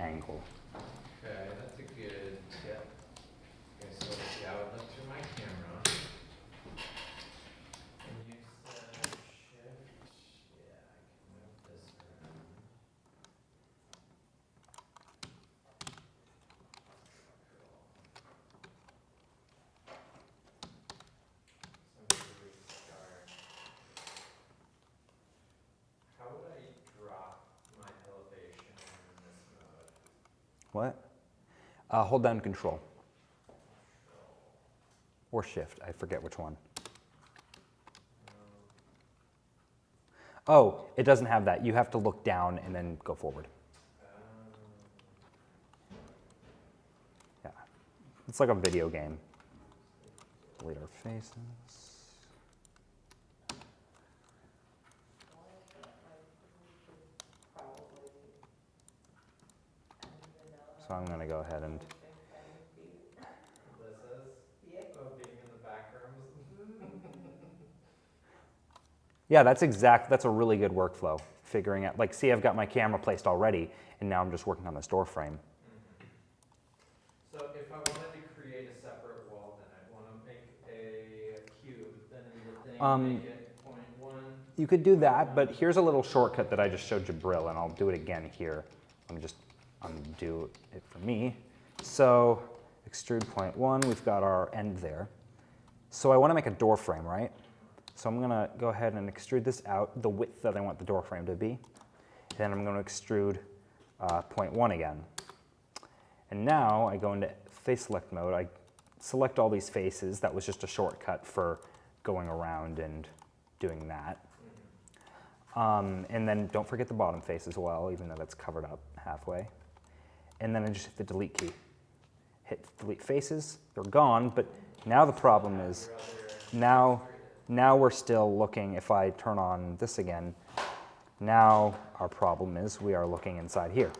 angle. Okay, that's a good tip. Okay, so yeah, I would look through my camera. And you said shift. Yeah, I can move this around. So I'm going to restart. How would I drop my elevation in this mode? What? Hold down Control. Or Shift, I forget which one. Oh, it doesn't have that. You have to look down and then go forward. Yeah, it's like a video game. Delete our faces. So I'm going to go ahead and... This is being in the back rooms. Yeah, that's a really good workflow. Figuring out, like, see, I've got my camera placed already, and now I'm just working on this door frame. So if I wanted to create a separate wall, then I'd want to make a cube, then in the thing make it 0.1. You could do that, but here's a little shortcut that I just showed Jabril, and I'll do it again here. Let me just undo it for me. So extrude 0.1, we've got our end there. So I want to make a door frame, right? So I'm going to go ahead and extrude this out, the width that I want the door frame to be. Then I'm going to extrude 0.1 again. And now I go into face select mode. I select all these faces. That was just a shortcut for going around and doing that. And then don't forget the bottom face as well, even though that's covered up halfway. and then I just hit the delete key. Hit delete faces, they're gone, but now the problem is, now we're still looking, if I turn on this again, now our problem is we are looking inside here.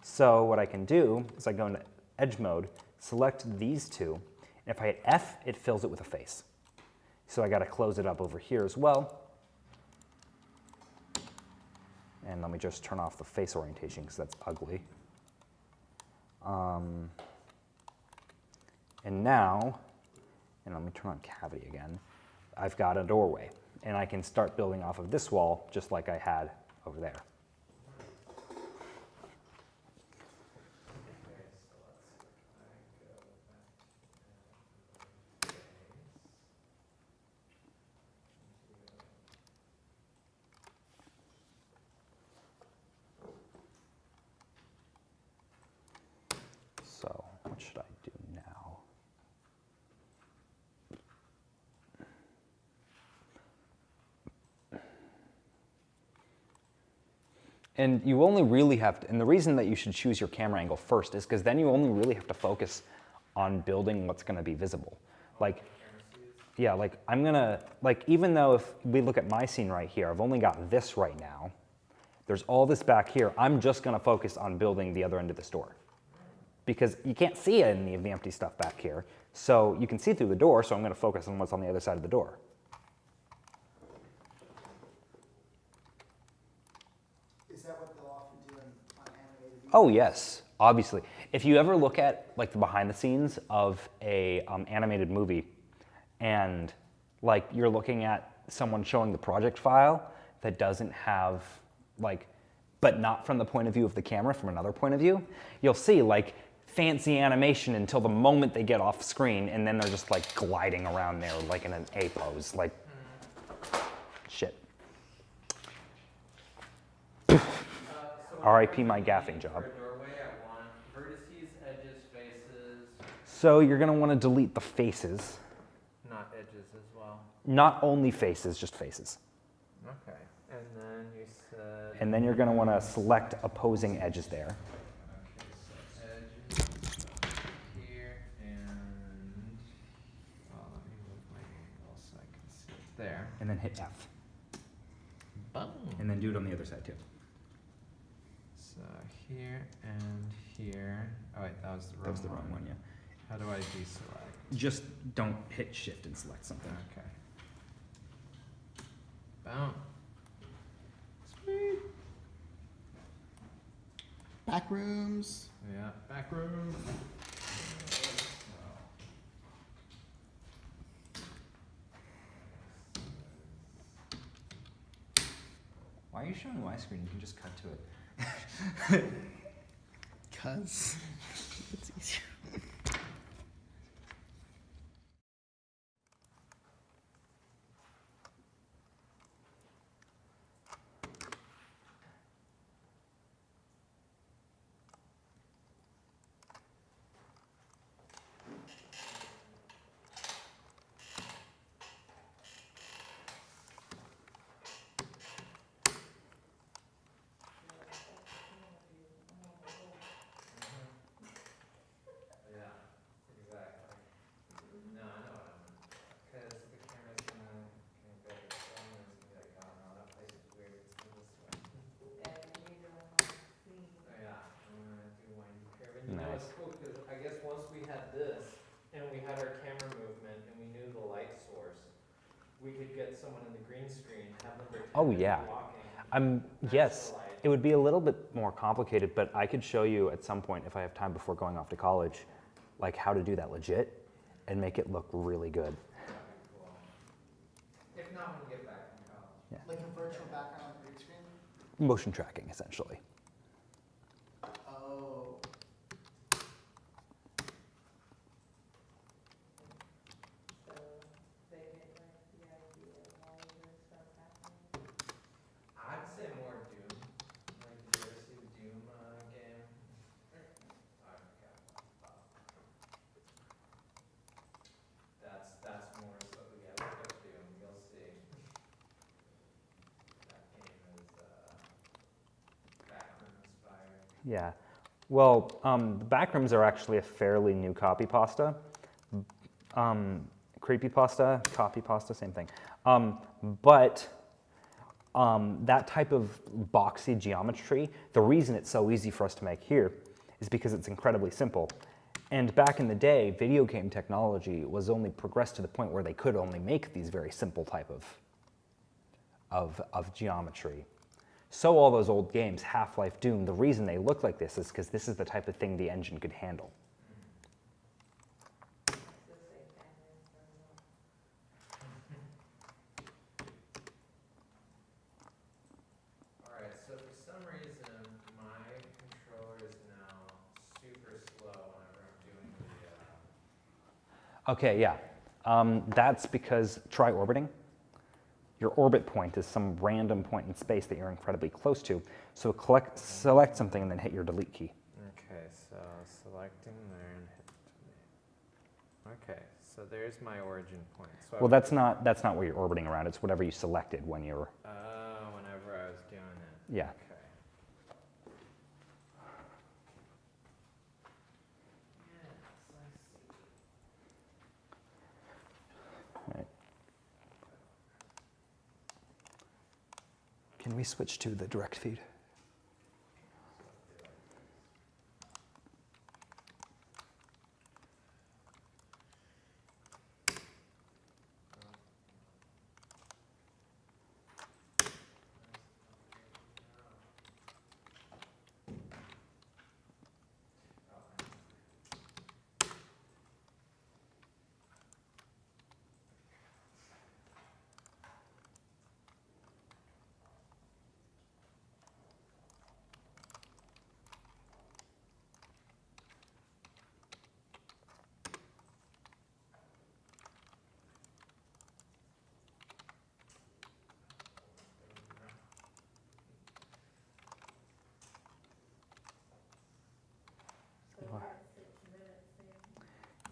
So what I can do is I go into edge mode, select these two, and if I hit F, it fills it with a face. So I got to close it up over here as well. And let me just turn off the face orientation because that's ugly. And now, and let me turn on cavity again, I've got a doorway. And I can start building off of this wall just like I had over there. So what should I do now? And you only really have to, and the reason that you should choose your camera angle first is because then you only really have to focus on building what's going to be visible. Like, yeah, like I'm gonna, like even though if we look at my scene right here, I've only got this right now. There's all this back here. I'm just gonna focus on building the other end of this door. Because you can't see any of the empty stuff back here. So you can see through the door, so I'm going to focus on what's on the other side of the door. Is that what they'll often do on animated videos? Oh yes, obviously. If you ever look at like the behind the scenes of a animated movie, and like you're looking at someone showing the project file that doesn't have like, but not from the point of view of the camera, from another point of view, you'll see like fancy animation until the moment they get off screen, and then they're just like gliding around there like in an A pose, like shit. R.I.P. my gaffing job. Doorway, I want vertices, edges, faces. So you're gonna want to delete the faces. Not edges as well. Not only faces, just faces. Okay. And then you said. And then you're gonna want to select opposing edges there. Okay, so edges here and. Oh, let me move my angle so I can see it there. And then hit F. Boom. And then do it on the other side too. So here and here. Oh wait, that was the wrong one. That was the wrong one, yeah. How do I deselect? Just don't hit shift and select something. Okay. Boom. Sweet. Back rooms. Yeah, back room. Why are you showing widescreen? You can just cut to it. Cause it's easier. Yeah, exactly. No, I know what I mean. Because the camera's gonna go to the phone and it's gonna be like, oh no, that place is weird. It's this way. Oh, yeah, I'm gonna do windy curve. And you know it's Nice. cool because I guess once we had this and we had our camera movement and we knew the light source, we could get someone in the green screen, have them pretend Oh, to be yeah. walking. Yes, the light. it would be a little bit more complicated, but I could show you at some point if I have time before going off to college, like how to do that legit and make it look really good. That'd be cool. If not, when we get back from college. Like a virtual background on green screen? Motion tracking, essentially. Oh. I'd say more Doom. Like, did you ever see the Doom game? I forgot. That's more so, yeah, look up Doom, you'll see. That game is backroom inspired. Yeah. Well, the backrooms are actually a fairly new copy pasta. Creepypasta, copy pasta, same thing. But that type of boxy geometry, the reason it's so easy for us to make here is because it's incredibly simple. And back in the day, video game technology was only progressed to the point where they could only make these very simple type of geometry. So all those old games, Half-Life, Doom, the reason they look like this is because this is the type of thing the engine could handle. Alright, so for some reason, my controller is now super slow whenever I'm doing the, Okay, yeah. That's because try orbiting. Your orbit point is some random point in space that you're incredibly close to. So select something and then hit your delete key. Okay, so selecting there and hit delete. Okay, so there's my origin point. So Well, that's not where you're orbiting around. It's whatever you selected when you were. whenever I was doing it. Yeah. Okay. Yes, I see. Right. Can we switch to the direct feed?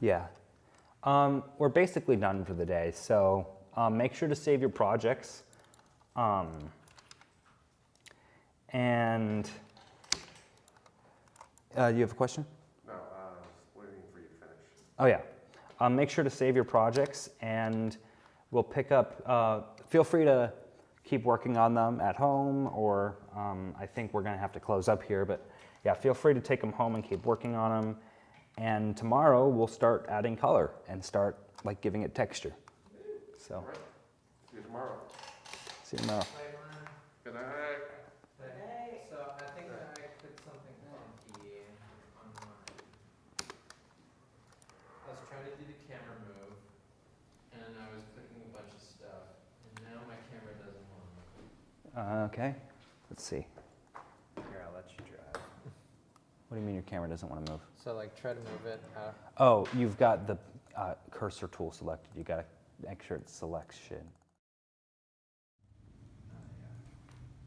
Yeah. We're basically done for the day, so make sure to save your projects. And you have a question? No, I was waiting for you to finish. Oh, yeah. Make sure to save your projects, and we'll pick up. Feel free to keep working on them at home, or I think we're going to have to close up here, but yeah, feel free to take them home and keep working on them. And tomorrow we'll start adding color and start like giving it texture. So, All right. See you tomorrow. see you tomorrow. Good night. So I think that I put something funky on mine. I was trying to do the camera move, and I was clicking a bunch of stuff, and now my camera doesn't want to. Okay. Let's see. Here, I'll let you drive. What do you mean your camera doesn't want to move? So like try to move it out. Oh, you've got the cursor tool selected. You got to make sure it selects shit.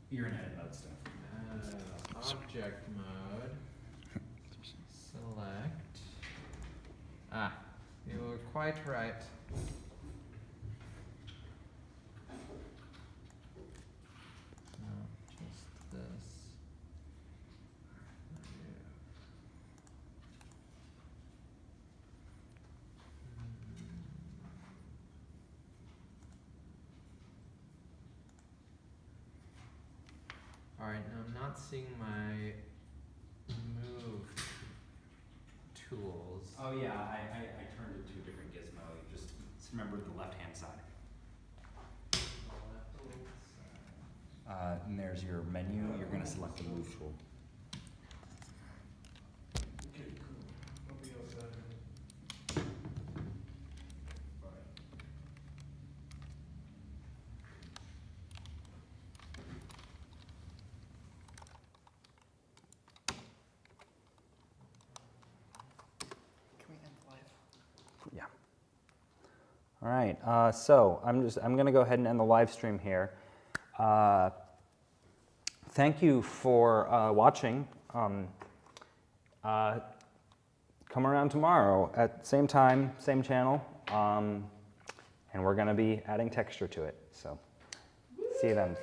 You're in edit mode still. Object mode. Select. Ah, you were quite right. No, just this. Alright, now I'm not seeing my move tools. Oh yeah, I turned it to a different gizmo. You just remember the left-hand side. And there's your menu. You're going to select the move tool. Okay, cool. Nobody else had it. Can we end live? Yeah. All right. So I'm going to go ahead and end the live stream here. Thank you for watching. Come around tomorrow at same time, same channel, and we're going to be adding texture to it. So see you then.